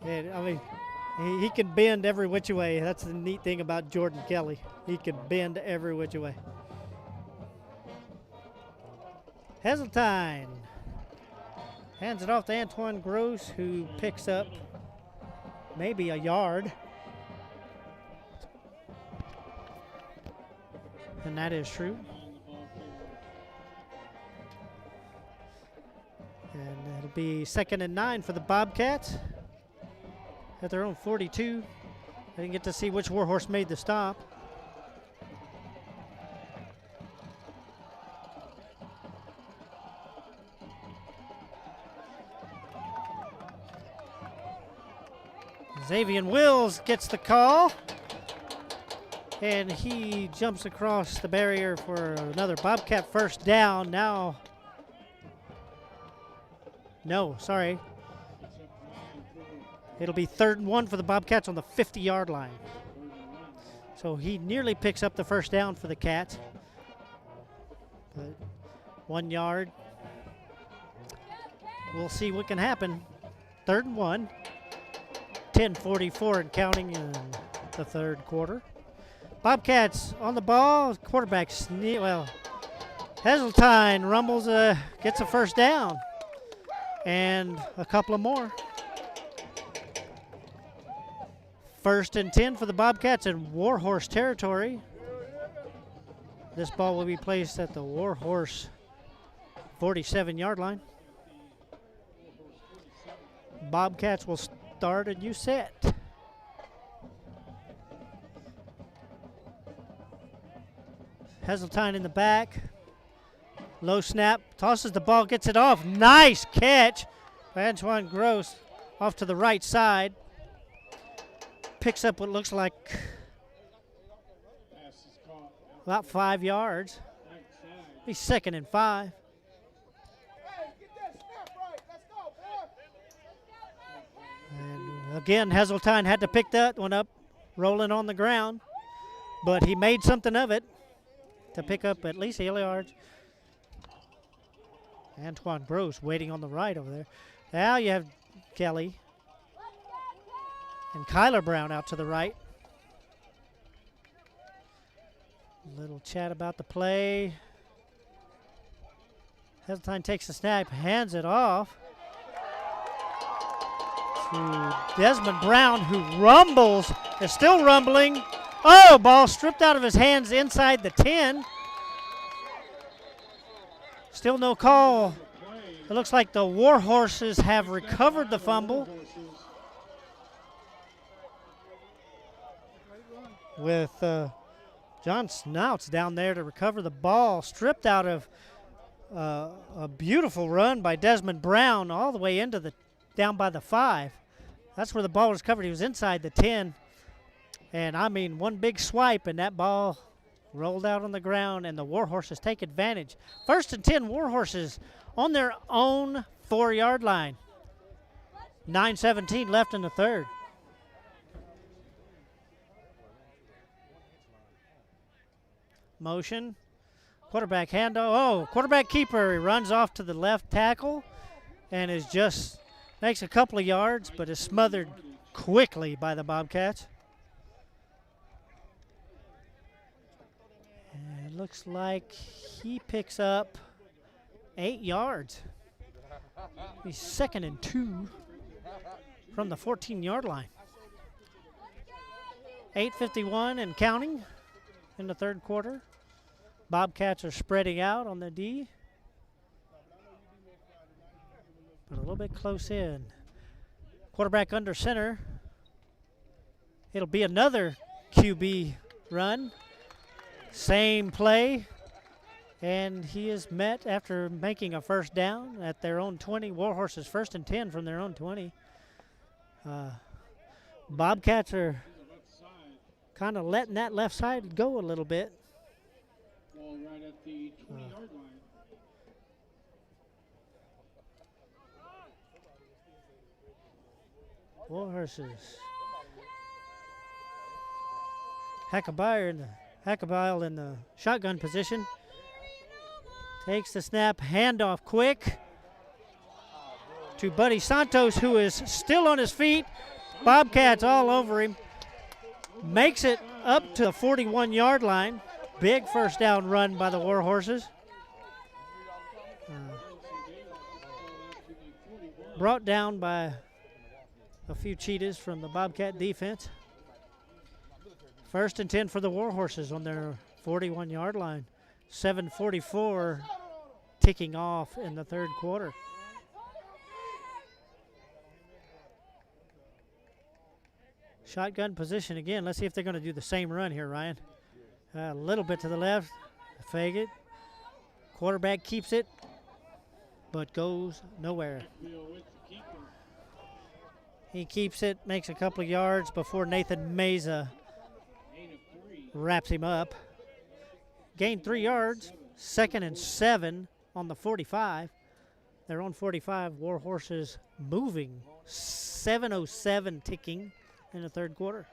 And, I mean, he can bend every which way. That's the neat thing about Jordan Kelly. He can bend every which way. Heseltine Hands it off to Antoine Gross, who picks up maybe a yard. And that is true. And it'll be 2nd and 9 for the Bobcats at their own 42. I didn't get to see which Warhorse made the stop. Xavier Wills gets the call, and he jumps across the barrier for another Bobcat first down. Now, no, sorry. It'll be 3rd and 1 for the Bobcats on the 50-yard line. So he nearly picks up the first down for the Cats. But 1 yard. We'll see what can happen. 3rd and 1. 10:44 and counting in the 3rd quarter. Bobcats on the ball. Quarterback, Heseltine rumbles, gets a first down. And a couple of more. 1st and 10 for the Bobcats in Warhorse territory. This ball will be placed at the Warhorse 47-yard line. Bobcats will start a new set. Heseltine in the back. Low snap, tosses the ball, gets it off. Nice catch by Antoine Gross off to the right side. Picks up what looks like about 5 yards. He's 2nd and 5. And again, Heseltine had to pick that one up, rolling on the ground, but he made something of it to pick up at least 8 yards. Antoine Gross waiting on the right over there. Now you have Kelly and Kyler Brown out to the right. A little chat about the play. Heseltine takes the snap, hands it off to Desmond Brown, who rumbles, is still rumbling. Oh, ball stripped out of his hands inside the 10. Still no call. It looks like the Warhorses have recovered the fumble with John Snouts down there to recover the ball. Stripped out of a beautiful run by Desmond Brown all the way into the down by the 5. That's where the ball was covered. He was inside the 10. And I mean, one big swipe and that ball rolled out on the ground, and the Warhorses take advantage. 1st and 10, Warhorses on their own 4-yard line. 9:17 left in the 3rd. Motion. Quarterback handoff. Oh, quarterback keeper. He runs off to the left tackle and is just makes a couple of yards, but is smothered quickly by the Bobcats. And it looks like he picks up 8 yards. He's 2nd and 2 from the 14-yard line. 8:51 and counting in the 3rd quarter. Bobcats are spreading out on the D, but a little bit close in. Quarterback under center. It'll be another QB run. Same play, and he is met after making a first down at their own 20. Warhorses 1st and 10 from their own 20. Bobcats are kind of letting that left side go a little bit. Ball right at the 20-yard line. Warhorses. Hackabile in the shotgun position. Takes the snap, handoff quick to Buddy Santos, who is still on his feet. Bobcats all over him. Makes it up to the 41-yard line. Big first down run by the Warhorses. brought down by a few cheetahs from the Bobcat defense. 1st and 10 for the Warhorses on their 41-yard line. 7:44 ticking off in the 3rd quarter. Shotgun position again. Let's see if they're going to do the same run here, Ryan. A little bit to the left. Fake it. Quarterback keeps it, but goes nowhere. He keeps it, makes a couple of yards before Nathan Meza wraps him up. Gained 3 yards. 2nd and 7 on the 45. Their own 45. Warhorses moving. 7:07 ticking in the 3rd quarter.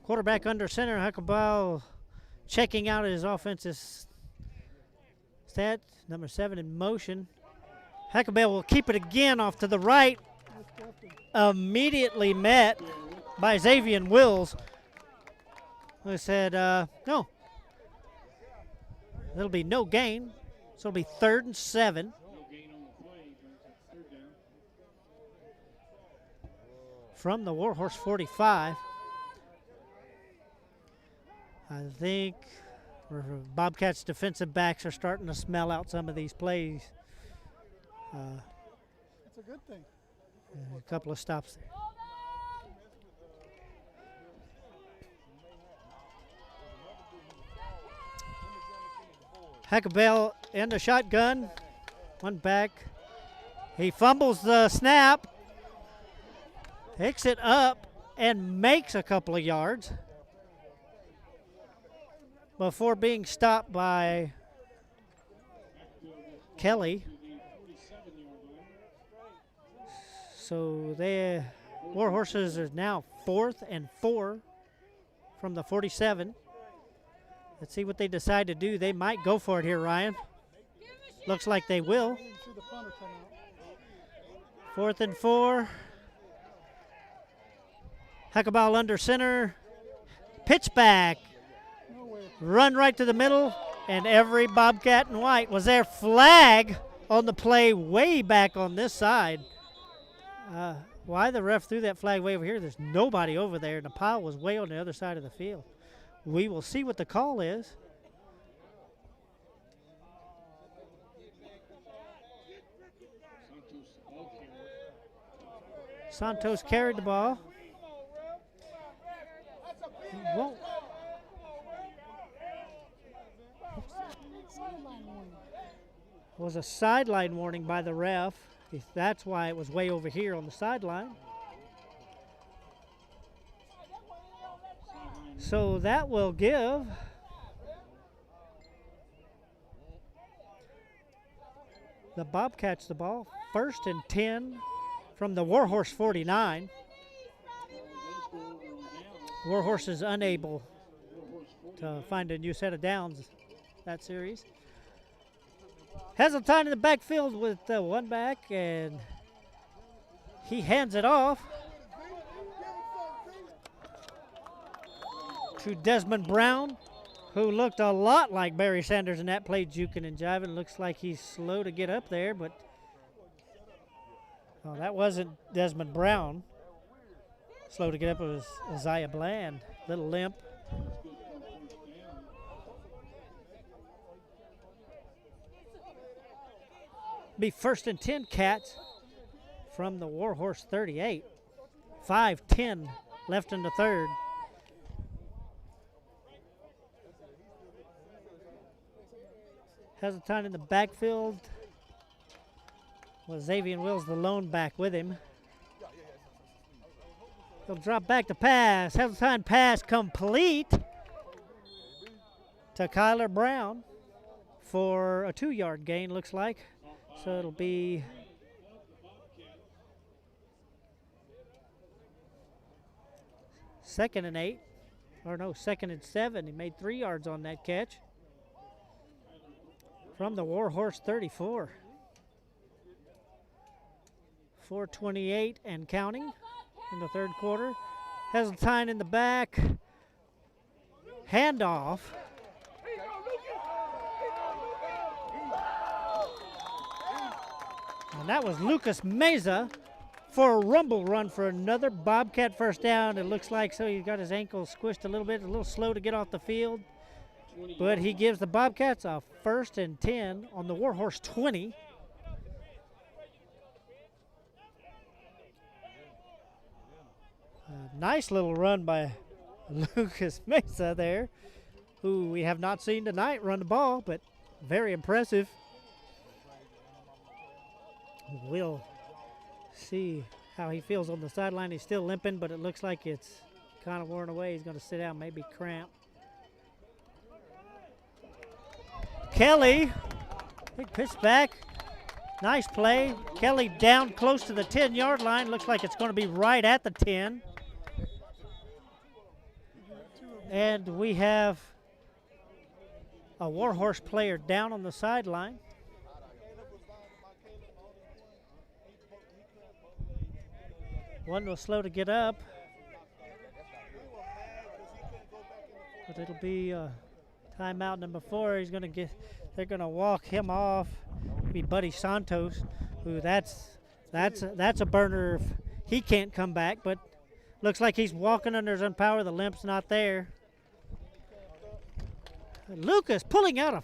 Quarterback under center. Huckabee checking out his offensive stat. Number 7 in motion. Huckabee will keep it again off to the right. Immediately met by Xavier Wills, who said, no. There'll be no gain. So it'll be 3rd and 7. From the Warhorse 45. I think Bobcats defensive backs are starting to smell out some of these plays. That's a good thing. A couple of stops there. Huckabee in the shotgun. One back. He fumbles the snap. Picks it up and makes a couple of yards before being stopped by Kelly. So the Warhorses are now 4th and 4 from the 47. Let's see what they decide to do. They might go for it here, Ryan. Looks like they will. 4th and 4. Huckabee under center. Pitch back. Run right to the middle. And every Bobcat in white. Was there flag on the play way back on this side? Why the ref threw that flag way over here? There's nobody over there. And the pile was way on the other side of the field. We will see what the call is. Santos carried the ball. Whoa. It was a sideline warning by the ref. That's why it was way over here on the sideline. So that will give the Bobcats the ball. 1st and 10 from the Warhorse 49. Warhorse is unable to find a new set of downs that series. Heseltine in the backfield with one back, and he hands it off to Desmond Brown, who looked a lot like Barry Sanders in that play, juking and jiving. Looks like he's slow to get up there, but oh, that wasn't Desmond Brown. Slow to get up, it was Isaiah Bland. Little limp. Be 1st and 10 Cats from the Warhorse 38. 5:10 left in the 3rd. Heseltine in the backfield with Xavier Wills, the lone back with him. He'll drop back to pass. Heseltine pass complete to Kyler Brown for a 2-yard gain, looks like. So it'll be second and 8. Or no, 2nd and 7. He made 3 yards on that catch. From the Warhorse 34. 4:28 and counting in the 3rd quarter. Heseltine in the back. Handoff. And that was Lucas Meza for a rumble run for another Bobcat first down. It looks like so he got his ankle squished a little bit, a little slow to get off the field. But he gives the Bobcats a 1st and 10 on the Warhorse 20. A nice little run by Lucas Meza there, who we have not seen tonight run the ball, but very impressive. We'll see how he feels on the sideline. He's still limping, but it looks like it's kind of worn away. He's going to sit down, maybe cramp. Kelly, big pitch back. Nice play. Kelly down close to the 10-yard line. Looks like it's going to be right at the 10. And we have a Warhorse player down on the sideline. One was slow to get up, but it'll be timeout number 4. He's going to get. They're going to walk him off. Maybe Buddy Santos, who that's a burner if he can't come back. But looks like he's walking under his own power. The limp's not there. Lucas pulling out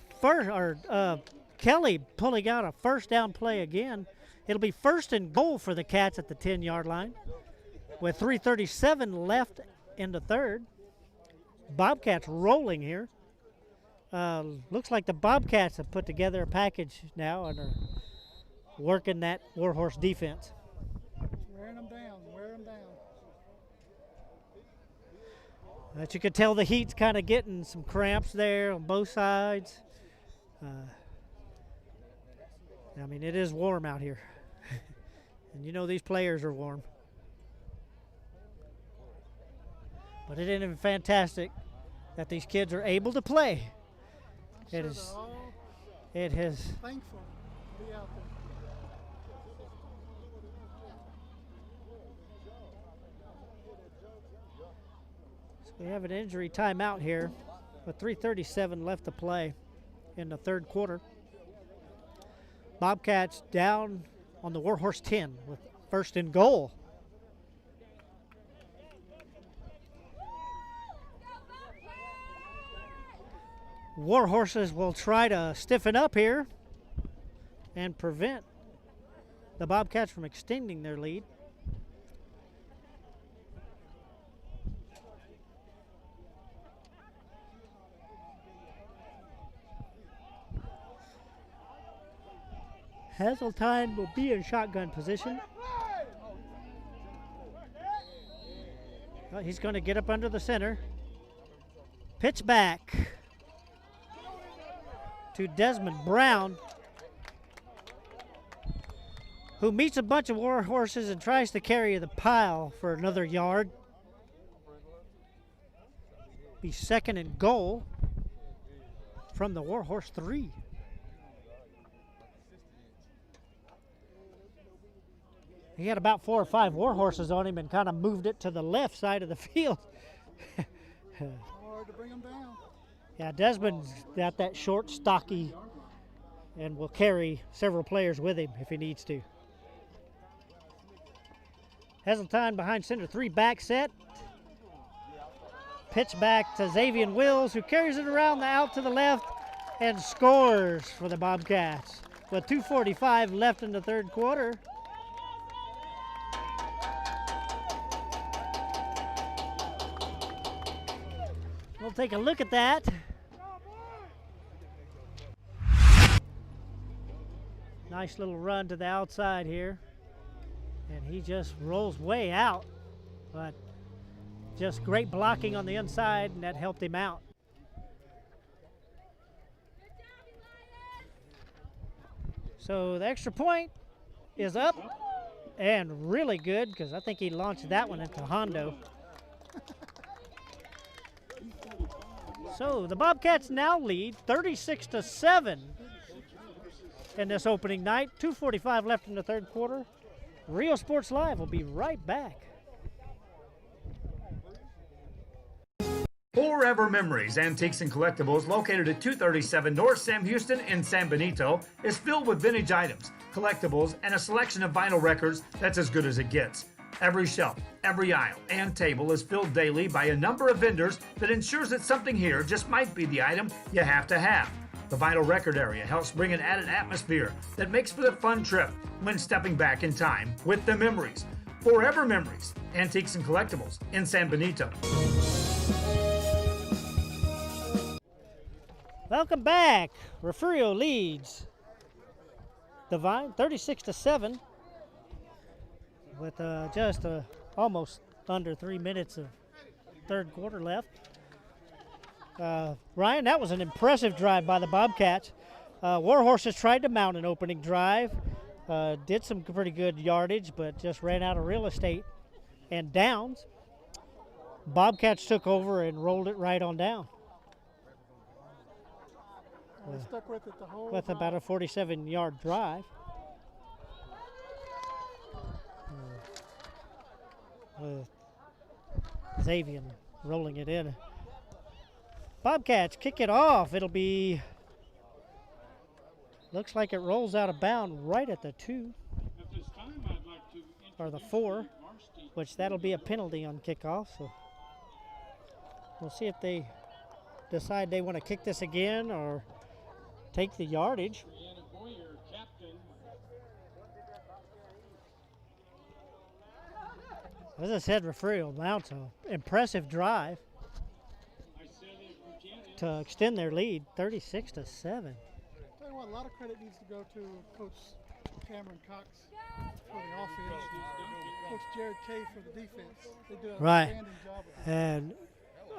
Kelly pulling out a first down play again. It'll be 1st and goal for the Cats at the 10-yard line with 3:37 left in the third. Bobcats rolling here. Looks like the Bobcats have put together a package now and are working that Warhorse defense. Wearing them down, wearing them down. But you could tell the heat's kind of getting some cramps there on both sides. I mean, it is warm out here. And you know these players are warm. But it isn't fantastic that these kids are able to play. It is. Thankful to be out there. So we have an injury timeout here with 3:37 left to play in the third quarter. Bobcats down on the Warhorse 10 with 1st and goal. Warhorses will try to stiffen up here and prevent the Bobcats from extending their lead. Hazeltine will be in shotgun position. Well, he's going to get up under the center. Pitch back to Desmond Brown, who meets a bunch of Warhorses and tries to carry the pile for another yard. Be 2nd and goal from the Warhorse 3. He had about 4 or 5 Warhorses on him and kind of moved it to the left side of the field. Hard to bring him down. Yeah, Desmond's got that short, stocky, and will carry several players with him if he needs to. Hazeltine behind center, 3 back set. Pitch back to Xavier Wills, who carries it around the out to the left and scores for the Bobcats. With 2:45 left in the third quarter. We'll take a look at that. Nice little run to the outside here. And he just rolls way out. But just great blocking on the inside, and that helped him out. So the extra point is up and really good, because I think he launched that one into Hondo. So the Bobcats now lead 36-7 in this opening night. 2:45 left in the third quarter. Rio Sports Live will be right back. Forever Memories, Antiques and Collectibles, located at 237 North Sam Houston in San Benito, is filled with vintage items, collectibles, and a selection of vinyl records that's as good as it gets. Every shelf, every aisle, and table is filled daily by a number of vendors that ensures that something here just might be the item you have to have. The vinyl record area helps bring an added atmosphere that makes for the fun trip when stepping back in time with the memories. Forever Memories, Antiques and Collectibles in San Benito. Welcome back. Refugio leads Devine 36-7 with just almost under 3 minutes of third quarter left. Ryan, that was an impressive drive by the Bobcats. Warhorses tried to mount an opening drive, did some pretty good yardage, but just ran out of real estate and downs. Bobcats took over and rolled it right on down. Stuck with it the whole with time. About a 47-yard drive. Xavier rolling it in. Bobcats kick it off. It'll be, looks like it rolls out of bounds right at the 2 or the 4, which that'll be a penalty on kickoff. So we'll see if they decide they want to kick this again or take the yardage. As I said, Refugio mounts an impressive drive to extend their lead, 36-7. Tell you what, a lot of credit needs to go to Coach Cameron Cox for the offense, Coach Jared Kay for the defense. They do an outstanding job of it.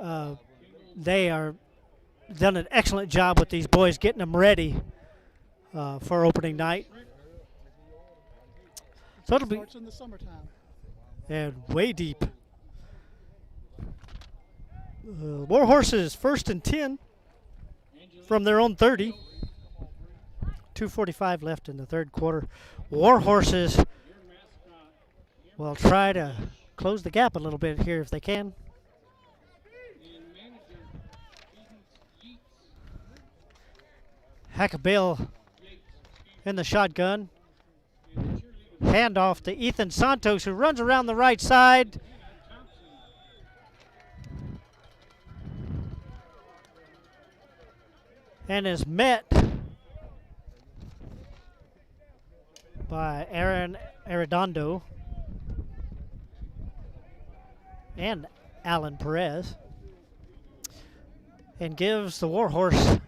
And they are done an excellent job with these boys, getting them ready for opening night. So it'll be starts in the summertime. And way deep. Warhorses 1st and 10 from their own 30. 2:45 left in the third quarter. Warhorses will try to close the gap a little bit here if they can. Hackabale in the shotgun. Handoff to Ethan Santos, who runs around the right side. And is met by Aaron Arredondo and Alan Perez. And gives the Warhorse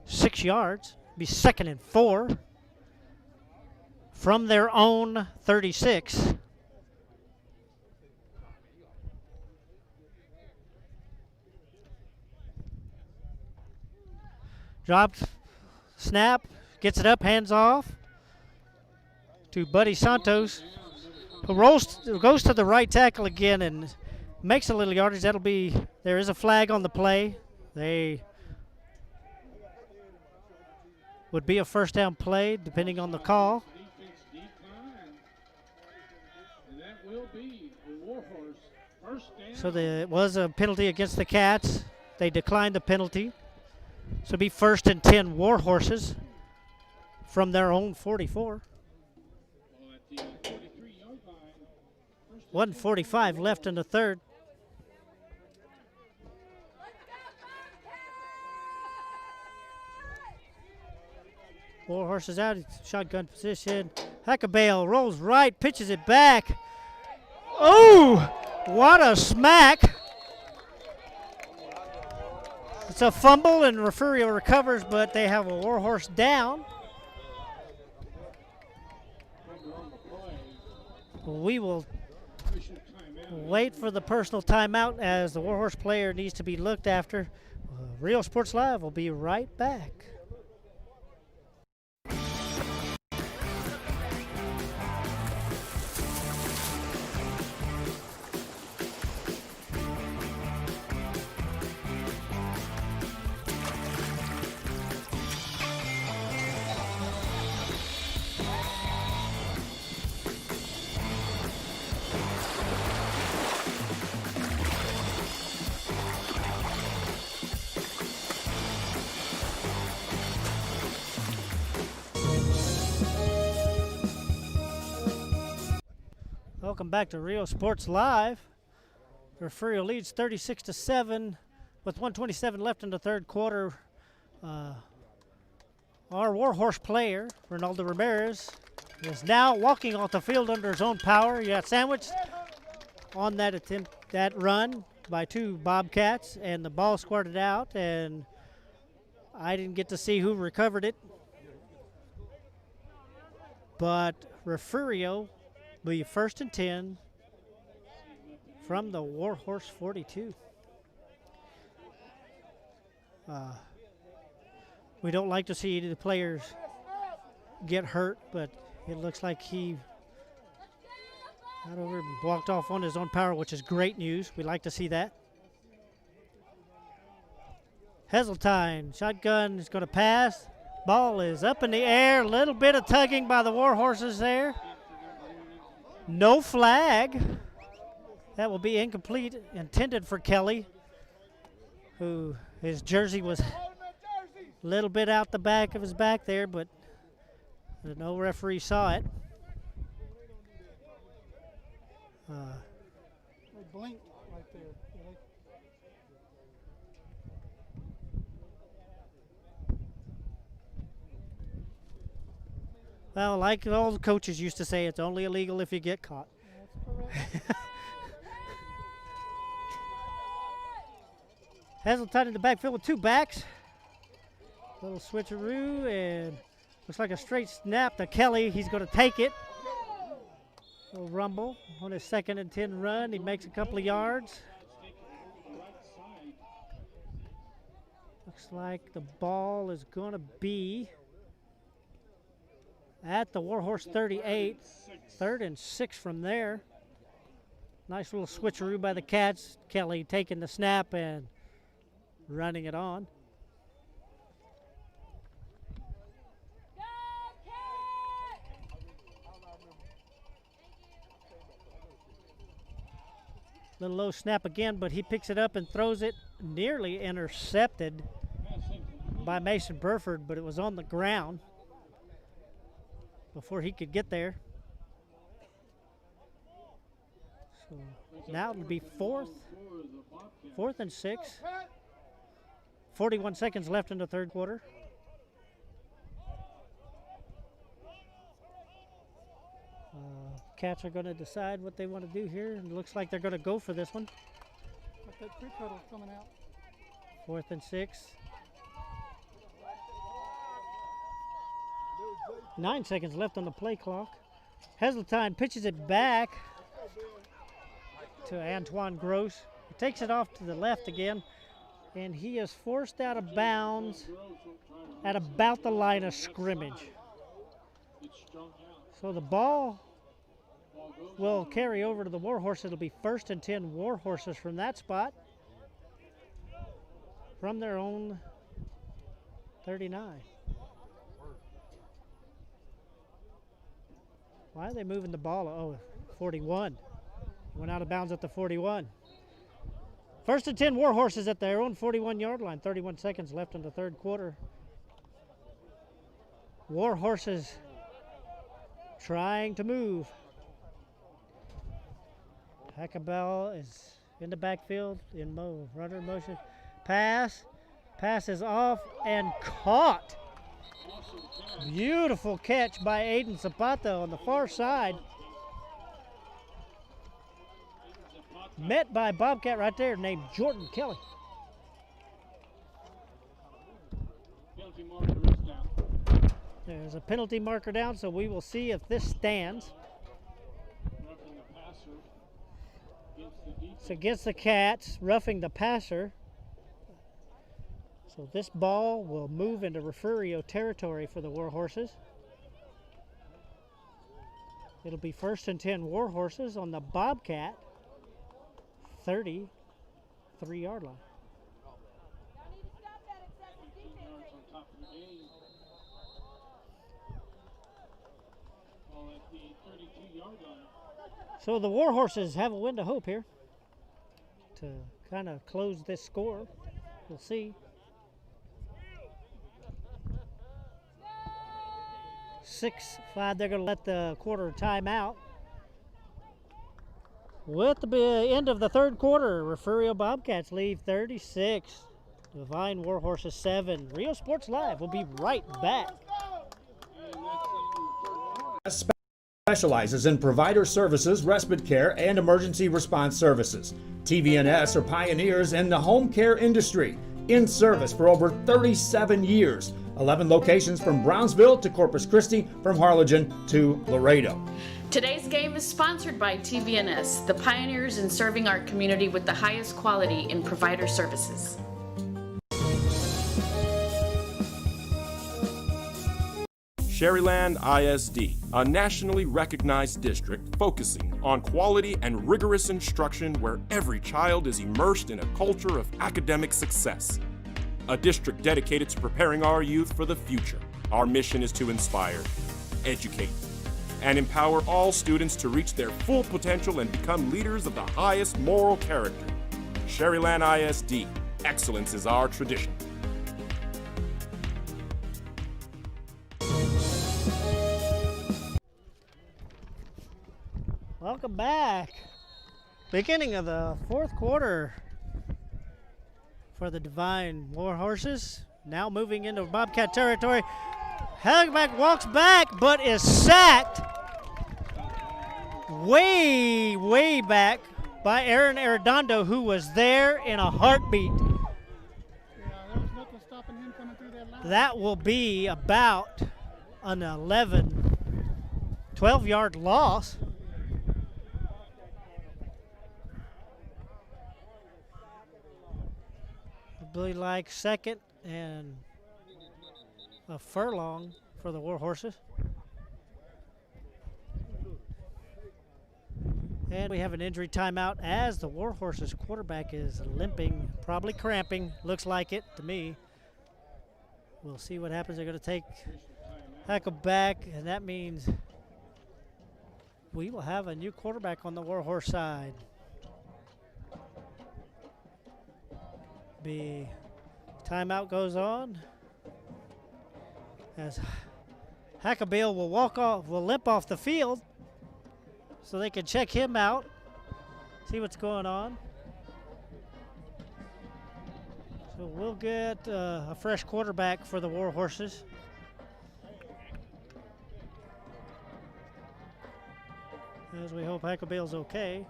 6 yards. Be 2nd and 4 from their own 36. Dropped, snap, gets it up, hands off to Buddy Santos, who goes to the right tackle again and makes a little yardage. That'll be, there is a flag on the play. They would be a first down play depending on the call. So there was a penalty against the Cats. They declined the penalty. So it'll be 1st and 10 Warhorses from their own 44. 1:45 left in the third. Warhorses out, shotgun position. Hackabale rolls right, pitches it back. Oh, what a smack. It's a fumble and Refugio recovers, but they have a Warhorse down. We will wait for the personal timeout as the Warhorse player needs to be looked after. Real Sports Live will be right back. Welcome back to Rio Sports Live. Refugio leads 36-7 with 1:27 left in the third quarter. Our Warhorse player, Ronaldo Ramirez, is now walking off the field under his own power. He got sandwiched on that attempt, that run by two Bobcats, and the ball squirted out, and I didn't get to see who recovered it. But Refugio will be 1st and 10 from the Warhorse 42. We don't like to see the players get hurt, but it looks like he got over and walked off on his own power, which is great news. We like to see that. Heseltine, shotgun is going to pass. Ball is up in the air. A little bit of tugging by the Warhorses there. No flag. That will be incomplete, intended for Kelly, who his jersey was a little bit out the back of his back there, but no referee saw it. They blinked right there. Well, like all the coaches used to say, it's only illegal if you get caught. That's correct. Heseltine in the backfield with two backs. Little switcheroo, and looks like a straight snap to Kelly. He's going to take it. Little rumble on his 2nd and 10 run. He makes a couple of yards. Looks like the ball is going to be at the Warhorse 38. 3rd and 6 from there. Nice little switcheroo by the Cats. Kelly taking the snap and running it on. Little low snap again, but he picks it up and throws it, nearly intercepted by Mason Burford, but it was on the ground before he could get there. So now it'll be 4th and 6. 41 seconds left in the third quarter. Cats are going to decide what they want to do here. It looks like they're going to go for this one. Got that quick huddle coming out. 4th and 6. 9 seconds left on the play clock. Heseltine pitches it back to Antoine Gross. He takes it off to the left again, and he is forced out of bounds at about the line of scrimmage. So the ball will carry over to the Warhorse. It'll be 1st and 10 Warhorses from that spot, from their own 39. Why are they moving the ball? Oh, 41. Went out of bounds at the 41. 1st and 10 Warhorses at their own 41-yard line. 31 seconds left in the third quarter. Warhorses trying to move. Hackabell is in the backfield, runner motion. Pass is off and caught. Beautiful catch by Aiden Zapata on the far side. Met by Bobcat right there named Jordan Kelly. There's a penalty marker down, so we will see if this stands. It's against the Cats, roughing the passer. So this ball will move into Refugio territory for the Warhorses. It'll be 1st and 10 Warhorses on the Bobcat 33-yard line. So the Warhorses have a window of hope here to kind of close this score. We'll see. 6-5, they're going to let the quarter time out. With the end of the third quarter, Refugio Bobcats lead 36. Devine Warhorses 7. Rio Sports Live will be right back. Specializes in provider services, respite care, and emergency response services. TVNS are pioneers in the home care industry, in service for over 37 years. 11 locations from Brownsville to Corpus Christi, from Harlingen to Laredo. Today's game is sponsored by TVNS, the pioneers in serving our community with the highest quality in provider services. Sherryland ISD, a nationally recognized district focusing on quality and rigorous instruction where every child is immersed in a culture of academic success. A district dedicated to preparing our youth for the future. Our mission is to inspire, educate, and empower all students to reach their full potential and become leaders of the highest moral character. Sherryland ISD, excellence is our tradition. Welcome back. Beginning of the fourth quarter for the Devine Warhorses. Now moving into Bobcat territory. Hagback walks back, but is sacked way back by Aaron Arredondo, who was there in a heartbeat. Yeah, there was nothing stopping him coming through that line. That will be about an 12-yard loss. Be like second and a furlong for the Warhorses. And we have an injury timeout as the Warhorses quarterback is limping, probably cramping. Looks like it to me. We'll see what happens. They're going to take Hackle back, and that means we will have a new quarterback on the Warhorse side. Timeout goes on as Hackabale will limp off the field so they can check him out, see what's going on. So we'll get a fresh quarterback for the Warhorses. As we hope Hackabale's okay.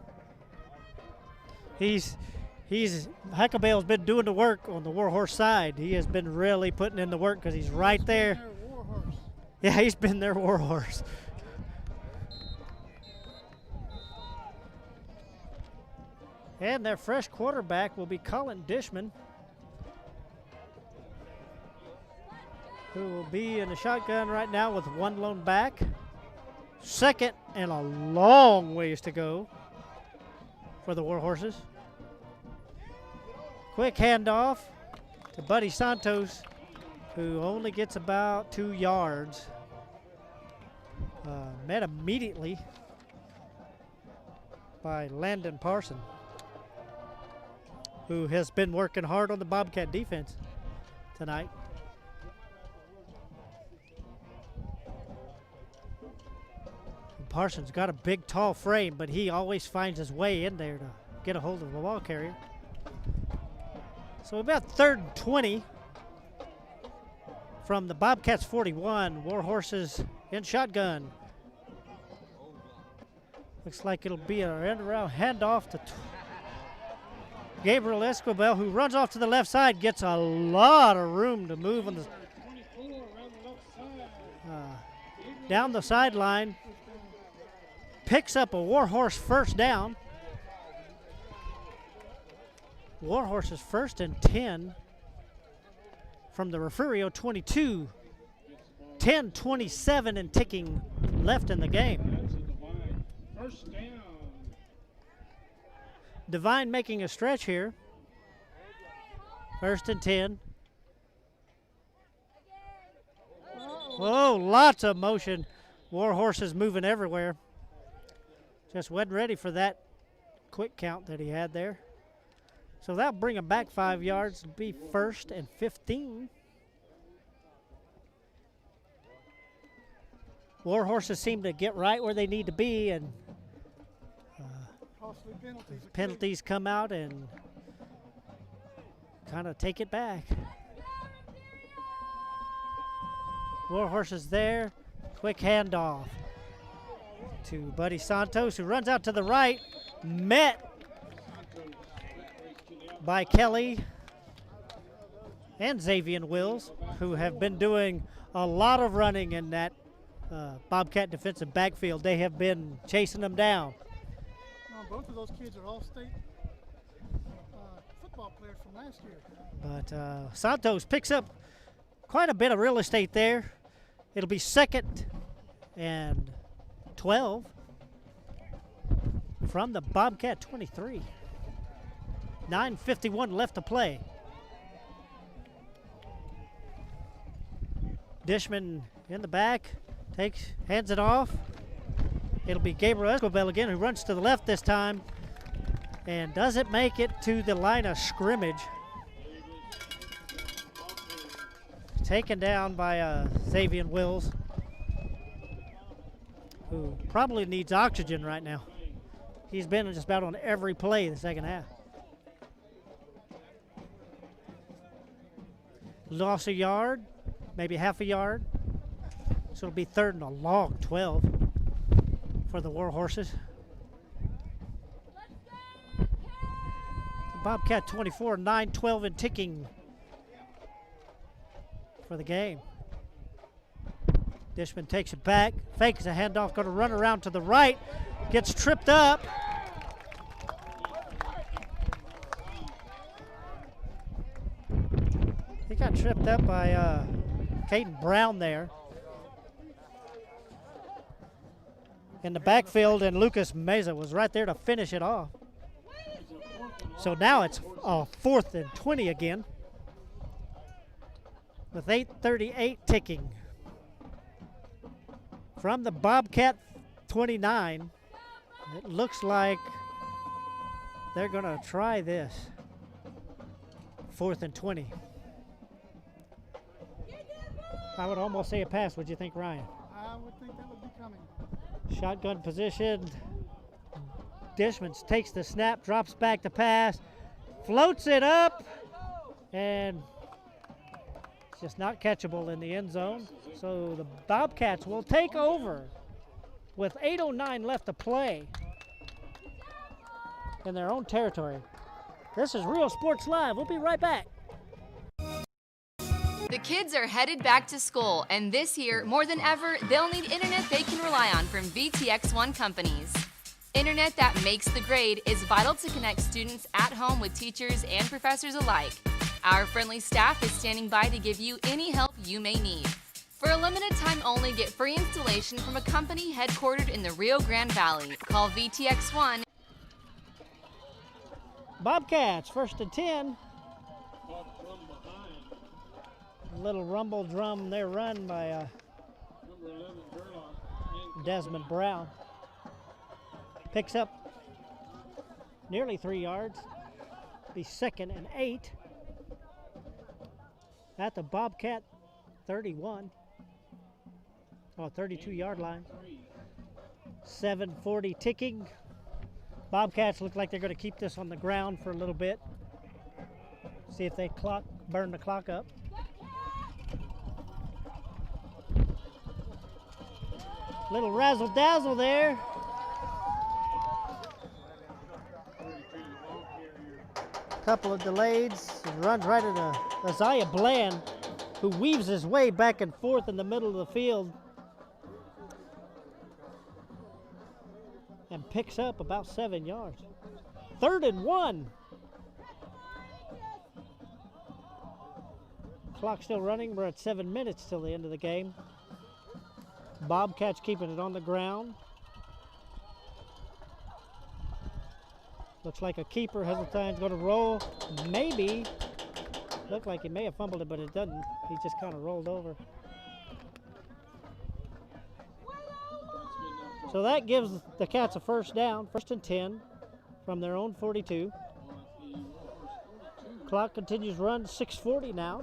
Hackabale's been doing the work on the Warhorse side. He has been really putting in the work because he's right there. Yeah, he's been their Warhorse. And their fresh quarterback will be Colin Dishman, who will be in the shotgun right now with one lone back. Second and a long ways to go for the Warhorses. Quick handoff to Buddy Santos, who only gets about 2 yards. Met immediately by Landon Parson, who has been working hard on the Bobcat defense tonight. Parsons got a big, tall frame, but he always finds his way in there to get a hold of the ball carrier. So about 3rd and 20 from the Bobcats 41. Warhorses in shotgun. Looks like it'll be an end-around handoff to Gabriel Escobar, who runs off to the left side, gets a lot of room to move on the down the sideline. Picks up a Warhorse first down. Warhorses 1st and 10 from the Refugio 22. 10:27 and ticking left in the game. First down. Devine making a stretch here. 1st and 10. Whoa, lots of motion. Warhorses moving everywhere. Just wasn't ready for that quick count that he had there. So that'll bring him back 5 yards to be 1st and 15. Warhorses seem to get right where they need to be, and penalties come out and kind of take it back. Warhorses there. Quick handoff to Buddy Santos, who runs out to the right. Met by Kelly and Xavier Wills, who have been doing a lot of running in that Bobcat defensive backfield. They have been chasing them down. Both of those kids are all-state football players from last year. But Santos picks up quite a bit of real estate there. It'll be 2nd and 12 from the Bobcat 23. 9:51 left to play. Dishman in the back, hands it off. It'll be Gabriel Escobar again, who runs to the left this time and doesn't make it to the line of scrimmage. Taken down by Xavier Wills, who probably needs oxygen right now. He's been just about on every play in the second half. Lost a yard, maybe half a yard. So it'll be 3rd and a long 12 for the Warhorses. The Bobcat 24, 9-12 and ticking for the game. Dishman takes it back, fakes a handoff, going to run around to the right, gets tripped up. He got tripped up by Caden Brown there in the backfield, and Lucas Meza was right there to finish it off. So now it's 4th and 20 again, with 8:38 ticking. From the Bobcat 29, it looks like they're going to try this. 4th and 20. I would almost say a pass. What do you think, Ryan? I would think that would be coming. Shotgun position. Dishman takes the snap, drops back to pass, floats it up, and it's just not catchable in the end zone. So the Bobcats will take over with 8:09 left to play in their own territory. This is Real Sports Live. We'll be right back. The kids are headed back to school, and this year, more than ever, they'll need internet they can rely on from VTX1 companies. Internet that makes the grade is vital to connect students at home with teachers and professors alike. Our friendly staff is standing by to give you any help you may need. For a limited time only, get free installation from a company headquartered in the Rio Grande Valley. Call VTX1. Bobcats, 1st and 10. Little rumble drum there run by Desmond Brown. Picks up nearly 3 yards. Be 2nd and 8 at the Bobcat 31. 32-yard line. 7:40 ticking. Bobcats look like they're going to keep this on the ground for a little bit. See if they burn the clock up. Little razzle-dazzle there. Couple of delays. Runs right into Isaiah Bland, who weaves his way back and forth in the middle of the field and picks up about 7 yards. 3rd and 1. Clock still running. We're at 7 minutes till the end of the game. Bobcats keeping it on the ground. Looks like a keeper. Hazeltine's going to roll. Maybe. Looked like he may have fumbled it, but it doesn't. He just kind of rolled over. So that gives the Cats a 1st down. 1st and 10 from their own 42. Clock continues run. 6:40 now.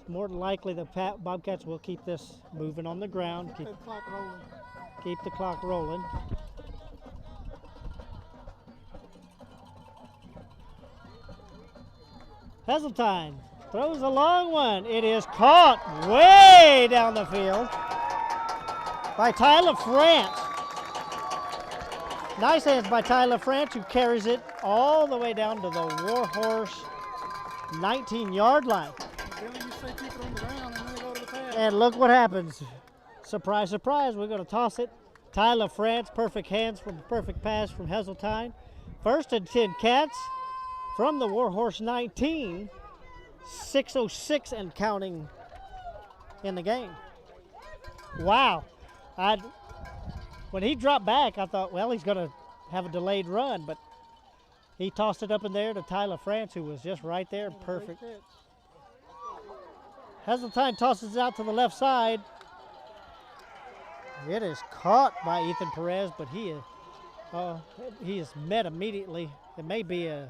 More than likely, the Bobcats will keep this moving on the ground. Keep that clock rolling. Keep the clock rolling. Heseltine throws a long one. It is caught way down the field by Tyler France. Nice hands by Tyler France, who carries it all the way down to the Warhorse 19-yard line. And look what happens. Surprise, surprise, we're going to toss it. Tyler France, perfect hands from a perfect pass from Heseltine. 1st and 10 Cats from the Warhorse 19. 6:06 and counting in the game. Wow. When he dropped back, I thought, well, he's going to have a delayed run, but he tossed it up in there to Tyler France, who was just right there, perfect. Heseltine tosses it out to the left side. It is caught by Ethan Perez, but he is met immediately. It may be a...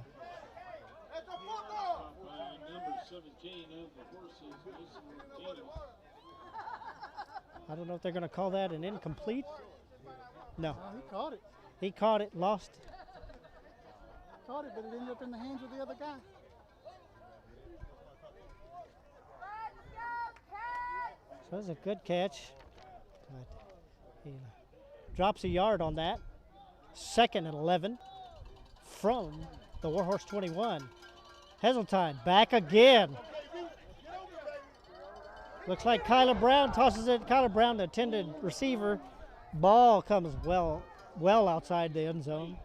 I don't know if they're going to call that an incomplete. No. He caught it. He caught it, lost. Caught it, but it ended up in the hands of the other guy. So that's a good catch. But he drops a yard on that. 2nd and 11 from the Warhorse 21. Heseltine back again. Looks like Kyler Brown tosses it. Kyler Brown, the intended receiver. Ball comes well outside the end zone.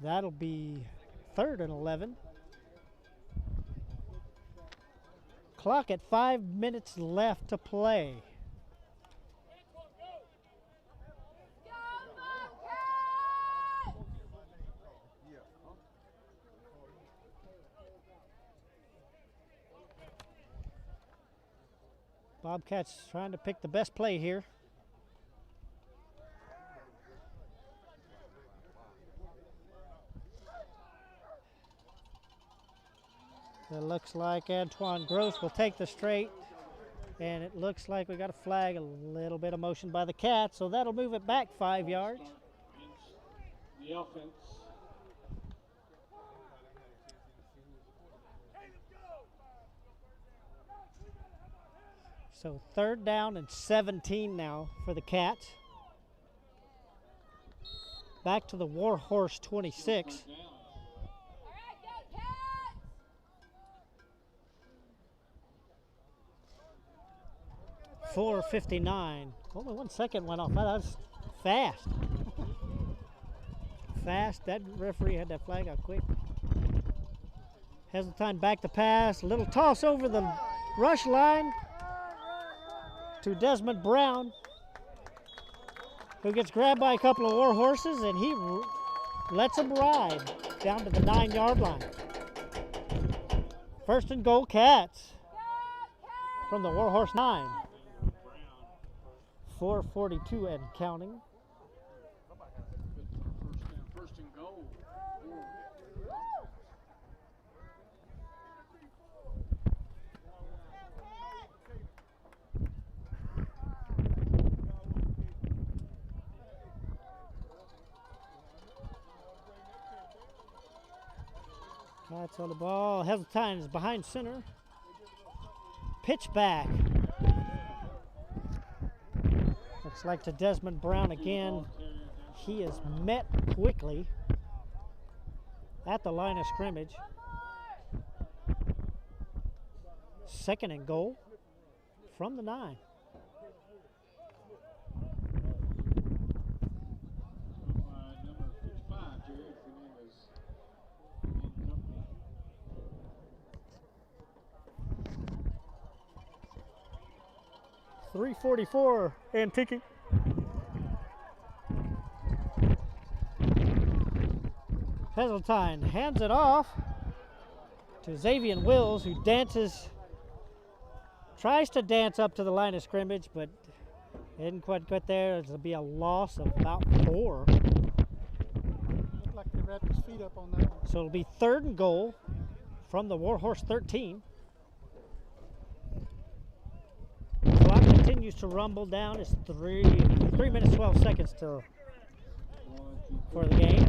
That'll be 3rd and 11. Clock at 5 minutes left to play. Bobcats trying to pick the best play here. It looks like Antoine Gross will take the straight, and it looks like we got a flag, a little bit of motion by the Cats, so that'll move it back 5 yards. The offense. So 3rd down and 17 now for the Cats. Back to the Warhorse 26. .459. Only 1 second went off. That was fast. Fast. That referee had that flag out quick. Heseltine back to pass. Little toss over the rush line to Desmond Brown, who gets grabbed by a couple of war horses, and he lets him ride down to the 9-yard line. 1st and goal, Cats from the Warhorse 9. 4:42 and counting. First and goal. Cats on the ball. Heseltine is behind center. Pitch back. Looks like to Desmond Brown again. He is met quickly at the line of scrimmage. 2nd and goal from the 9. Number 55, Jerry, if your name is in company. .344 and ticking. Heseltine hands it off to Xavier Wills, who tries to dance up to the line of scrimmage, but didn't quite get there. It'll be a loss of about 4. Looked like they wrapped his feet up on that one. So it'll be 3rd and goal from the Warhorse 13. Clock continues to rumble down. It's 3 minutes 12 seconds for the game.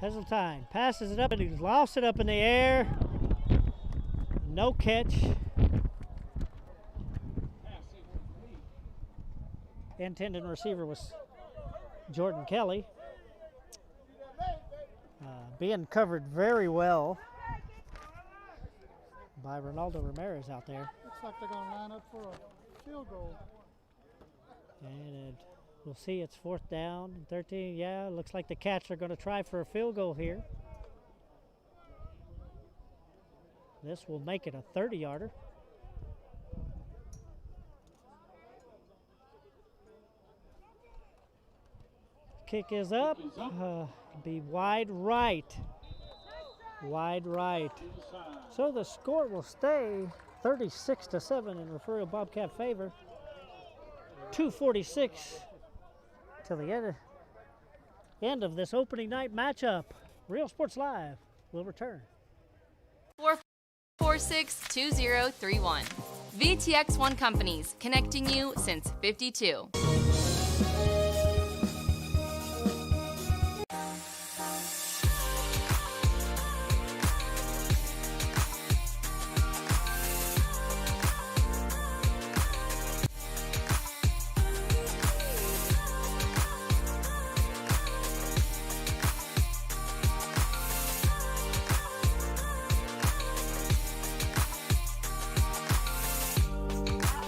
Heseltine passes it up and he's lost it up in the air. No catch. Intended receiver was Jordan Kelly. Being covered very well by Ronaldo Ramirez out there. Looks like they're going to line up for a field goal. And we'll see, it's 4th down and 13. Yeah, looks like the Cats are going to try for a field goal here. This will make it a 30-yarder. Kick is up. Be wide right. Wide right. So the score will stay 36-7 in Refugio Bobcat favor. 2:46 till the end of this opening night matchup. Real Sports Live will return. 446-2031. VTX1 Companies, connecting you since 52.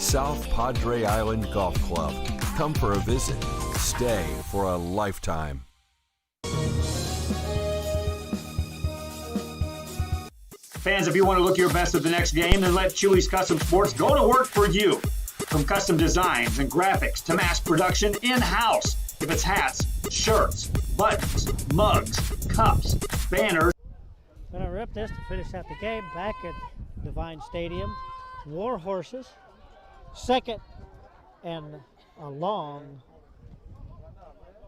South Padre Island Golf Club. Come for a visit. Stay for a lifetime. Fans, if you want to look your best at the next game, then let Chewy's Custom Sports go to work for you. From custom designs and graphics to mass production in-house. If it's hats, shirts, buttons, mugs, cups, banners. Gonna rip this to finish out the game back at Devine Stadium. War Horses. 2nd and a long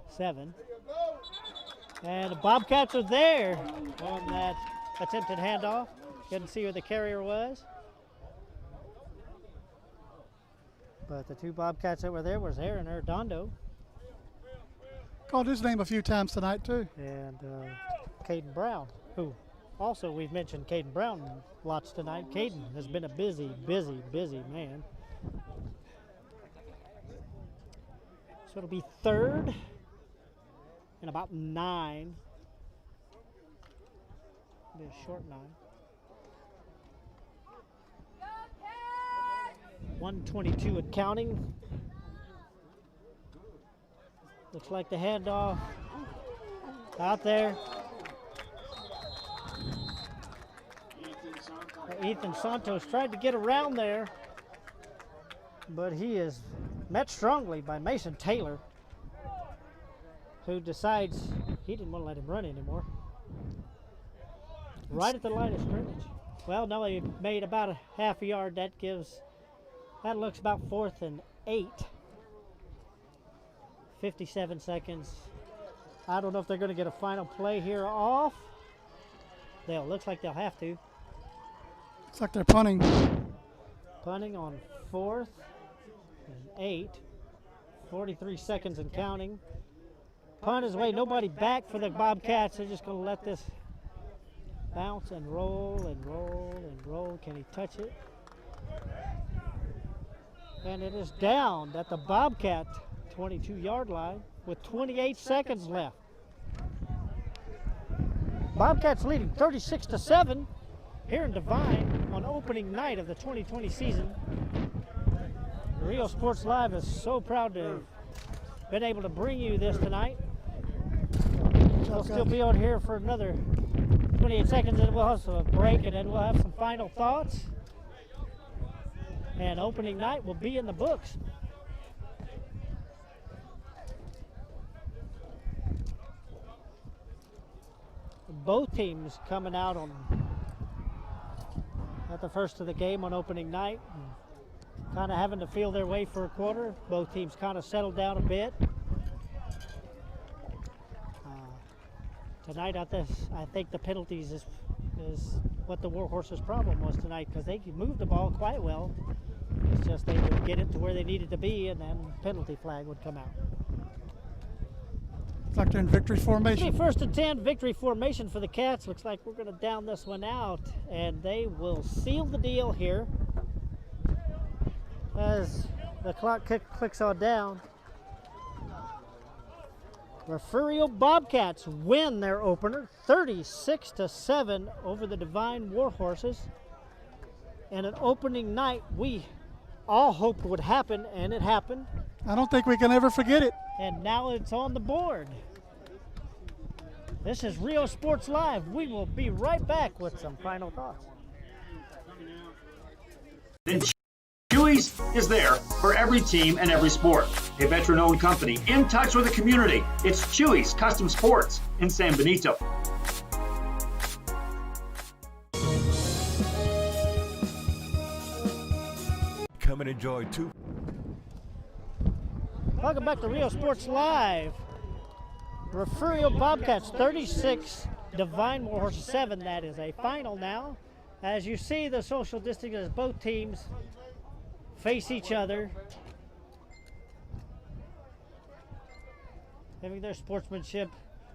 7. And the Bobcats are there on that attempted handoff. Couldn't see who the carrier was. But the 2 Bobcats that were there was Aaron Arredondo. Called his name a few times tonight, too. And Caden Brown, who also we've mentioned Caden Brown lots tonight. Caden has been a busy man. So it'll be 3rd and about 9. It'll be a short 9. 1:22 and counting. Looks like the handoff out there. Ethan Santos tried to get around there, but he is met strongly by Mason Taylor, who decides he didn't want to let him run anymore. Right at the line of scrimmage. Well, no, he made about a half a yard. That looks about 4th and 8. 57 seconds. I don't know if they're going to get a final play here off. Looks like they'll have to. Looks like they're punting. Punting on 4th and 8. 43 seconds and counting. Punt is away. Nobody back for the Bobcats. They're just going to let this bounce and roll and roll and roll. Can he touch it? And it is down at the Bobcat 22-yard line with 28 seconds left. Bobcats leading 36-7 here in Devine on opening night of the 2020 season. Rio Sports Live is so proud to have been able to bring you this tonight. We'll still be on here for another 28 seconds, and we'll have a break, and then we'll have some final thoughts. And opening night will be in the books. Both teams coming out at the first of the game on opening night, kind of having to feel their way for a quarter. Both teams kind of settled down a bit. tonight, I think the penalties is what the Warhorses' problem was tonight, because they moved the ball quite well. It's just they would get it to where they needed to be, and then penalty flag would come out. Looks like they're in victory formation. First and 10, victory formation for the Cats. Looks like we're going to down this one out, and they will seal the deal here as the clock clicks on down. Refugio Bobcats win their opener 36-7 over the Devine Warhorses. And an opening night we all hoped would happen, and it happened. I don't think we can ever forget it. And now it's on the board. This is Rio Sports Live. We will be right back with some final thoughts. Chewy's is there for every team and every sport. A veteran-owned company in touch with the community. It's Chewy's Custom Sports in San Benito. Come and enjoy two. Welcome back to Rio Sports Live. Refugio Bobcats 36, Devine Warhorses 7. That is a final now. As you see, the social distancing as both teams face each other, having their sportsmanship.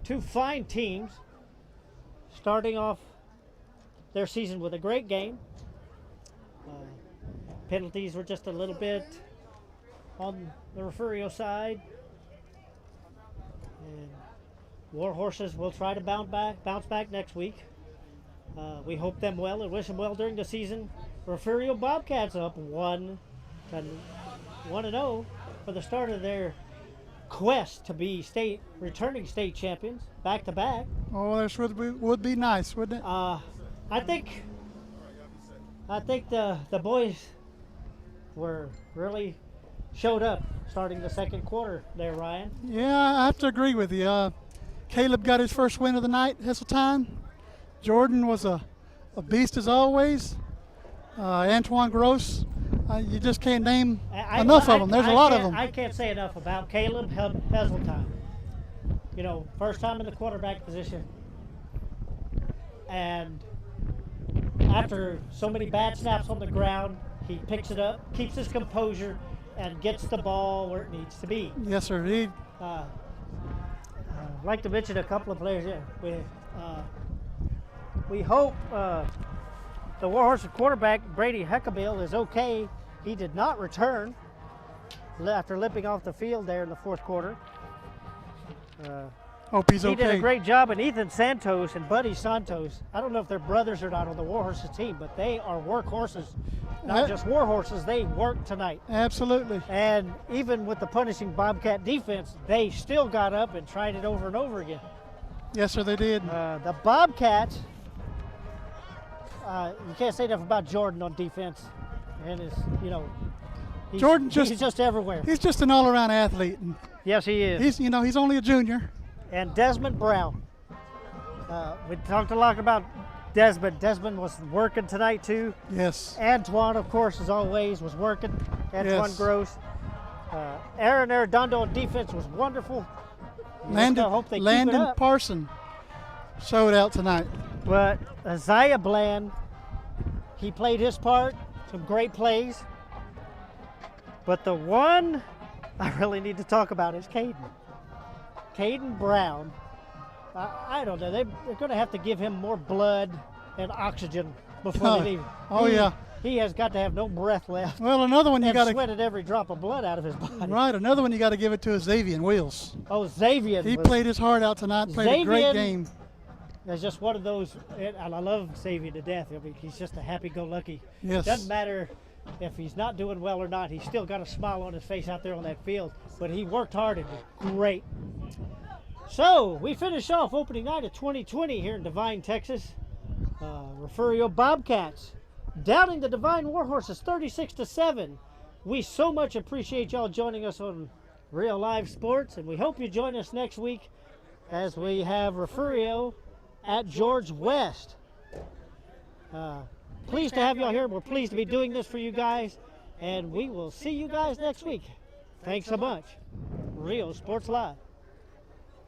Two fine teams starting off their season with a great game. Penalties were just a little bit on the Refugio side, and Warhorses will try to bounce back next week. We hope them well and wish them well during the season. Refugio Bobcats up 1-0 for the start of their quest to be returning state champions back to back. Oh, this would be nice, wouldn't it? I think the boys really showed up starting the second quarter there, Ryan. Yeah, I have to agree with you. Caleb got his first win of the night, Heseltine. Jordan was a beast as always. Antoine Gross, you just can't name enough of them. There's a lot of them. I can't say enough about Caleb Heseltine. You know, first time in the quarterback position. And after so many bad snaps on the ground, he picks it up, keeps his composure, and gets the ball where it needs to be. Yes, sir. I'd like to mention a couple of players here. We hope the Warhorse quarterback, Brady Heckabill, is okay. He did not return after limping off the field there in the fourth quarter. Hope he's okay. He did a great job, and Ethan Santos and Buddy Santos, I don't know if they're brothers or not on the Warhorses team, but they are workhorses. Not just Warhorses, they worked tonight. Absolutely. And even with the punishing Bobcat defense, they still got up and tried it over and over again. Yes, sir, they did. The Bobcats, you can't say enough about Jordan on defense. And he's just everywhere. He's just an all-around athlete. Yes, he is. He's only a junior. And Desmond Brown. We talked a lot about Desmond. Desmond was working tonight too. Yes. Antoine, of course, as always, was working. Antoine Gross. Aaron Arredondo on defense was wonderful. Landon Parson showed out tonight. But Isaiah Bland, he played his part. Some great plays. But the one I really need to talk about is Caden. Caden Brown. I don't know. They're going to have to give him more blood and oxygen before they leave. Yeah. He has got to have no breath left. Well, another one you got to sweated every drop of blood out of his body. Right. Another one you got to give it to is Xavier Wills. Oh, Xavier. He played his heart out tonight. Played a great game. It's just one of those, and I love Xavier to death. I mean, he's just a happy-go-lucky. Yes. Doesn't matter if he's not doing well or not. He's still got a smile on his face out there on that field. But he worked hard and did great. So we finish off opening night of 2020 here in Devine, Texas. Refugio Bobcats downing the Devine Warhorses 36-7. We so much appreciate y'all joining us on Real Live Sports, and we hope you join us next week as we have Refugio at George West. Pleased to have y'all here. We're pleased to be doing this for you guys, and we will see you guys next week. Thanks so much. Real Sports Live.